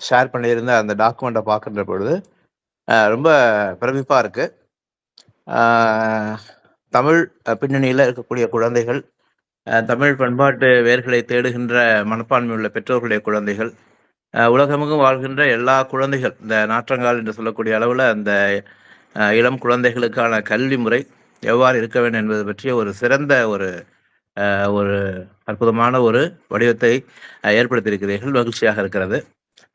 ஷேர் பண்ணியிருந்த அந்த டாக்குமெண்ட்டை பார்க்கின்ற பொழுது ரொம்ப பிரமிப்பாக இருக்குது. தமிழ் பின்னணியில் இருக்கக்கூடிய குழந்தைகள், தமிழ் பண்பாட்டு வேர்களை தேடுகின்ற மனப்பான்மை உள்ள பெற்றோர்களுடைய குழந்தைகள், உலகமெங்கும் வாழ்கின்ற எல்லா குழந்தைகள், இந்த நாற்றங்கால் என்று சொல்லக்கூடிய அளவில் அந்த இளம் குழந்தைகளுக்கான கல்வி முறை எவ்வாறு இருக்க வேண்டும் என்பது பற்றிய ஒரு சிறந்த ஒரு அற்புதமான ஒரு வடிவத்தை ஏற்படுத்தியிருக்கிறீர்கள். மகிழ்ச்சியாக இருக்கிறது.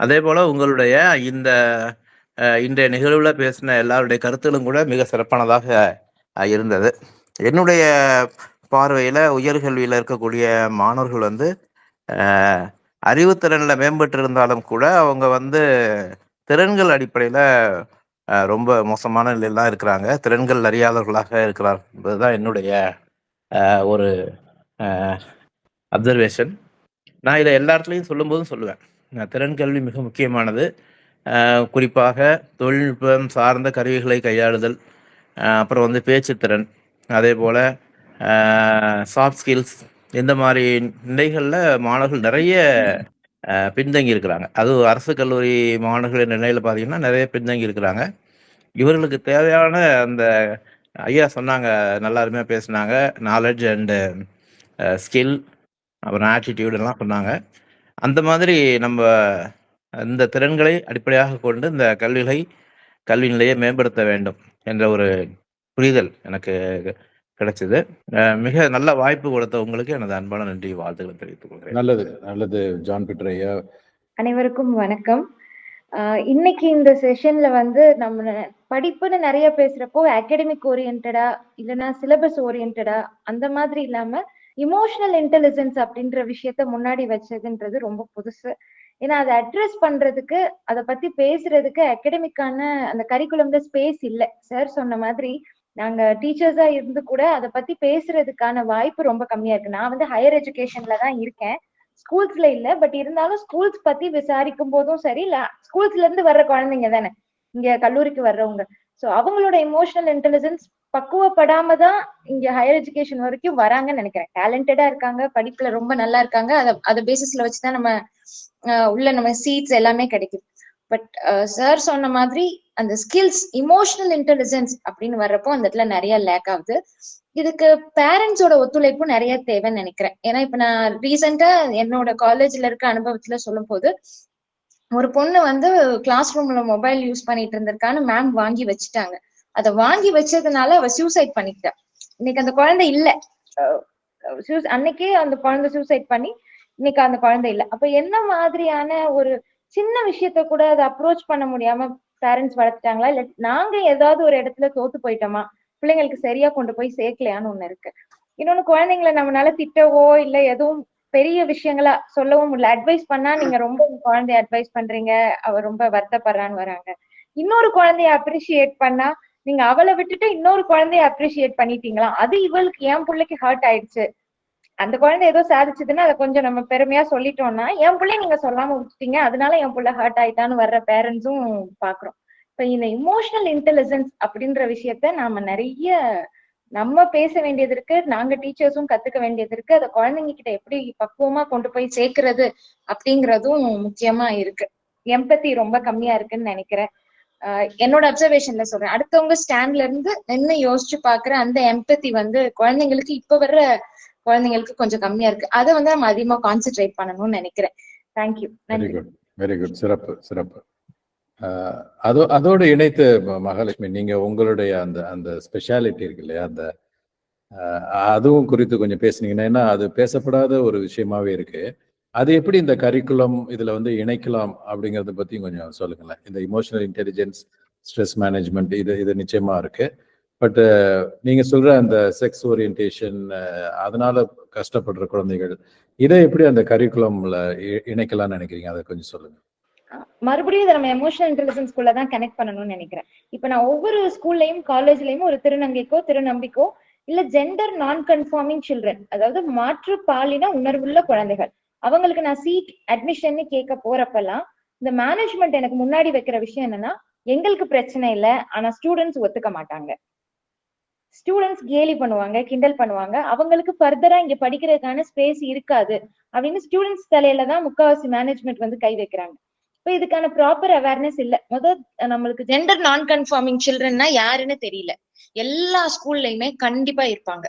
அதே போல் உங்களுடைய இன்றைய நிகழ்வில் பேசின எல்லாருடைய கருத்துகளும் கூட மிக சிறப்பானதாக இருந்தது. என்னுடைய பார்வையில் உயர்கல்வியில் இருக்கக்கூடிய மாணவர்கள் வந்து அறிவுத்திறனில் மேம்பட்டு இருந்தாலும் கூட அவங்க வந்து திறன்கள் அடிப்படையில் ரொம்ப மோசமான நிலையில் தான் இருக்கிறாங்க, திறன்கள் அறியாதவர்களாக இருக்கிறார் என்பதுதான் என்னுடைய ஒரு அப்சர்வேஷன். நான் இதை எல்லா இடத்துலையும் சொல்லும்போதும் சொல்லுவேன், திறன் கல்வி மிக முக்கியமானது. குறிப்பாக தொழில்நுட்பம் சார்ந்த கருவிகளை கையாளுதல், அப்புறம் வந்து பேச்சுத்திறன், அதே போல் சாஃப்ட் ஸ்கில்ஸ், இந்த மாதிரி நிலைகளில் மாணவர்கள் நிறைய பின்தங்கி இருக்கிறாங்க. அதுவும் அரசு கல்லூரி மாணவர்களின் நிலையில் பார்த்தீங்கன்னா நிறைய பின்தங்கி இருக்கிறாங்க. இவர்களுக்கு தேவையான அந்த ஐயா சொன்னாங்க, நல்லா அருமையாக பேசினாங்க, நாலேஜ் அண்டு ஸ்கில், அப்புறம் ஆட்டிடியூட் எல்லாம் சொன்னாங்க. அந்த மாதிரி நம்ம இந்த திறன்களை அடிப்படையாக கொண்டு இந்த கல்வி நிலையை மேம்படுத்த வேண்டும் என்ற ஒரு புரிதல் எனக்கு கிடைச்சது. மிக நல்ல வாய்ப்பு கொடுத்த உங்களுக்கு எனது அன்பான நன்றி, வாழ்த்துக்களை தெரிவித்துக் கொள்கிறேன். நல்லது ஜான் பீட்டர் ஐயா. அனைவருக்கும் வணக்கம். இன்னைக்கு இந்த செஷன்ல வந்து நம்ம படிப்புன்னு நிறைய பேசுறப்போ அகாடமிக் ஓரியன்டா இல்லைன்னா சிலபஸ் ஓரியன்டா அந்த மாதிரி இல்லாம இமோஷனல் இன்டெலிஜென்ஸ் அப்படின்ற விஷயத்த முன்னாடி வச்சதுன்றது ரொம்ப புதுசு. ஏன்னா அதை அட்ரஸ் பண்றதுக்கு, அதை பத்தி பேசுறதுக்கு அகாடமிக்கான அந்த கரிக்குலம்ல ஸ்பேஸ் இல்லை. சார் சொன்ன மாதிரி நாங்க டீச்சர்ஸா இருந்து கூட அதை பத்தி பேசுறதுக்கான வாய்ப்பு ரொம்ப கம்மியா இருக்கு. நான் வந்து ஹையர் எஜுகேஷன்ல தான் இருக்கேன், ஸ்கூல்ஸ்ல இல்ல. பட் இருந்தாலும் ஸ்கூல்ஸ் பத்தி விசாரிக்கும் போதும் சரி, இல்ல ஸ்கூல்ஸ்ல இருந்து வர்ற குழந்தைங்க தானே இங்க கல்லூரிக்கு வர்றவங்க, ஸோ அவங்களோட எமோஷனல் இன்டெலிஜென்ஸ் பக்குவப்படாம தான் இங்க ஹையர் எஜுகேஷன் வரைக்கும் வராங்கன்னு நினைக்கிறேன். டேலண்டடா இருக்காங்க, படிப்புல ரொம்ப நல்லா இருக்காங்க, அதை பேசிஸ்ல வச்சுதான் நம்ம உள்ள நம்ம சீட்ஸ் எல்லாமே கிடைக்குது. பட் சார் சொன்ன மாதிரி அந்த ஸ்கில்ஸ், இமோஷனல் இன்டெலிஜென்ஸ் அப்படின்னு வர்றப்போ அந்த இடத்துல நிறைய லேக் ஆகுது. இதுக்கு பேரண்ட்ஸோட ஒத்துழைப்பும் நிறைய தேவைன்னு நினைக்கிறேன். ஏன்னா இப்ப நான் ரீசெண்டா என்னோட காலேஜ்ல இருக்க அனுபவத்துல சொல்லும் போது, ஒரு பொண்ணு வந்து கிளாஸ் ரூம்ல மொபைல் யூஸ் பண்ணிட்டு இருந்திருக்கான்னு மேம் வாங்கி வச்சுட்டாங்க. அதை வாங்கி வச்சதுனால அவ சூசைட் பண்ணிக்கிட்டா. இன்னைக்கு அந்த குழந்தை இல்ல, அன்னைக்கே அந்த குழந்தை சூசைட் பண்ணி இன்னைக்கு அந்த குழந்தை இல்ல. அப்ப என்ன மாதிரியான ஒரு சின்ன விஷயத்த கூட அதை அப்ரோச் பண்ண முடியாம பேரண்ட்ஸ் வளர்த்துட்டாங்களா, இல்ல நாங்க ஏதாவது ஒரு இடத்துல தோத்து போயிட்டோமா, பிள்ளைங்களுக்கு சரியா கொண்டு போய் சேர்க்கலையான்னு ஒண்ணு இருக்கு. இன்னொன்னு, குழந்தைங்களை நம்மளால திட்டவோ இல்ல எதுவும் பெரிய விஷயங்களா சொல்லவும் முடியல. அட்வைஸ் பண்ணா நீங்க ரொம்ப குழந்தைய அட்வைஸ் பண்றீங்க, அவ ரொம்ப வருத்தப்படுறான்னு வராங்க. இன்னொரு குழந்தைய அப்ரிஷியேட் பண்ணா நீங்க அவளை விட்டுட்டு இன்னொரு குழந்தைய அப்ரிஷியேட் பண்ணிட்டீங்களா, அது இவளுக்கு என் பிள்ளைக்கு ஹர்ட் ஆயிடுச்சு, அந்த குழந்தை ஏதோ சாதிச்சதுன்னா அதை கொஞ்சம் நம்ம பெருமையா சொல்லிட்டோம்னா என் பிள்ளை நீங்க சொல்லாம விட்டுட்டீங்க, அதனால என் பிள்ளை ஹர்ட் ஆயிட்டான்னு வர்ற பேரண்ட்ஸும் பாக்குறோம். இப்ப இந்த இமோஷனல் இன்டெலிஜென்ஸ் அப்படின்ற விஷயத்த நாம நிறைய நம்ம பேச வேண்டியது இருக்கு, நாங்க டீச்சர்ஸும் கத்துக்க வேண்டியது இருக்கு. அதை குழந்தைங்க கிட்ட எப்படி பக்குவமா கொண்டு போய் சேர்க்கறது அப்படிங்கறதும் முக்கியமா இருக்கு. எம்பத்தி ரொம்ப கம்மியா இருக்குன்னு நினைக்கிறேன். என்னோட அப்சர்வேஷன்ல சொல்றேன். அடுத்தவங்க ஸ்டாண்ட்ல இருந்து என்ன யோசிச்சு பாக்குற அந்த எம்பத்தி வந்து குழந்தைங்களுக்கு இப்ப வர்ற குழந்தைங்களுக்கு கொஞ்சம் கம்மியா இருக்கு. அதை வந்து நம்ம அதிகமா கான்சென்ட்ரேட் பண்ணணும்னு நினைக்கிறேன். Thank you. Very good, very good. சிறப்பு, சிறப்பு. அதோடு இணைத்து மகாலட்சுமி, நீங்க உங்களுடைய அந்த அந்த ஸ்பெஷாலிட்டி இருக்கு இல்லையா, அந்த அதுவும் குறித்து கொஞ்சம் பேசுனீங்கன்னா, ஏன்னா அது பேசப்படாத ஒரு விஷயமாவே இருக்கு. அது எப்படி இந்த கரிக்குலம் இதுல வந்து இணைக்கலாம் அப்படிங்கறத பத்தி கொஞ்சம் சொல்லுங்களேன். இந்த இமோஷனல் இன்டெலிஜென்ஸ், ஸ்ட்ரெஸ் மேனேஜ்மெண்ட், இது நிச்சயமா இருக்கு. பட் நீங்க சொல்ற அந்த செக்ஸ் ஓரியன்டேஷன், அதனால கஷ்டப்படுற குழந்தைகள், இதை எப்படி அந்த கரிக்குலம்ல இணைக்கலாம்னு நினைக்கிறீங்க? அதை கொஞ்சம் சொல்லுங்க. மறுபடியும் இதை நம்ம எமோஷனல் இன்டெலிஜென்ஸ்குள்ள தான் கனெக்ட் பண்ணணும்னு நினைக்கிறேன். இப்ப நான் ஒவ்வொரு ஸ்கூல்லையும் காலேஜ்லயும் ஒரு திருநங்கைக்கோ திருநம்பிக்கோ இல்ல ஜெண்டர் நான் கன்ஃபார்மிங் சில்ட்ரன், அதாவது மாற்று பாலின உணர்வுள்ள குழந்தைகள், அவங்களுக்கு நான் சீட் அட்மிஷன் கேட்க போறப்பெல்லாம் இந்த மேனேஜ்மெண்ட் எனக்கு முன்னாடி வைக்கிற விஷயம் என்னன்னா, எங்களுக்கு பிரச்சனை இல்லை, ஆனா ஸ்டூடெண்ட்ஸ் ஒத்துக்க மாட்டாங்க, ஸ்டூடெண்ட்ஸ் கேலி பண்ணுவாங்க, கிண்டல் பண்ணுவாங்க, அவங்களுக்கு ஃபர்தரா இங்க படிக்கிறதுக்கான ஸ்பேஸ் இருக்காது அப்படின்னு ஸ்டூடெண்ட்ஸ் தலையில தான் முக்காவாசி மேனேஜ்மெண்ட் வந்து கை வைக்கிறாங்க. இப்ப இதுக்கான ப்ராப்பர் அவேர்னஸ் இல்ல. நம்மளுக்கு ஜெண்டர் நான் கன்ஃபார்மிங் சில்ட்ரன்னா யாருன்னு தெரியல. எல்லா ஸ்கூல்லயுமே கண்டிப்பா இருப்பாங்க.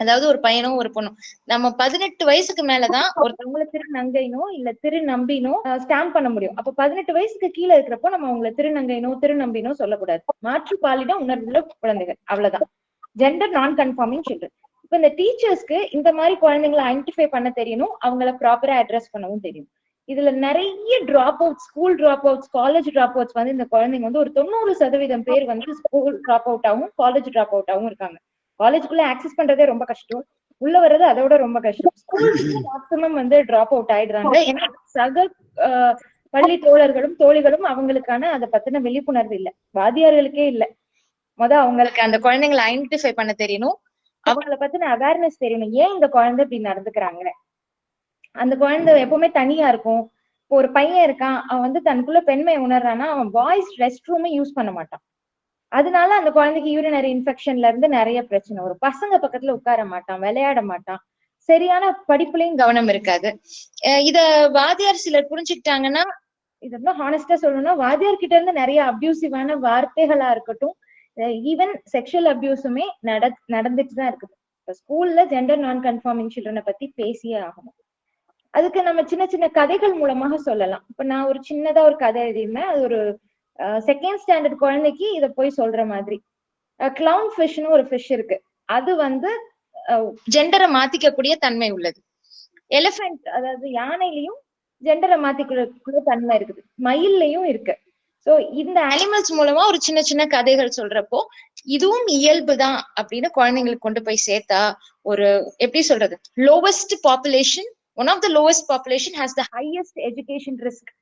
அதாவது ஒரு பையனோ ஒரு பொண்ணோ நம்ம 18 வயசுக்கு மேலதான் ஒருத்தவங்களை திருநங்கைனோ இல்ல திருநம்பினோ ஸ்டாம்ப் பண்ண முடியும். அப்ப 18 வயசுக்கு கீழே இருக்கிறப்போ நம்ம அவங்களை திருநங்கைனோ திருநம்பினோ சொல்லக்கூடாது. மாற்று பாலின உணர்வுள்ள குழந்தைகள், அவ்வளவுதான். ஜெண்டர் நான் கன்ஃபார்மிங் சில்ட்ரன். இப்ப இந்த டீச்சர்ஸ்க்கு இந்த மாதிரி குழந்தைங்களை ஐடென்டிஃபை பண்ண தெரியணும், அவங்கள ப்ராப்பரா அட்ரஸ் பண்ணவும் தெரியும். இதுல நிறைய drop out, school drop outs, college drop outs வந்து இந்த குழந்தைங்க வந்து ஒரு 90% பேர் வந்து ஸ்கூல் டிராப் அவுட் ஆகும், காலேஜ் டிராப் அவுட் ஆகும் இருக்காங்க. காலேஜுக்குள்ள ஆக்சஸ் பண்றதே ரொம்ப கஷ்டம், உள்ள வர்றது அதோட ரொம்ப கஷ்டம். ஸ்கூலுக்கு மேக்சிமம் வந்து டிராப் அவுட் ஆயிடுறாங்க. ஏன்னா சக பள்ளி தோழர்களும் தோழிகளும் அவங்களுக்கான அதை பத்தின விழிப்புணர்வு இல்லை, வாத்தியார்களுக்கே இல்லை. அவங்களுக்கு அந்த குழந்தைங்களை ஐடென்டிஃபை பண்ண தெரியணும், அவங்கள பத்தின அவேர்னஸ் தெரியணும். ஏன் இந்த குழந்தை இப்படி நடந்துக்கிறாங்க, அந்த குழந்தை எப்பவுமே தனியா இருக்கும். இப்போ ஒரு பையன் இருக்கான், அவன் வந்து தனக்குள்ள பெண்மை உணர்றான்னா அவன் பாய்ஸ் ரெஸ்ட் ரூமே யூஸ் பண்ண மாட்டான். அதனால அந்த குழந்தைக்கு யூரினரி இன்ஃபெக்ஷன்ல இருந்து நிறைய பிரச்சனை வரும். பசங்க பக்கத்துல உட்கார மாட்டான், விளையாட மாட்டான், சரியான படிப்புலயும் கவனம் இருக்காது. இத வாத்தியார் சிலர் புரிஞ்சுக்கிட்டாங்கன்னா, இதெல்லாம் ஹானஸ்டா சொல்லணும்னா வாத்தியார் கிட்ட இருந்து நிறைய அபியூசிவான வார்த்தைகளா இருக்கட்டும், ஈவன் செக்ஷுவல் அபியூஸுமே நடந்துட்டு தான் இருக்குது. இப்ப ஸ்கூல்ல ஜெண்டர் நான் கன்ஃபார்மிங் சில்ட்ரனை பத்தி பேசியே ஆகணும். அதுக்கு நம்ம சின்ன சின்ன கதைகள் மூலமாக சொல்லலாம். இப்ப நான் ஒரு சின்னதா ஒரு கதை எழுதியிருந்தேன், அது ஒரு செகண்ட் ஸ்டாண்டர்ட் குழந்தைக்கு இதை போய் சொல்ற மாதிரி. கிளவுன் ஃபிஷ்னு ஒரு ஃபிஷ் இருக்கு, அது வந்து ஜெண்டரை மாத்திக்கக்கூடிய தன்மை உள்ளது. எலிஃபென்ட், அதாவது யானையிலையும் ஜெண்டரை மாத்திக்கூடிய தன்மை இருக்குது, மயில்லையும் இருக்கு. சோ இந்த அனிமல்ஸ் மூலமா ஒரு சின்ன சின்ன கதைகள் சொல்றப்போ இதுவும் இயல்புதான் அப்படின்னு குழந்தைங்களுக்கு கொண்டு போய் சேர்த்தா, ஒரு எப்படி சொல்றது, lowest population, one of the lowest population has the highest education risk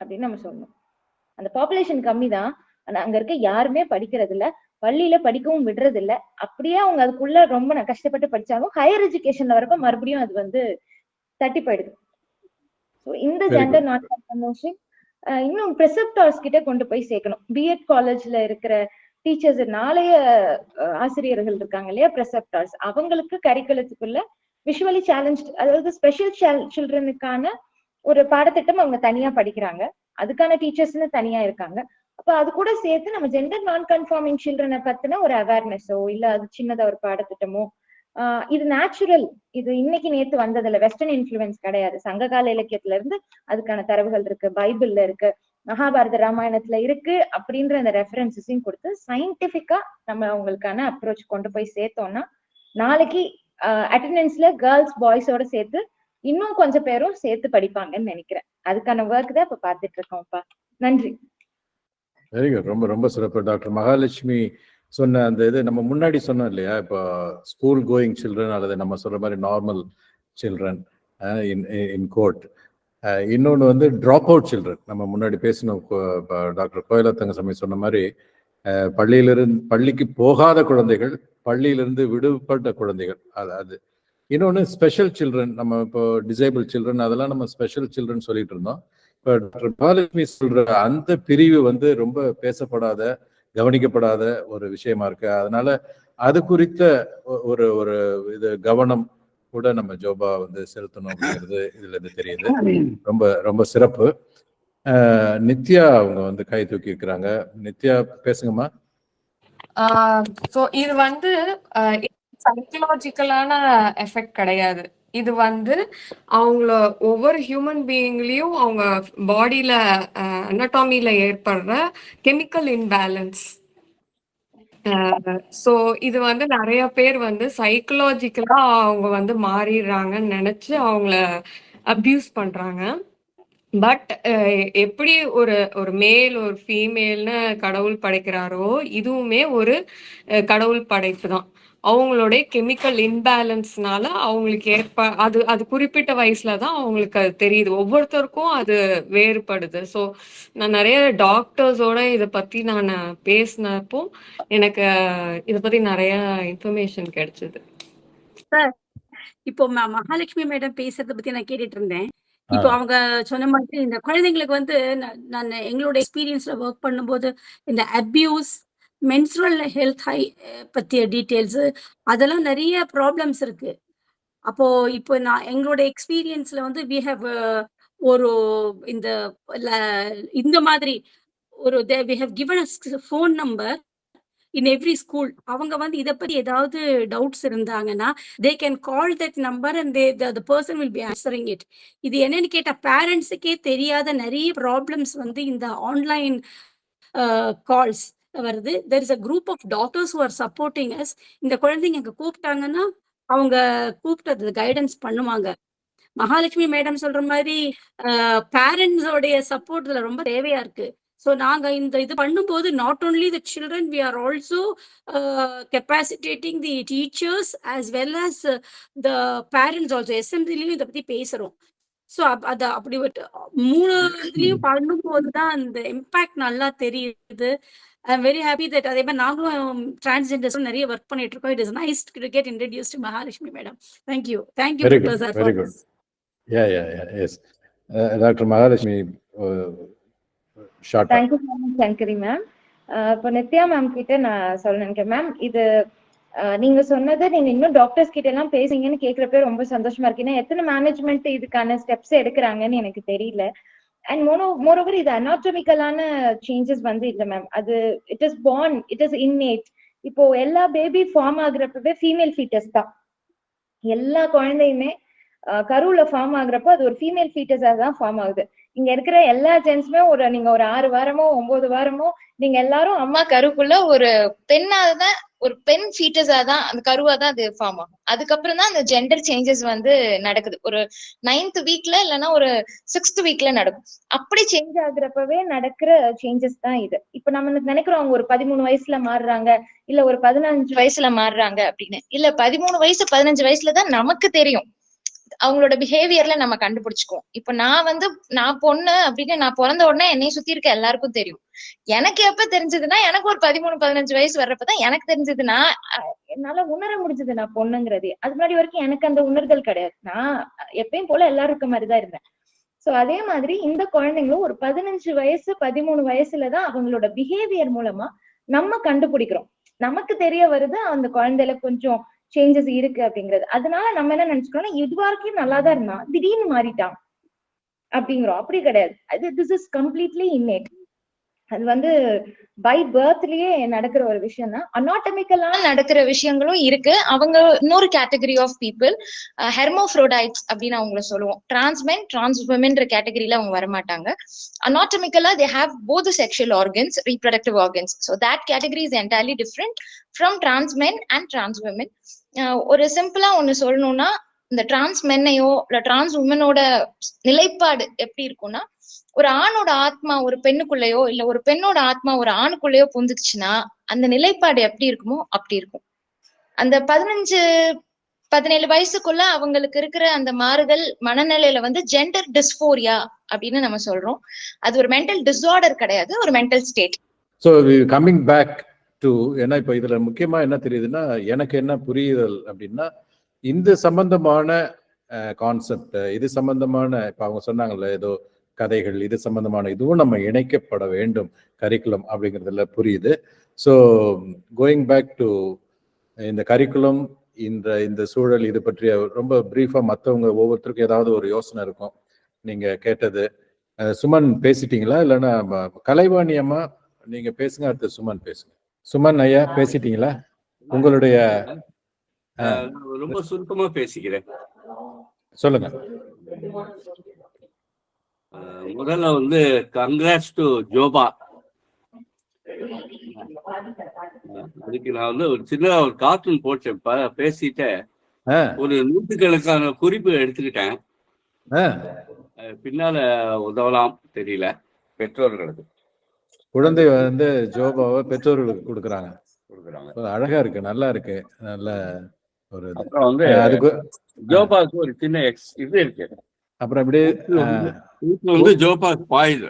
அப்படின்னு நம்ம சொல்லணும். அந்த பாப்புலேஷன் கம்மி தான், ஆனா அங்க இருக்க யாருமே படிக்கிறது இல்ல, பள்ளியில படிக்கவும் விடுறது இல்ல. அப்படியே அவங்க அதுக்குள்ள ரொம்ப கஷ்டப்பட்டு படிச்சாலும் ஹையர் எஜுகேஷன்ல வரப்ப மறுபடியும் அது வந்து தட்டி போயிடுது. இந்த ஜெண்டர் நான் கன்ஃபார்மிங் இன்னும் ப்ரெசெப்டார்ஸ் கிட்ட கொண்டு போய் சேர்க்கணும். பிஎட் காலேஜ்ல இருக்கிற டீச்சர்ஸ், நாளைய ஆசிரியர்கள் இருக்காங்க இல்லையா, ப்ரெசெப்டார்ஸ், அவங்களுக்கு கரிக்குலத்துக்குள்ள விஷுவலி சேலஞ்ச், அதாவது ஸ்பெஷல் சில்ட்ரனுக்கான ஒரு பாடத்திட்டம் அவங்க தனியா படிக்கிறாங்க. அதுக்கான டீச்சர்ஸ்னு தனியா இருக்காங்க. அப்ப அது கூட சேர்த்து நம்ம ஜெண்டர் நான் கன்ஃபார்மிங் சில்ட்ரனை பத்தின ஒரு அவேர்னஸோ இல்ல அது சின்னதா ஒரு பாடத்திட்டமோ, இது நேச்சுரல், இது இன்னைக்கு நேத்து வந்ததில்ல, வெஸ்டர்ன் இன்ஃபுளுன்ஸ் கிடையாது. சங்ககால இலக்கியத்துல இருந்து அதுக்கான தரவுகள் இருக்கு, பைபிள்ல இருக்கு, மகாபாரத ராமாயணத்துல இருக்கு அப்படின்ற அந்த ரெஃபரன்ஸஸையும் கொடுத்து சயின்டிபிக்கா நம்ம அவங்களுக்கான அப்ரோச் கொண்டு போய் சேர்த்தோம்னா நாளைக்கு அட்டெண்டன்ஸ்ல கேர்ள்ஸ் பாய்ஸோட சேர்த்து இன்னும் கொஞ்சம் பேரும் சேர்த்து படிப்பாங்கன்னு நினைக்கிறேன். அதுக்கான ஒர்க் தான் இப்ப பார்த்துட்டு இருக்கோம்ப்பா. நன்றி. Very good. ரொம்ப ரொம்ப சிறப்பு. டாக்டர் மகாலட்சுமி சொன்ன அந்த இது நம்ம முன்னாடி சொன்னோம் இல்லையா, இப்போ ஸ்கூல் கோயிங் சில்ட்ரன் அல்லது நம்ம சொல்ற மாதிரி நார்மல் சில்ட்ரன் இன் கோர்ட். இன்னொன்று வந்து ட்ராப் அவுட் சில்ட்ரன். நம்ம முன்னாடி பேசணும், டாக்டர் கோயிலா தங்கசாமி சொன்ன மாதிரி பள்ளிக்கு போகாத குழந்தைகள், பள்ளியிலிருந்து விடுபட்ட குழந்தைகள், அது இன்னொன்று ஸ்பெஷல் சில்ட்ரன். நம்ம இப்போ டிசேபிள் சில்ட்ரன் அதெல்லாம் நம்ம ஸ்பெஷல் சில்ட்ரன் சொல்லிட்டு இருந்தோம். இப்போ டாக்டர் மகாலட்சுமி சொல்ற அந்த பிரிவு வந்து ரொம்ப பேசப்படாத, கவனிக்கப்படாத ஒரு விஷயமா இருக்கு. அதனால அது குறித்த ஒரு ஒரு இது கவனம் கூட நம்ம ஜோபா வந்து செலுத்தணும் அப்படிங்கிறது இதுல இருந்து தெரியுது. ரொம்ப ரொம்ப சிறப்பு. நித்யா அவங்க வந்து கை தூக்கி இருக்கிறாங்க. நித்யா பேசுங்கம்மா. இது வந்து சைக்கலாஜிக்கலான எஃபெக்ட் கிடையாது. இது வந்து அவங்கள ஒவ்வொரு ஹியூமன் பீயிங்லயும் அவங்க பாடியில அனடாமில ஏற்படுற கெமிக்கல் இன்பேலன்ஸ். ஸோ இது வந்து நிறைய பேர் வந்து சைக்கலாஜிக்கலா அவங்க வந்து மாறிடுறாங்கன்னு நினைச்சு அவங்கள அபியூஸ் பண்றாங்க. பட் எப்படி ஒரு ஒரு மேல் ஒரு ஃபீமேல்னு கடவுள் படைக்கிறாரோ, இதுவுமே ஒரு கடவுள் படைப்பு தான். அவங்களுடைய கெமிக்கல் இன்பேலன்ஸ்னால அவங்களுக்கு அது அது குறிப்பிட்ட வயசுல தான் அவங்களுக்கு அது தெரியுது. ஒவ்வொருத்தருக்கும் அது வேறுபடுது. ஸோ நான் நிறைய டாக்டர்ஸோட இதை பத்தி நான் பேசினப்போ எனக்கு இதை பத்தி நிறைய இன்ஃபர்மேஷன் கிடைச்சது. சார், இப்போ மகாலட்சுமி மேடம் பேசுறத பத்தி நான் கேட்டுட்டு இருந்தேன். இப்போ அவங்க சொன்ன மாதிரி இந்த குழந்தைங்களுக்கு வந்து நான் எங்களோட எக்ஸ்பீரியன்ஸ்ல ஒர்க் பண்ணும்போது இந்த அபியூஸ், மென்ஸ்ட்ரல் ஹெல்த் பத்திய டீட்டெயில்ஸ், அதெல்லாம் நிறைய ப்ராப்ளம்ஸ் இருக்கு. அப்போ இப்போ நான் எங்களோட எக்ஸ்பீரியன்ஸ்ல வந்து வி ஹேவ் ஒரு இந்த மாதிரி ஒரு we have given a phone number in every school. அவங்க வந்து இதை பத்தி ஏதாவது டவுட்ஸ் இருந்தாங்கன்னா they can call that number and the person will be answering it. இது என்னன்னு கேட்டா பேரண்ட்ஸுக்கே தெரியாத நிறைய ப்ராப்ளம்ஸ் வந்து இந்த ஆன்லைன் கால்ஸ் வருது. there is a group of doctors who are supporting us. இந்த குழந்தைங்க அங்க கூப்பிட்டாங்கன்னா அவங்க கூப்பிட்டு கைடன்ஸ் பண்ணுவாங்க. மகாலட்சுமி மேடம் சொல்ற மாதிரி பேரண்ட்ஸோடைய சப்போர்ட் இதுல ரொம்ப தேவையா இருக்கு. ஸோ நாங்க இந்த இது பண்ணும்போது not only the children, we are also capacitating the teachers as well as the parents also. எஸ்எம்சிலையும் இதை பத்தி பேசுறோம். ஸோ அது அப்படி மூணு இதுலயும் பண்ணும்போது தான் அந்த இம்பாக்ட் நல்லா தெரியுது. I am very happy that அதே மாதிரி நாங்களும் டிரான்ஸ்ஜெண்டர்ஸ் நிறைய ஒர்க் பண்ணிட்டு இருக்கோம். It is nice to get introduced to Mahalakshmi madam. Thank you doctor sir. Very good. Yes doctor Mahalakshmi short. Thank you so much Sankari ma'am. இப்போ நித்யா மேம் கிட்ட நான் சொல்ல நினைக்கிறேன் மேம், இது நீங்க சொன்னது நீங்க இன்னும் டாக்டர்ஸ் கிட்ட எல்லாம் பேசுங்கன்னு கேட்கிறப்ப ரொம்ப சந்தோஷமா இருக்கு. ஏன்னா எத்தனை மேனேஜ்மெண்ட் இதுக்கான ஸ்டெப்ஸ் எடுக்கிறாங்கன்னு எனக்கு தெரியல. அண்ட் மோரோவர் இது அனாட்டமிக்கலான சேஞ்சஸ் வந்து இல்ல மேம், அது it is born, it is inherit. இப்போ எல்லா பேபி ஃபார்ம் ஆகுறப்பவே ஃபீமேல் ஃபீட்டஸ் தான். எல்லா குழந்தையுமே கருவுல ஃபார்ம் ஆகுறப்போ அது ஒரு ஃபீமேல் ஃபீட்டஸா தான் ஃபார்ம் ஆகுது. இங்க இருக்கிற எல்லா ஜென்ஸுமே நீங்க ஒரு 6 வாரமோ 9 வாரமோ நீங்க எல்லாரும் அம்மா கருக்குள்ள ஒரு பெண்ணாதான், ஒரு பெண் ஃபீட்டஸா தான், அந்த கருவா தான் அது ஃபார்ம் ஆகும். அதுக்கப்புறம் தான் அந்த ஜெண்டர் சேஞ்சஸ் வந்து நடக்குது. ஒரு 9th வீக்ல இல்லைன்னா ஒரு 6th வீக்ல நடக்கும். அப்படி சேஞ்ச் ஆகுறப்பவே நடக்கிற சேஞ்சஸ் தான் இது. இப்ப நம்ம நினைக்கிறோம் அவங்க ஒரு 13 வயசுல மாறுறாங்க, இல்ல ஒரு 15 வயசுல மாறுறாங்க அப்படின்னு. இல்ல 13 வயசு 15 வயசுலதான் நமக்கு தெரியும், அவங்களோட பிஹேவியர்ல நம்ம கண்டுபிடிச்சுக்குவோம். இப்ப நான் பொண்ணு அப்படின்னு நான் பிறந்த உடனே என்னைய சுத்தி இருக்க எல்லாருக்கும் தெரியும். எனக்கு எப்ப தெரிஞ்சதுன்னா எனக்கு ஒரு 13-15 வயசு வர்றப்பதான் எனக்கு தெரிஞ்சதுன்னா என்னால உணர முடிஞ்சது நான் பொண்ணுங்கிறது. அது முன்னாடி வரைக்கும் எனக்கு அந்த உணர்தல் கிடையாது. நான் எப்பயும் போல எல்லாரும் இருக்க மாதிரிதான் இருந்தேன். சோ அதே மாதிரி இந்த குழந்தைங்களும் ஒரு 15 வயசு 13 வயசுலதான் அவங்களோட பிஹேவியர் மூலமா நம்ம கண்டுபிடிக்கிறோம். நமக்கு தெரிய வருது அந்த குழந்தையில கொஞ்சம் சேஞ்சஸ் இருக்கு அப்படிங்கிறது. அதனால நம்ம என்ன நினைச்சுக்கிறோம்னா இது வரைக்கும் நல்லாதான் இருந்தான், திடீர்னு மாறிட்டான் அப்படிங்கிறோம். அப்படி கிடையாது. அது திஸ் இஸ் கம்ப்ளீட்லி இன்னேட். அது வந்து பை பர்த்லயே நடக்கிற ஒரு விஷயம் தான். அனாட்டமிக்கலா நடக்கிற விஷயங்களும் இருக்கு. அவங்க இன்னொரு கேட்டகரி ஆஃப் பீப்புள், ஹெர்மோஃப்ரோடைட்ஸ் அப்படின்னு அவங்கள சொல்லுவோம். டிரான்ஸ்மென் டிரான்ஸ்வுமென்ற கேட்டகரியில அவங்க வரமாட்டாங்க. அனாட்டமிக்கலா they have both sexual organs, reproductive organs. So that category is entirely different from transmen and transwomen. ஒரு சிம்பிளா ஒண்ணு சொல்லணும்னா, இந்த டிரான்ஸ்மென்னையோ இல்ல டிரான்ஸ் உமனோட நிலைப்பாடு எப்படி இருக்கும்னா, ஒரு ஆணோட ஆத்மா ஒரு பெண்ணுக்குள்ளேயோ இல்ல ஒரு பெண்ணோட ஆத்மா ஒரு ஆணுக்குள்ளேயோ புந்துச்சுன்னா அந்த நிலைப்பாடு எப்படி இருக்குமோ அப்படி இருக்கும். அந்த 15-17 வயசுக்குள்ள அவங்களுக்கு இருக்கிற அந்த மாறுதல் மனநிலையில வந்து ஜெண்டர் டிஸ்போரியா அப்படின்னு நம்ம சொல்றோம். அது ஒரு மென்டல் டிஸார்டர் கிடையாது, ஒரு mental state. So coming back to, ஏன்னா இப்போ இதுல முக்கியமா என்ன தெரியுதுன்னா, எனக்கு என்ன புரியுதல் அப்படின்னா, இந்த சம்பந்தமான கான்செப்ட், இது சம்பந்தமான இப்போ அவங்க சொன்னாங்கல்ல ஏதோ கதைகள், இது சம்பந்தமான இதுவும் நம்ம இணைக்கப்பட வேண்டும் கரிக்குலம் அப்படிங்கிறதுல புரியுது. ஸோ கோயிங் பேக் டு இந்த கரிக்குலம், இந்த சூழல், இது பற்றிய ரொம்ப பிரீஃபா மற்றவங்க ஒவ்வொருத்தருக்கும் ஏதாவது ஒரு யோசனை இருக்கும். நீங்க கேட்டது சுமன் பேசிட்டீங்களா? இல்லைன்னா கலைவாணி அம்மா நீங்க பேசுங்க, அடுத்து சுமன் பேசுங்க. சுமன் ஐயா பேசிட்டீங்களா? உங்களுடைய ரொம்ப சுருக்கமா பேசிக்கிறேன். சொல்லுங்க. முதல்ல வந்து கங்க்ராட்ஸ் டு ஜோபா. அதுக்கு நான் வந்து ஒரு சின்ன ஒரு கார்ட்டூன் போட்டேன், பேசிட்டு ஒரு 100கணக்கான குறிப்பு எடுத்துக்கிட்டேன். பின்னால உதவலாம் தெரியல பெற்றோர்களுக்கு. குழந்தை வந்து ஜோபாவை பெற்றோர்களுக்கு கொடுக்குறாங்க. அழகா இருக்கு, நல்லா இருக்கு, நல்ல ஒரு அப்புறம் வந்து அதுக்கு ஜோபாவுக்கு ஒரு சின்ன இது இருக்கு. அப்புறம் அப்படியே வந்து ஜோபா பாயுது.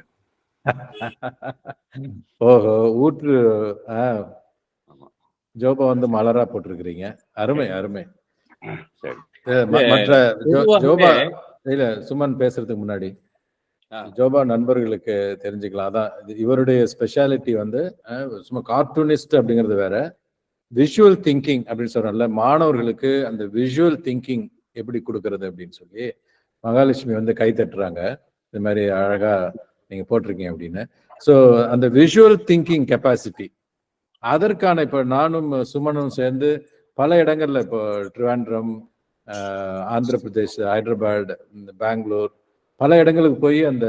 ஓஹோ, ஊற்று. ஜோபா வந்து மலரா போட்டிருக்கிறீங்க. அருமை அருமை. மற்ற ஜோபா இல்ல, சுமன் பேசுறதுக்கு முன்னாடி ஜோபா நண்பர்களுக்கு தெரிஞ்சுக்கலாம். அதான் இவருடைய ஸ்பெஷாலிட்டி வந்து சும்மா கார்ட்டூனிஸ்ட் அப்படிங்கிறது வேற, விஷுவல் திங்கிங் அப்படின்னு சொல்றோம்ல, மாணவர்களுக்கு அந்த விஷுவல் திங்கிங் எப்படி கொடுக்கறது அப்படின்னு சொல்லி மகாலட்சுமி வந்து கை தட்டுறாங்க. இது மாதிரி அழகா நீங்க போட்டிருக்கீங்க அப்படின்னு. ஸோ அந்த விஷுவல் திங்கிங் கெப்பாசிட்டி, அதற்கான இப்போ நானும் சுமனும் சேர்ந்து பல இடங்கள்ல, இப்போ ட்ரிவாண்ட்ரம், ஆந்திர பிரதேஷ், ஹைதராபாத், பெங்களூர், பல இடங்களுக்கு போய் அந்த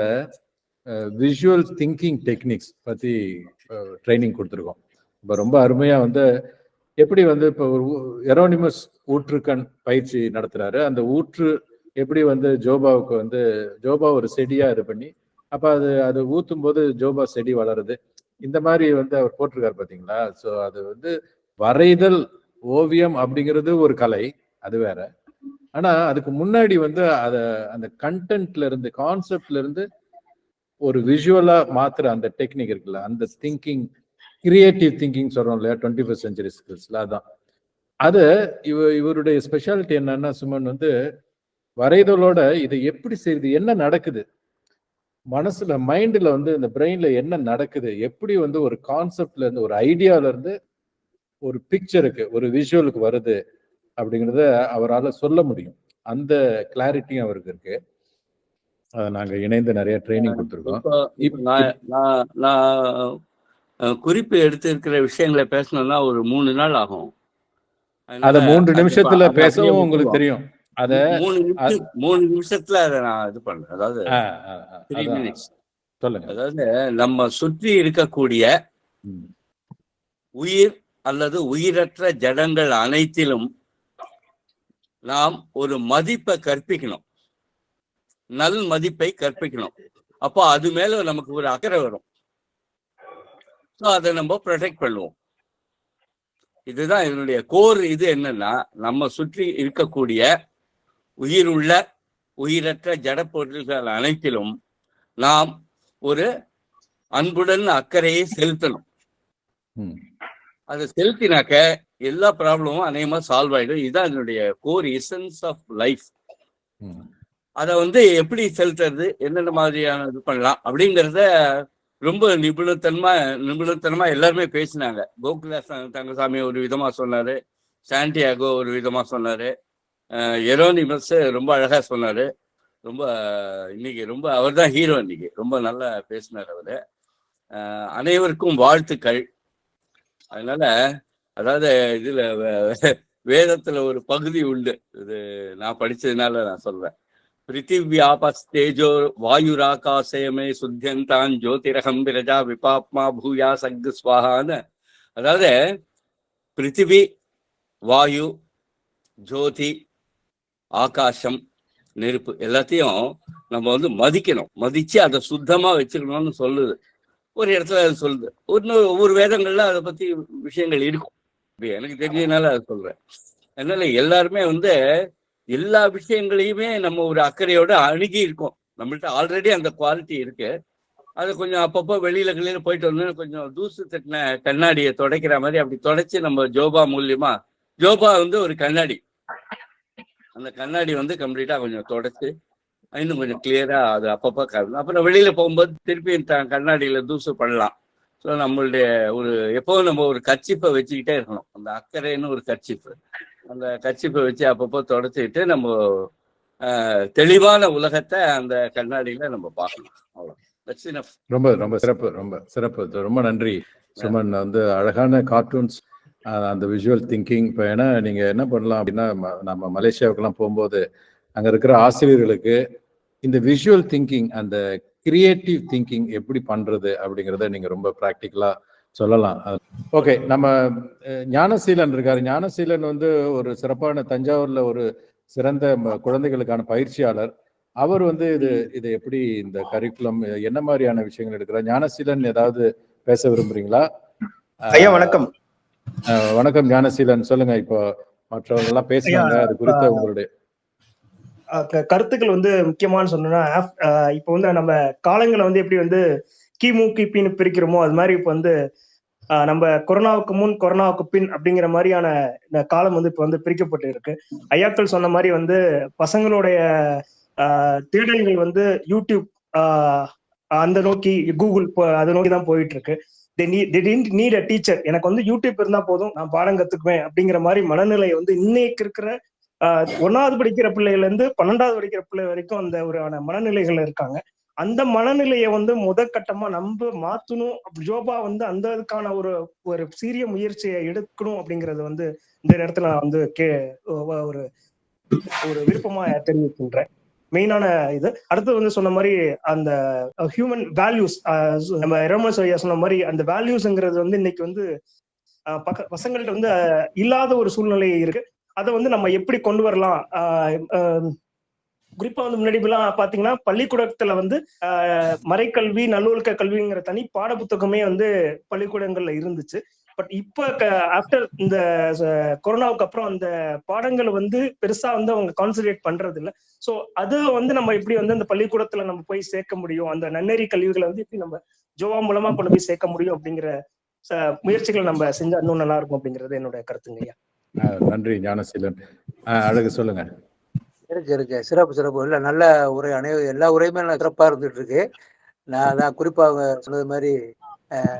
விஷுவல் திங்கிங் டெக்னிக்ஸ் பற்றி ட்ரைனிங் கொடுத்துருக்கோம். இப்போ ரொம்ப அருமையாக வந்து எப்படி வந்து இப்போ ஒரு எரோனிமஸ் ஊற்றுக்கண் பயிற்சி நடத்துறாரு. அந்த ஊற்று எப்படி வந்து ஜோபாவுக்கு வந்து ஜோபா ஒரு செடியாக இது பண்ணி அப்போ அது ஊற்றும் போது ஜோபா செடி வளருது. இந்த மாதிரி வந்து அவர் போட்டிருக்காரு பார்த்தீங்களா? ஸோ அது வந்து வரைதல், ஓவியம் அப்படிங்கிறது ஒரு கலை, அது வேற. ஆனா அதுக்கு முன்னாடி வந்து அந்த கண்டென்ட்ல இருந்து, கான்செப்ட்ல இருந்து ஒரு விஷுவலா மாத்துற அந்த டெக்னிக் இருக்குல்ல, அந்த திங்கிங், கிரியேட்டிவ் திங்கிங் சொல்றோம் இல்லையா, 21st century ஸ்கில்ஸ்ல, அதான் அது இவருடைய ஸ்பெஷாலிட்டி. என்னன்னா, சுமன் வந்து வரைதலோட இதை எப்படி செய்யுது, என்ன நடக்குது மனசுல, மைண்ட்ல வந்து இந்த பிரெயின்ல என்ன நடக்குது, எப்படி வந்து ஒரு கான்செப்ட்ல இருந்து, ஒரு ஐடியால இருந்து ஒரு பிக்சருக்கு, ஒரு விஷுவலுக்கு வருது அப்படிங்கிறத அவரால் சொல்ல முடியும். அந்த கிளாரிட்டியும் அவருக்கு இருக்கு. நாங்க இணைந்து நிறைய ட்ரைனிங் கொடுத்துருக்கோம். நான் குறிப்பு எடுத்திருக்கிற விஷயங்களை பேசணும்னா ஒரு 3 நாள் ஆகும். அத 3 நிமிஷத்துல பேசவும் உங்களுக்கு தெரியும். அத 3 நிமிஷத்துல அதை நான் இது பண்றேன். அதாவது 3 minutes சொல்லுங்க. அதாவது நம்ம சுற்றி இருக்கக்கூடிய உயிர் அல்லது உயிரற்ற ஜடங்கள் அனைத்திலும் நாம் ஒரு மதிப்பை கற்பிக்கணும், நல் மதிப்பை கற்பிக்கணும். அப்போ அது மேல நமக்கு ஒரு அக்கறை வரும். ஸோ அதை நம்ம ப்ரொடெக்ட் பண்ணுவோம். இதுதான் இதனுடைய கோர். இது என்னன்னா, நம்ம சுற்றி இருக்கக்கூடிய உயிர் உள்ள உயிரற்ற ஜட பொருள்கள் அனைத்திலும் நாம் ஒரு அன்புடன் அக்கறையை செலுத்தணும். அதை செலுத்தினாக்க எல்லா ப்ராப்ளமும் அநேகமா சால்வ் ஆயிடும். இதுதான் என்னுடைய கோர் எசன்ஸ் ஆஃப் லைஃப். அதை வந்து எப்படி செலுத்துறது, என்னென்ன மாதிரியான இது பண்ணலாம் அப்படிங்கிறத ரொம்ப நிபுணத்தனமா எல்லாருமே பேசினாங்க. கோகுல தங்கசாமி ஒரு விதமா சொன்னாரு, சாண்டியாகோ ஒரு விதமா சொன்னாரு, எரோனிமஸ் ரொம்ப அழகா சொன்னாரு. ரொம்ப இன்னைக்கு ரொம்ப அவர் தான் ஹீரோ, இன்னைக்கு ரொம்ப நல்லா பேசினார் அவரு. அனைவருக்கும் வாழ்த்துக்கள். அதனால அதாவது இதுல வேதத்துல ஒரு பகுதி உண்டு, இது நான் படிச்சதுனால நான் சொல்றேன். பிருத்திவியாபஸ்தேஜோ வாயுராகாசயமே சுத்தியந்தான் ஜோதிரகம் பிரஜா விபாப்மா பூயா சங்கு ஸ்வாகான்னு. அதாவது பிருத்திவி, வாயு, ஜோதி, ஆகாசம், நெருப்பு எல்லாத்தையும் நம்ம வந்து மதிக்கணும், மதிச்சு அதை சுத்தமா வச்சுக்கணும்னு சொல்லுது. ஒரு இடத்துல அது சொல்லுது, ஒவ்வொரு வேதங்கள்ல அதை பத்தி விஷயங்கள் இருக்கும். எனக்கு தெரிஞ்சதுனால அதை சொல்றேன். அதனால எல்லாருமே வந்து எல்லா விஷயங்களையுமே நம்ம ஒரு அக்கறையோட அணுகி இருக்கோம். நம்மள்ட்ட ஆல்ரெடி அந்த குவாலிட்டி இருக்கு. அது கொஞ்சம் அப்பப்போ வெளியில போயிட்டு வந்து கொஞ்சம் தூசு தட்டின கண்ணாடியை துடைக்கிற மாதிரி அப்படி துடைச்சி நம்ம ஜோபா மூலியமா, ஜோபா வந்து ஒரு கண்ணாடி, அந்த கண்ணாடி வந்து கம்ப்ளீட்டா கொஞ்சம் துடைச்சு இன்னும் கொஞ்சம் கிளியரா அது அப்பப்போ அப்புறம் வெளியில போகும்போது திருப்பி கண்ணாடியில தூசு பண்ணலாம். ஸோ நம்மளுடைய ஒரு எப்போவும் நம்ம ஒரு கர்ச்சிப்பை வச்சுக்கிட்டே இருக்கணும். அந்த அக்கறைன்னு ஒரு கர்ச்சிப்பு, அந்த கர்ச்சிப்பை வச்சு அப்பப்போ தொடச்சிக்கிட்டு நம்ம தெளிவான உலகத்தை அந்த கண்ணாடியில நம்ம பார்க்கணும். அவ்வளோ. ரொம்ப ரொம்ப சிறப்பு, ரொம்ப சிறப்பு. ரொம்ப நன்றி சுமன். வந்து அழகான கார்ட்டூன்ஸ், அந்த விஷுவல் திங்கிங். இப்போ ஏன்னா நீங்க என்ன பண்ணலாம் அப்படின்னா, நம்ம மலேசியாவுக்கெல்லாம் போகும்போது அங்க இருக்கிற ஆசிரியர்களுக்கு இந்த விஷுவல் திங்கிங், அந்த கிரியேட்டிவ் திங்கிங் எப்படி பண்றது அப்படிங்கிறத நீங்க ரொம்ப ப்ராக்டிக்கலா சொல்லலாம். ஓகே, நம்ம ஞானசீலன் இருக்காரு. ஞானசீலன் வந்து ஒரு சிறப்பான தஞ்சாவூர்ல ஒரு சிறந்த குழந்தைகளுக்கான பயிற்சியாளர். அவர் வந்து இது எப்படி இந்த கரிக்குலம் என்ன மாதிரியான விஷயங்கள் எடுக்கிறார்? ஞானசீலன் ஏதாவது பேச விரும்புறீங்களா? ஐயா வணக்கம். வணக்கம் ஞானசீலன், சொல்லுங்க. இப்போ மற்றவங்க எல்லாம் பேசுறாங்க, அது குறித்த உங்களுடைய கருத்துக்கள் வந்து முக்கியமானு சொன்னா, இப்போ வந்து நம்ம காலங்களை வந்து எப்படி வந்து கிமு கிபின்னு பிரிக்கிறோமோ அது மாதிரி இப்போ வந்து நம்ம கொரோனாவுக்கு முன் கொரோனாவுக்கு பின் அப்படிங்கிற மாதிரியான இந்த காலம் வந்து இப்போ வந்து பிரிக்கப்பட்டு இருக்கு. ஐயாக்கள் சொன்ன மாதிரி வந்து பசங்களுடைய தேடல்கள் வந்து யூடியூப் அந்த நோக்கி, கூகுள் அதை நோக்கி தான் போயிட்டு இருக்கு. நீட் அ டீச்சர், எனக்கு வந்து யூடியூப் இருந்தா போதும் நான் பாடம் கத்துக்குவேன் அப்படிங்கிற மாதிரி மனநிலை வந்து இன்னைக்கு இருக்கிற 1வது படிக்கிற பிள்ளைல இருந்து 12வது படிக்கிற பிள்ளை வரைக்கும் அந்த ஒரு மனநிலைகள் இருக்காங்க. அந்த மனநிலையை வந்து முதற்கட்டமா நம்ம மாத்தணும். ஜோபா வந்து அந்த இதுக்கான ஒரு சீரிய முயற்சியை எடுக்கணும் அப்படிங்கறது வந்து இந்த நேரத்துல நான் வந்து ஒரு விருப்பமா தெரிவிக்கின்றேன். மெயினான இது. அடுத்து வந்து சொன்ன மாதிரி அந்த ஹியூமன் வேல்யூஸ், நம்ம எரோமஸ் ஐயா சொன்ன மாதிரி அந்த வேல்யூஸ்ங்கிறது வந்து இன்னைக்கு வந்து பசங்கள்ட்ட வந்து இல்லாத ஒரு சூழ்நிலை இருக்கு. அதை வந்து நம்ம எப்படி கொண்டு வரலாம்? குறிப்பா வந்து முன்னாடி எல்லாம் பாத்தீங்கன்னா பள்ளிக்கூடத்துல வந்து மறைக்கல்வி, நல்லொழுக்க கல்விங்கிற தனி பாட புத்தகமே வந்து பள்ளிக்கூடங்கள்ல இருந்துச்சு. பட் இப்ப ஆஃப்டர் இந்த கொரோனாவுக்கு அப்புறம் அந்த பாடங்களை வந்து பெருசா வந்து அவங்க கான்சன்ட்ரேட் பண்றது இல்லை. ஸோ அது வந்து நம்ம எப்படி வந்து அந்த பள்ளிக்கூடத்துல நம்ம போய் சேர்க்க முடியும், அந்த நன்னெறி கல்விகளை வந்து எப்படி நம்ம ஜோவா மூலமா கொண்டு போய் சேர்க்க முடியும் அப்படிங்கிற முயற்சிகளை நம்ம செஞ்சா இன்னும் நல்லா இருக்கும் அப்படிங்கிறது என்னோட கருத்துங்க ஐயா. நன்றி ஞானசீலன். அழகு சொல்லுங்க. இருக்கு சிறப்பு இல்லை, நல்ல உரை. எல்லா உரையுமே நல்லா சிறப்பா இருந்துட்டு இருக்கு. நான் குறிப்பா அவங்க சொன்னது மாதிரி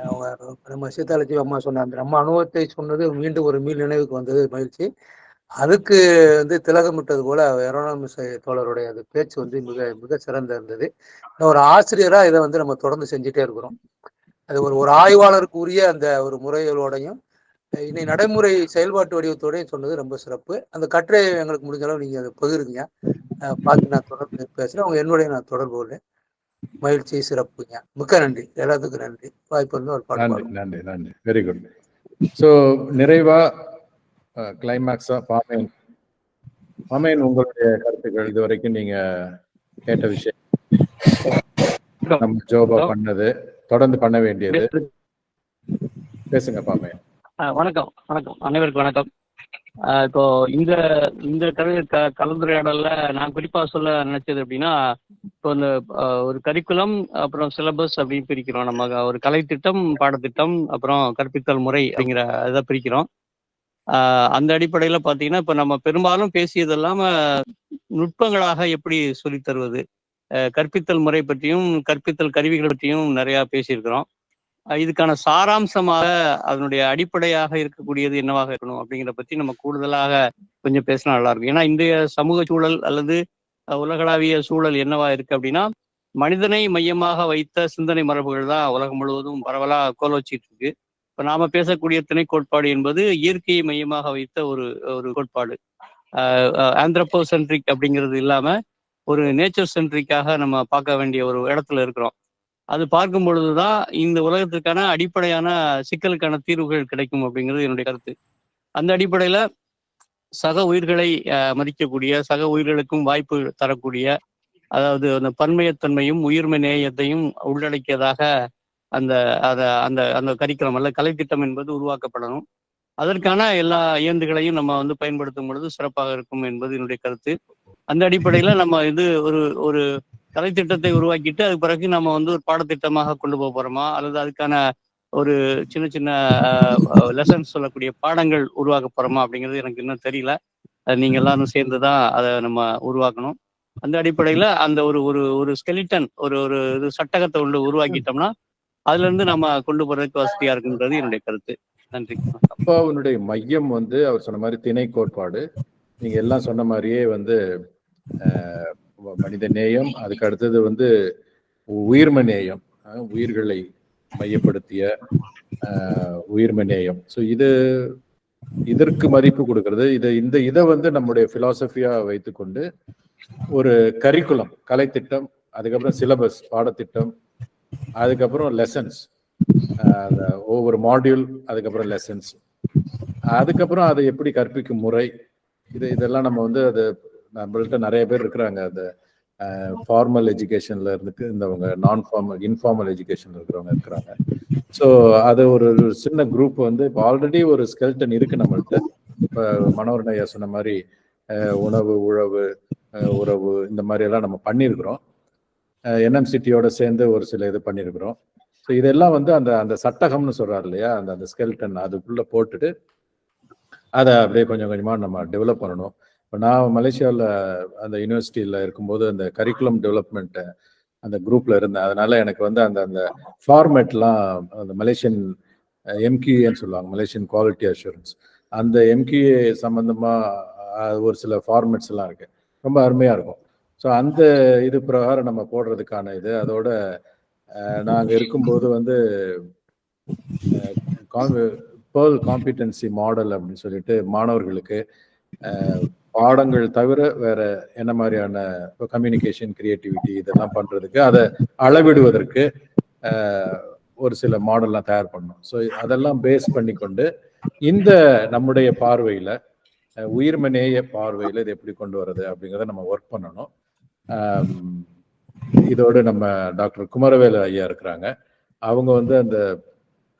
அவங்க நம்ம சீதாலட்சுமி அம்மா சொன்ன அந்த நம்ம அனுபவத்தை சொன்னது மீண்டும் ஒரு மீள் நினைவுக்கு வந்தது மகிழ்ச்சி. அதுக்கு வந்து திலகமிட்டது போல எரோனமிஸ் தோழருடைய அது பேச்சு வந்து மிக மிக சிறந்த இருந்தது. ஒரு ஆசிரியரா இதை வந்து நம்ம தொடர்ந்து செஞ்சுட்டே இருக்கிறோம். அது ஒரு ஆய்வாளருக்கு உரிய அந்த ஒரு முறைகளோடையும் இன்னை நடைமுறை செயல்பாட்டு வடிவத்தோடையும் சொன்னது ரொம்ப சிறப்பு. அந்த கட்டுரை எங்களுக்கு முடிஞ்ச அளவு நீங்க அதை பகிருங்க, பார்த்து நான் தொடர்பு பேசுறேன். அவங்க என்னுடைய நான் தொடர்பு கொள்றேன். மகிழ்ச்சி, சிறப்புங்க. மிக்க நன்றி, எல்லாத்துக்கும் நன்றி. வாய்ப்பு வந்து ஒரு பாட்டு. நன்றி நன்றி, வெரி குட். ஸோ நிறைவா கிளைமேக்ஸா பாமேன் உங்களுடைய கருத்துக்கள், இது வரைக்கும் நீங்க கேட்ட விஷயம், நம்ம ஜோபா பண்ணது, தொடர்ந்து பண்ண வேண்டியது, பேசுங்க பாமேன். வணக்கம் அனைவருக்கும் வணக்கம். இப்போ இந்த கலந்துரையாடல்ல நான் குறிப்பா சொல்ல நினைச்சது அப்படின்னா, இப்போ இந்த ஒரு கரிக்குலம் அப்புறம் சிலபஸ் அப்படின்னு பிரிக்கிறோம். நம்ம ஒரு கலைத்திட்டம், பாடத்திட்டம், அப்புறம் கற்பித்தல் முறை அப்படிங்கிற இதை பிரிக்கிறோம். அந்த அடிப்படையில பாத்தீங்கன்னா இப்ப நம்ம பெரும்பாலும் பேசியது இல்லாம நுட்பங்களாக எப்படி சொல்லித் தருவது, கற்பித்தல் முறை பற்றியும் கற்பித்தல் கருவிகள் பற்றியும் நிறைய பேசியிருக்கிறோம். இதுக்கான சாராம்சமாக அதனுடைய அடிப்படையாக இருக்கக்கூடியது என்னவாக இருக்கணும் அப்படிங்கிறத பற்றி நம்ம கூடுதலாக கொஞ்சம் பேசினா நல்லா இருக்கும். ஏன்னா இன்றைய சமூக சூழல் அல்லது உலகளாவிய சூழல் என்னவா இருக்கு அப்படின்னா, மனிதனை மையமாக வைத்த சிந்தனை மரபுகள் தான் உலகம் முழுவதும் பரவலா கோலோச்சிட்டு இருக்கு. இப்ப நாம பேசக்கூடிய திணை கோட்பாடு என்பது இயற்கையை மையமாக வைத்த ஒரு கோட்பாடு. ஆந்த்ரோபோசென்ட்ரிக் அப்படிங்கிறது இல்லாம ஒரு நேச்சர் சென்ட்ரிக்காக நம்ம பார்க்க வேண்டிய ஒரு இடத்துல இருக்கிறோம். அது பார்க்கும் பொழுதுதான் இந்த உலகத்திற்கான அடிப்படையான சிக்கலுக்கான தீர்வுகள் கிடைக்கும் அப்படிங்கிறது என்னுடைய கருத்து. அந்த அடிப்படையில சக உயிர்களை மதிக்கக்கூடிய, சக உயிர்களுக்கும் வாய்ப்பு தரக்கூடிய, அதாவது அந்த பன்மையத்தன்மையும் உயிர்மை நேயத்தையும் உள்ளடக்கியதாக அந்த அந்த அந்த கரிக்குலம் அல்ல கலைத்திட்டம் என்பது உருவாக்கப்படணும். அதற்கான எல்லா இயந்துகளையும் நம்ம பயன்படுத்தும் பொழுது சிறப்பாக இருக்கும் என்பது என்னுடைய கருத்து. அந்த அடிப்படையில நம்ம ஒரு கலைத்திட்டத்தை உருவாக்கிட்டு அதுக்கு பிறகு நம்ம ஒரு பாடத்திட்டமாக கொண்டு போக போறோமா, அல்லது அதுக்கான ஒரு சின்ன சின்ன லெசன்ஸ் சொல்லக்கூடிய பாடங்கள் உருவாக்க போறோமா அப்படிங்கிறது எனக்கு இன்னும் தெரியல. நீங்க எல்லாரும் சேர்ந்துதான் அதை நம்ம உருவாக்கணும். அந்த அடிப்படையில அந்த ஒரு ஸ்கெலிட்டன் ஒரு சட்டகத்தை உருவாக்கிட்டோம்னா அதுல இருந்து நம்ம கொண்டு போறதுக்கு வசதியா இருக்குன்றது என்னுடைய கருத்து. நன்றி. அப்பாவுடைய மையம் அவர் சொன்ன மாதிரி திணை கோட்பாடு. நீங்க எல்லாம் சொன்ன மாதிரியே மனித நேயம், அதுக்கு அடுத்தது உயிர்ம நேயம், உயிர்களை மையப்படுத்திய உயிர்ம நேயம். ஸோ இதற்கு மதிப்பு கொடுக்கறது. இதை நம்முடைய பிலாசபியா வைத்துக்கொண்டு ஒரு கரிக்குலம், கலைத்திட்டம், அதுக்கப்புறம் சிலபஸ், பாடத்திட்டம், அதுக்கப்புறம் லெசன்ஸ், ஒவ்வொரு மாடியூல், அதுக்கப்புறம் லெசன்ஸ், அதுக்கப்புறம் அதை எப்படி கற்பிக்கும் முறை, இதெல்லாம் நம்ம அது நம்மள்கிட்ட நிறைய பேர் இருக்கிறாங்க. அந்த ஃபார்மல் எஜுகேஷன்ல இருந்தவங்க, நான் ஃபார்மல், இன்ஃபார்மல் எஜுகேஷன்ல இருக்கிறாங்க. ஸோ அது ஒரு சின்ன குரூப் இப்போ ஆல்ரெடி ஒரு ஸ்கெல்டன் இருக்கு நம்மள்கிட்ட. இப்போ மனோகரன் ஐயா சொன்ன மாதிரி உணவு, உறவு இந்த மாதிரி எல்லாம் நம்ம பண்ணியிருக்கிறோம். NMCT-யோட சேர்ந்து ஒரு சில இது பண்ணியிருக்கிறோம். ஸோ இதெல்லாம் அந்த சட்டகம்னு சொல்றாரு இல்லையா, அந்த ஸ்கெல்டன் அதுக்குள்ள போட்டுட்டு அதை அப்படியே கொஞ்சம் கொஞ்சமாக நம்ம டெவலப் பண்ணணும். இப்போ நான் மலேசியாவில் அந்த யூனிவர்சிட்டியில் இருக்கும்போது அந்த கரிக்குலம் டெவலப்மெண்ட் அந்த குரூப்ல இருந்தேன். அதனால எனக்கு அந்த ஃபார்மேட்லாம் அந்த மலேசியன் MQAன்னு சொல்லுவாங்க, மலேசியன் குவாலிட்டி அஷூரன்ஸ், அந்த MQA சம்பந்தமா ஒரு சில ஃபார்மேட்ஸ் எல்லாம் இருக்கு, ரொம்ப அருமையா இருக்கும். ஸோ அந்த இது பிரகாரம் நம்ம போடுறதுக்கான அதோட நாங்கள் இருக்கும்போது பேர்ல் காம்பிடன்சி மாடல் அப்படின்னு சொல்லிட்டு மாணவர்களுக்கு பாடங்கள் தவிர வேற என்ன மாதிரியான கம்யூனிகேஷன், கிரியேட்டிவிட்டி இதெல்லாம் பண்றதுக்கு, அதை அளவிடுவதற்கு ஒரு சில மாடல்லாம் தயார் பண்ணோம். ஸோ அதெல்லாம் பேஸ் பண்ணி கொண்டு இந்த நம்முடைய பார்வையில, உயிர்மநேய பார்வையில இதை எப்படி கொண்டு வர்றது அப்படிங்கிறத நம்ம ஒர்க் பண்ணணும். இதோடு நம்ம டாக்டர் குமரவேலு ஐயா இருக்கிறாங்க. அவங்க அந்த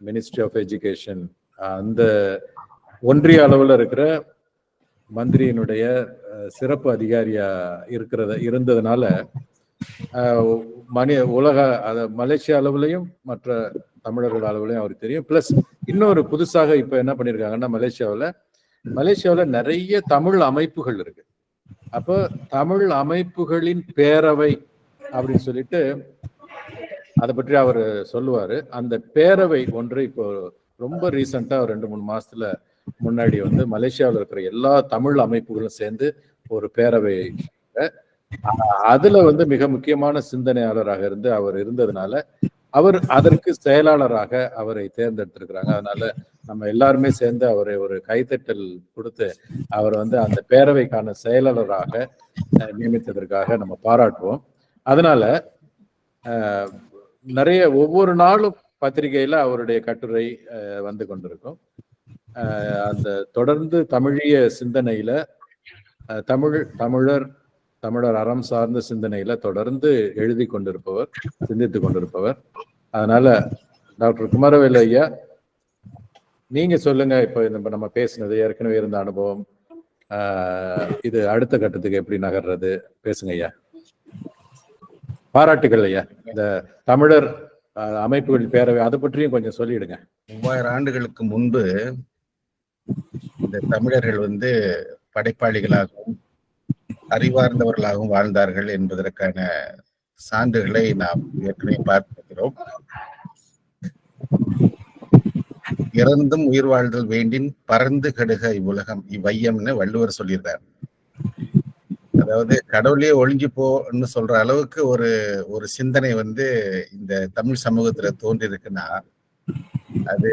மினிஸ்ட்ரி ஆஃப் எஜுகேஷன், அந்த ஒன்றிய அளவில் இருக்கிற மந்திரியினுடைய சிறப்பு அதிகாரியா இருந்ததுனால உலக மலேசியா அளவுலையும் மற்ற தமிழர்கள் அளவுலையும் அவருக்கு தெரியும். பிளஸ் இன்னொரு புதுசாக இப்ப என்ன பண்ணிருக்காங்கன்னா, மலேசியாவில் நிறைய தமிழ் அமைப்புகள் இருக்கு. அப்போ தமிழ் அமைப்புகளின் பேரவை அப்படின்னு சொல்லிட்டு அதை பற்றி அவர் சொல்லுவாரு. அந்த பேரவை ஒன்று இப்போ ரொம்ப ரீசெண்டா 2-3 மாசத்துல முன்னாடி மலேசியாவில் இருக்கிற எல்லா தமிழ் அமைப்புகளும் சேர்ந்து ஒரு பேரவை, அதுல மிக முக்கியமான சிந்தனையாளராக அவர் இருந்ததுனால அவர் அதற்கு செயலாளராக அவரை தேர்ந்தெடுத்திருக்கிறாங்க. அதனால நம்ம எல்லாருமே சேர்ந்து அவரை ஒரு கைத்தட்டல் கொடுத்து அவர் அந்த பேரவைக்கான செயலாளராக நியமித்ததற்காக நம்ம பாராட்டுவோம். அதனால நிறைய ஒவ்வொரு நாளும் பத்திரிகையில அவருடைய கட்டுரை வந்து கொண்டிருக்கும். அந்த தொடர்ந்து தமிழிய சிந்தனையில, தமிழர் அறம் சார்ந்த சிந்தனையில தொடர்ந்து எழுதி கொண்டிருப்பவர், சிந்தித்து கொண்டிருப்பவர். அதனால டாக்டர் குமரவேலு ஐயா, நீங்க சொல்லுங்க. இப்ப நம்ம பேசினது ஏற்கனவே இருந்த அனுபவம், இது அடுத்த கட்டத்துக்கு எப்படி நகர்றது, பேசுங்க ஐயா. பாராட்டுகள் ஐயா. இந்த தமிழர் அமைப்புகள் பேரவை அதை பற்றியும் கொஞ்சம் சொல்லிடுங்க. 3000 ஆண்டுகளுக்கு முன்பு இந்த தமிழர்கள் படைப்பாளிகளாகவும் அறிவார்ந்தவர்களாகவும் வாழ்ந்தார்கள் என்பதற்கான சான்றுகளை நாம் ஏற்கனவே பார்த்திருக்கிறோம். இறந்தும் உயிர் வாழ்தல் வேண்டின் பறந்து கெடுக இவ்வுலகம் இவ்வையம்னு வள்ளுவர் சொல்லியிருந்தார். அதாவது கடவுளே ஒழிஞ்சு போன்னு சொல்ற அளவுக்கு ஒரு சிந்தனை இந்த தமிழ் சமூகத்துல தோன்றி இருக்குன்னா அது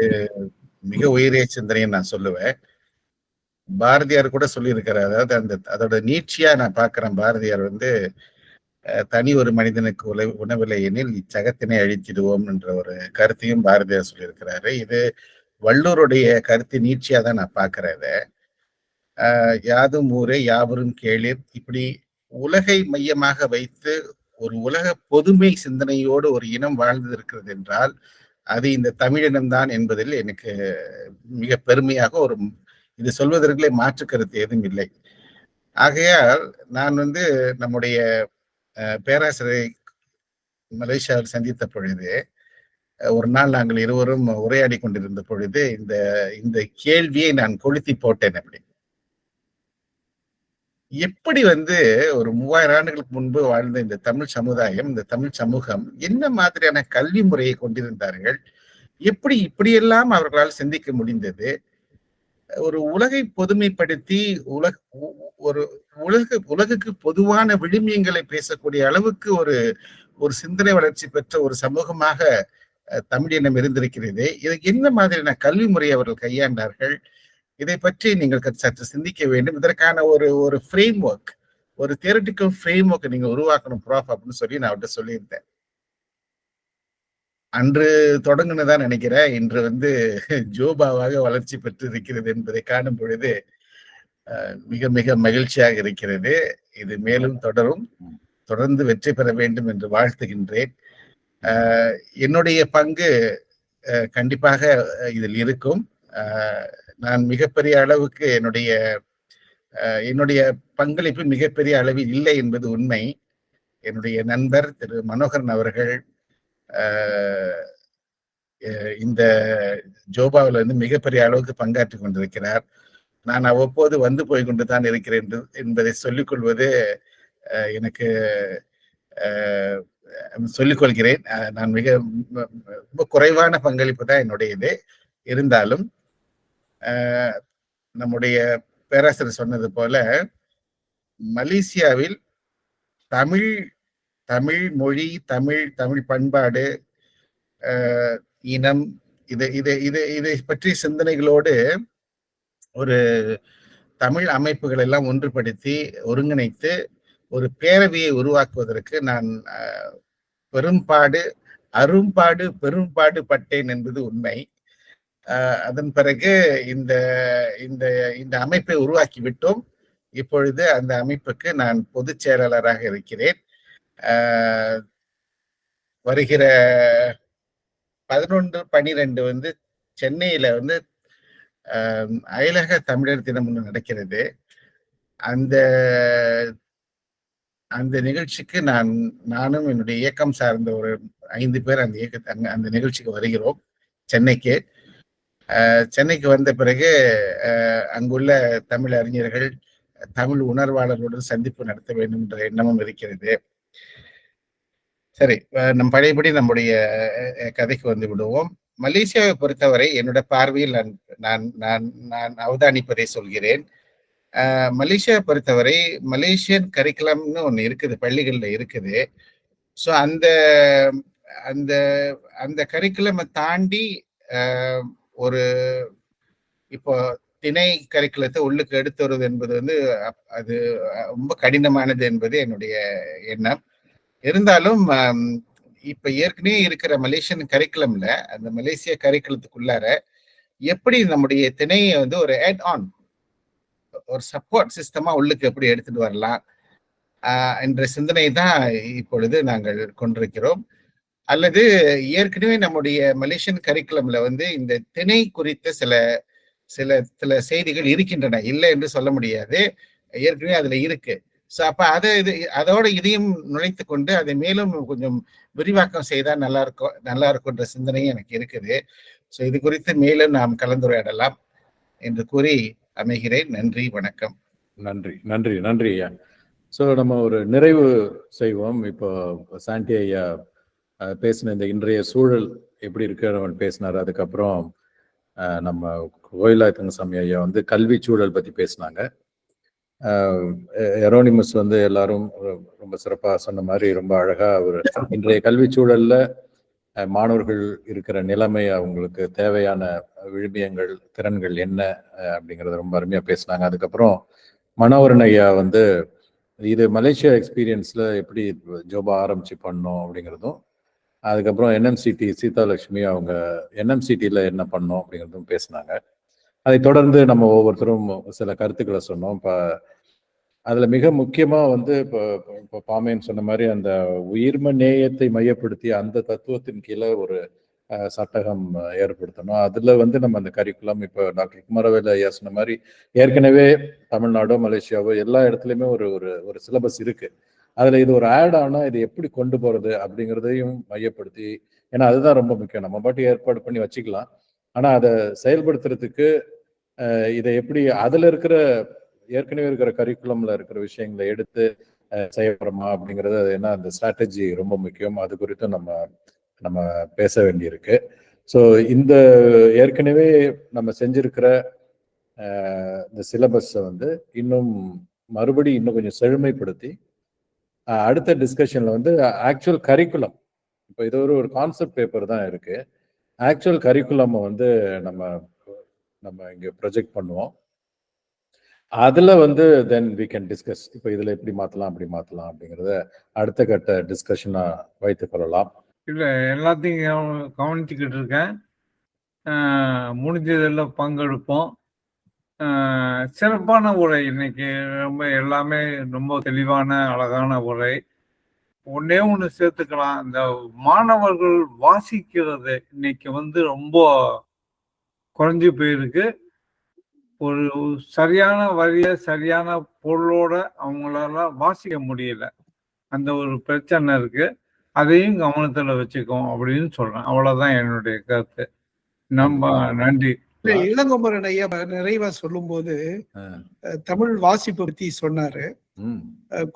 மிக உயரிய சிந்தனைன்னு நான் சொல்லுவேன். பாரதியார் கூட சொல்லியிருக்கிறார். அதாவது அதோட நீட்சியா நான் பார்க்கிறேன். பாரதியார் தனி ஒரு மனிதனுக்கு உணவில்லை எனில் இச்சகத்தினை அழித்திடுவோம் என்ற ஒரு கருத்தையும் பாரதியார் சொல்லியிருக்கிறாரு. இது வள்ளுவருடைய கருத்து நீட்சியா தான் நான் பார்க்கிறேன். இதை யாதும் ஊரே யாவரும் கேளீர், இப்படி உலகை மையமாக வைத்து ஒரு உலக பொதுமை சிந்தனையோடு ஒரு இனம் வாழ்ந்து இருக்கிறது என்றால் அது இந்த தமிழினம்தான் என்பதில் எனக்கு மிக பெருமையாக இது சொல்வதற்குள்ளே மாற்று கருத்து எதுவும் இல்லை. ஆகையால் நான் நம்முடைய பேராசிரியரை மலேசியாவில் சந்தித்த பொழுது ஒரு நாள் நாங்கள் இருவரும் உரையாடி கொண்டிருந்த பொழுது இந்த கேள்வியை நான் கொளுத்தி போட்டேன். எப்படி ஒரு 3000 ஆண்டுகளுக்கு முன்பு வாழ்ந்த இந்த தமிழ் சமுதாயம், இந்த தமிழ் சமூகம் என்ன மாதிரியான கல்வி முறையை கொண்டிருந்தார்கள், இப்படியெல்லாம் அவர்களால் சிந்திக்க முடிந்தது, ஒரு உலகை பொதுமைப்படுத்தி உலகுக்கு பொதுவான விழுமியங்களை பேசக்கூடிய அளவுக்கு ஒரு சிந்தனை வளர்ச்சி பெற்ற ஒரு சமூகமாக தமிழினம் இருந்திருக்கிறது. இதுக்கு என்ன மாதிரியான கல்வி முறையை அவர்கள் கையாண்டார்கள், இதை பற்றி நீங்கள் சற்று சிந்திக்க வேண்டும். இதற்கான ஒரு ஃப்ரேம் ஒர்க், ஒரு தியரிட்டிக்கல் ஃப்ரேம் ஒர்க் நீங்க உருவாக்கணும் ப்ராஃப் அப்படின்னு சொல்லி நான் அவர்கிட்ட சொல்லியிருந்தேன். அன்று தொடங்குனதான் நினைக்கிறேன். இன்று ஜோபாவாக வளர்ச்சி பெற்று இருக்கிறது என்பதை காணும் பொழுது மிக மிக மகிழ்ச்சியாக இருக்கிறது. இது மேலும் தொடர்ந்து வெற்றி பெற வேண்டும் என்று வாழ்த்துகின்றேன். என்னுடைய பங்கு கண்டிப்பாக இதில் இருக்கும். நான் மிகப்பெரிய அளவுக்கு என்னுடைய பங்களிப்பு மிகப்பெரிய அளவில் இல்லை என்பது உண்மை. என்னுடைய நண்பர் திரு மனோகரன் அவர்கள் இந்த ஜோபாவில் மிகப்பெரிய அளவுக்கு பங்காற்றி கொண்டிருக்கிறார். நான் அவ்வப்போது வந்து போய் கொண்டுதான் இருக்கிறேன் என்பதை சொல்லிக் கொள்வது எனக்கு சொல்லிக் கொள்கிறேன். நான் ரொம்ப குறைவான பங்களிப்பு தான் என்னுடையது. இருந்தாலும் நம்முடைய பேராசிரியர் சொன்னது போல மலேசியாவில் தமிழ் மொழி, தமிழ் பண்பாடு, இனம், இதை பற்றி சிந்தனைகளோடு ஒரு தமிழ் அமைப்புகள் எல்லாம் ஒன்றுபடுத்தி ஒருங்கிணைத்து ஒரு பேரவையை உருவாக்குவதற்கு நான் பெரும்பாடு பட்டேன் என்பது உண்மை. அதன் பிறகு இந்த அமைப்பை உருவாக்கி விட்டோம். இப்பொழுது அந்த அமைப்புக்கு நான் பொதுச் செயலாளராக இருக்கிறேன். வருகிற 11/12 சென்னையில அயலக தமிழர் தினம் ஒன்று நடக்கிறது. அந்த நிகழ்ச்சிக்கு நானும் என்னுடைய இயக்கம் சார்ந்த ஒரு 5 பேர் அந்த நிகழ்ச்சிக்கு வருகிறோம். சென்னைக்கு வந்த பிறகு அங்குள்ள தமிழ் அறிஞர்கள், தமிழ் உணர்வாளர்களுடன் சந்திப்பு நடத்த வேண்டும் என்ற எண்ணமும் இருக்கிறது. சரி, நம் பழையபடி நம்முடைய கதைக்கு வந்து விடுவோம். மலேசியாவை பொறுத்தவரை என்னோட பார்வையில் நான் அவதானிப்பதை சொல்கிறேன். மலேசியாவை பொறுத்தவரை மலேசியன் கரிக்குலம்னு ஒன்று இருக்குது, பள்ளிகளில் இருக்குது. ஸோ அந்த கரிக்குலமை தாண்டி இப்போ திணை கரிக்குலத்தை உள்ளுக்கு எடுத்து வருவது என்பது அது ரொம்ப கடினமானது என்பது என்னுடைய எண்ணம். இருந்தாலும் இப்ப ஏற்கனவே இருக்கிற மலேசியன் கரிக்குலம்ல, அந்த மலேசிய கரிக்குலத்துக்குள்ளார எப்படி நம்முடைய திணையை ஒரு ஆட் ஆன், ஒரு சப்போர்ட் சிஸ்டமா உள்ளுக்கு எப்படி எடுத்துட்டு வரலாம் என்ற சிந்தனை தான் இப்பொழுது நாங்கள் கொண்டிருக்கிறோம். அல்லது ஏற்கனவே நம்முடைய மலேசியன் கரிக்குலம்ல இந்த திணை குறித்த சில செய்திகள் இருக்கின்றன, இல்லை என்று சொல்ல முடியாது, ஏற்கனவே அதுல இருக்கு. ஸோ அப்ப அதோட இதையும் நுழைத்து கொண்டு அதை மேலும் கொஞ்சம் விரிவாக்கம் செய்தால் நல்லா இருக்கும்ன்ற சிந்தனையும் எனக்கு இருக்குது. ஸோ இது குறித்து மேலும் நாம் கலந்துரையாடலாம் என்று கூறி அமைகிறேன். நன்றி, வணக்கம். நன்றி ஐயா. ஸோ நம்ம ஒரு நிறைவு செய்வோம். இப்போ சாண்டி ஐயா பேசின இந்த இன்றைய சூழல் எப்படி இருக்கிறவன் பேசினார். அதுக்கப்புறம் நம்ம கோயிலா தங்கசாமி ஐயா வந்து கல்வி சூழல் பற்றி பேசினாங்க. எரோனிமஸ் வந்து எல்லாரும் ரொம்ப சிறப்பாக சொன்ன மாதிரி ரொம்ப அழகாக ஒரு இன்றைய கல்வி சூழலில் மாணவர்கள் இருக்கிற நிலைமை, அவங்களுக்கு தேவையான விழுமியங்கள், திறன்கள் என்ன அப்படிங்கிறத ரொம்ப அருமையாக பேசினாங்க. அதுக்கப்புறம் மனோகரன் ஐயா வந்து இது மலேசியா எக்ஸ்பீரியன்ஸில் எப்படி ஜோபா ஆரம்பிச்சு பண்ணோம் அப்படிங்கிறதும், அதுக்கப்புறம் என்எம்சிடி சீதாலட்சுமி அவங்க என்எம்சிடியில் என்ன பண்ணோம் அப்படிங்கிறதும் பேசினாங்க. அதை தொடர்ந்து நம்ம ஒவ்வொருத்தரும் சில கருத்துக்களை சொன்னோம். இப்போ அதில் மிக முக்கியமாக வந்து இப்போ பாமேன் சொன்ன மாதிரி அந்த உயிர்ம நேயத்தை மையப்படுத்தி அந்த தத்துவத்தின் கீழே ஒரு சட்டகம் ஏற்படுத்தணும். அதில் வந்து நம்ம அந்த கரிக்குலம் இப்போ டாக்டர் குமாரவேலு ஐயா சொன்ன மாதிரி ஏற்கனவே தமிழ்நாடோ மலேசியாவோ எல்லா இடத்துலையுமே ஒரு ஒரு ஒரு சிலபஸ் இருக்குது. அதில் இது ஒரு ஆட் ஆனால் இது எப்படி கொண்டு போகிறது அப்படிங்கிறதையும் மையப்படுத்தி, ஏன்னா அதுதான் ரொம்ப முக்கியம். நம்ம பாட்டு ஏற்பாடு பண்ணி வச்சுக்கலாம், ஆனால் அதை செயல்படுத்துறதுக்கு இதை எப்படி அதில் இருக்கிற ஏற்கனவே இருக்கிற கரிக்குலம்ல இருக்கிற விஷயங்களை எடுத்து செய்யப்படுமா அப்படிங்கிறது, ஏன்னா அந்த ஸ்ட்ராட்டஜி ரொம்ப முக்கியம். அது குறித்தும் நம்ம பேச வேண்டியிருக்கு. ஸோ இந்த ஏற்கனவே நம்ம செஞ்சிருக்கிற இந்த சிலபஸை வந்து இன்னும் கொஞ்சம் செழுமைப்படுத்தி அடுத்த டிஸ்கஷன்ல வந்து ஆக்சுவல் கரிக்குலம், இப்போ இது ஒரு கான்செப்ட் பேப்பர் தான் இருக்கு. ஆக்சுவல் கரிக்குலம் வந்து நம்ம இங்க ப்ரொஜெக்ட் பண்ணுவோம். அதுல வந்து தென் வி கேன் டிஸ்கஸ், இப்போ இதுல எப்படி மாத்தலாம் அப்படி மாத்தலாம் அப்படிங்கிறத அடுத்த கட்ட டிஸ்கஷனா வைத்துக் கொள்ளலாம். இல்லை, எல்லாத்தையும் கவனிச்சுக்கிட்டு இருக்கேன். முடிஞ்சதெல்லாம் பங்கெடுப்போம். சிறப்பான உரை இன்னைக்கு, ரொம்ப எல்லாமே ரொம்ப தெளிவான அழகான உரை. ஒன்னே ஒன்று சேர்த்துக்கலாம், இந்த மாணவர்கள் வாசிக்கிறது இன்னைக்கு வந்து ரொம்ப குறைஞ்சி போயிருக்கு. ஒரு சரியான வரிய சரியான பொருளோட அவங்களால வாசிக்க முடியல, அந்த ஒரு பிரச்சனை இருக்கு. அதையும் கவனத்துல வச்சுக்கோம் அப்படின்னு சொல்றேன். அவ்வளவுதான் என்னுடைய கருத்து. நம்ம நன்றி. இளங்கோமரன் ஐயா நிறைவா சொல்லும் போது தமிழ் வாசிப்பை பத்தி சொன்னாரு.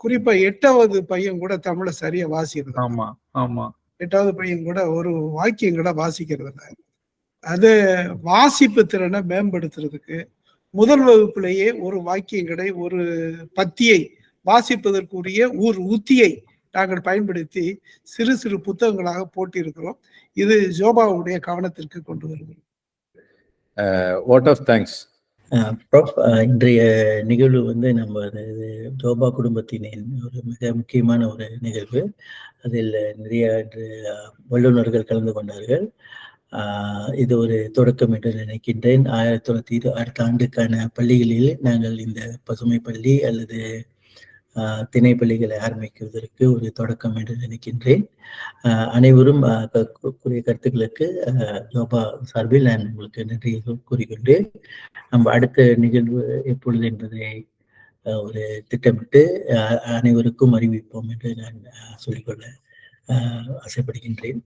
குறிப்பா 8வது பையன் கூட தமிழை சரியா வாசிக்கிறது. ஆமா ஆமா, 8வது பையன் கூட ஒரு வாக்கியம் கூட வாசிக்கிறது இல்லை. அது வாசிப்பு திறனை மேம்படுத்துறதுக்கு முதல் வகுப்பிலேயே ஒரு வாக்கியங்களை, ஒரு பத்தியை வாசிப்பதற்குரிய ஒரு உத்தியை நாங்கள் பயன்படுத்தி சிறு சிறு புத்தகங்களாக போட்டிருக்கிறோம். இது ஜோபாவுடைய கவனத்திற்கு கொண்டு வருகிறோம். Vote of thanks prof. இன்றைய நிகழ்வு வந்து நம்ம ஜோபா குடும்பத்தின் ஒரு மிக முக்கியமான ஒரு நிகழ்வு. அதில் நிறைய வல்லுநர்கள் கலந்து கொண்டார்கள். இது ஒரு தொடக்கம் என்று நினைக்கின்றேன். 1920 அடுத்த ஆண்டுக்கான பள்ளிகளில் நாங்கள் இந்த பசுமை பள்ளி அல்லது திணை பள்ளிகளை ஆரம்பிக்குவதற்கு ஒரு தொடக்கம் என்று நினைக்கின்றேன். அனைவரும் கூறிய கருத்துக்களுக்கு ஜோபா சார்பில் நான் உங்களுக்கு நன்றி கூறிக்கொண்டு, நம்ம அடுத்த நிகழ்வு எப்பொழுது என்பதை ஒரு திட்டமிட்டு அனைவருக்கும் அறிவிப்போம் என்று நான் சொல்லிக்கொள்ள ஆசைப்படுகின்றேன்.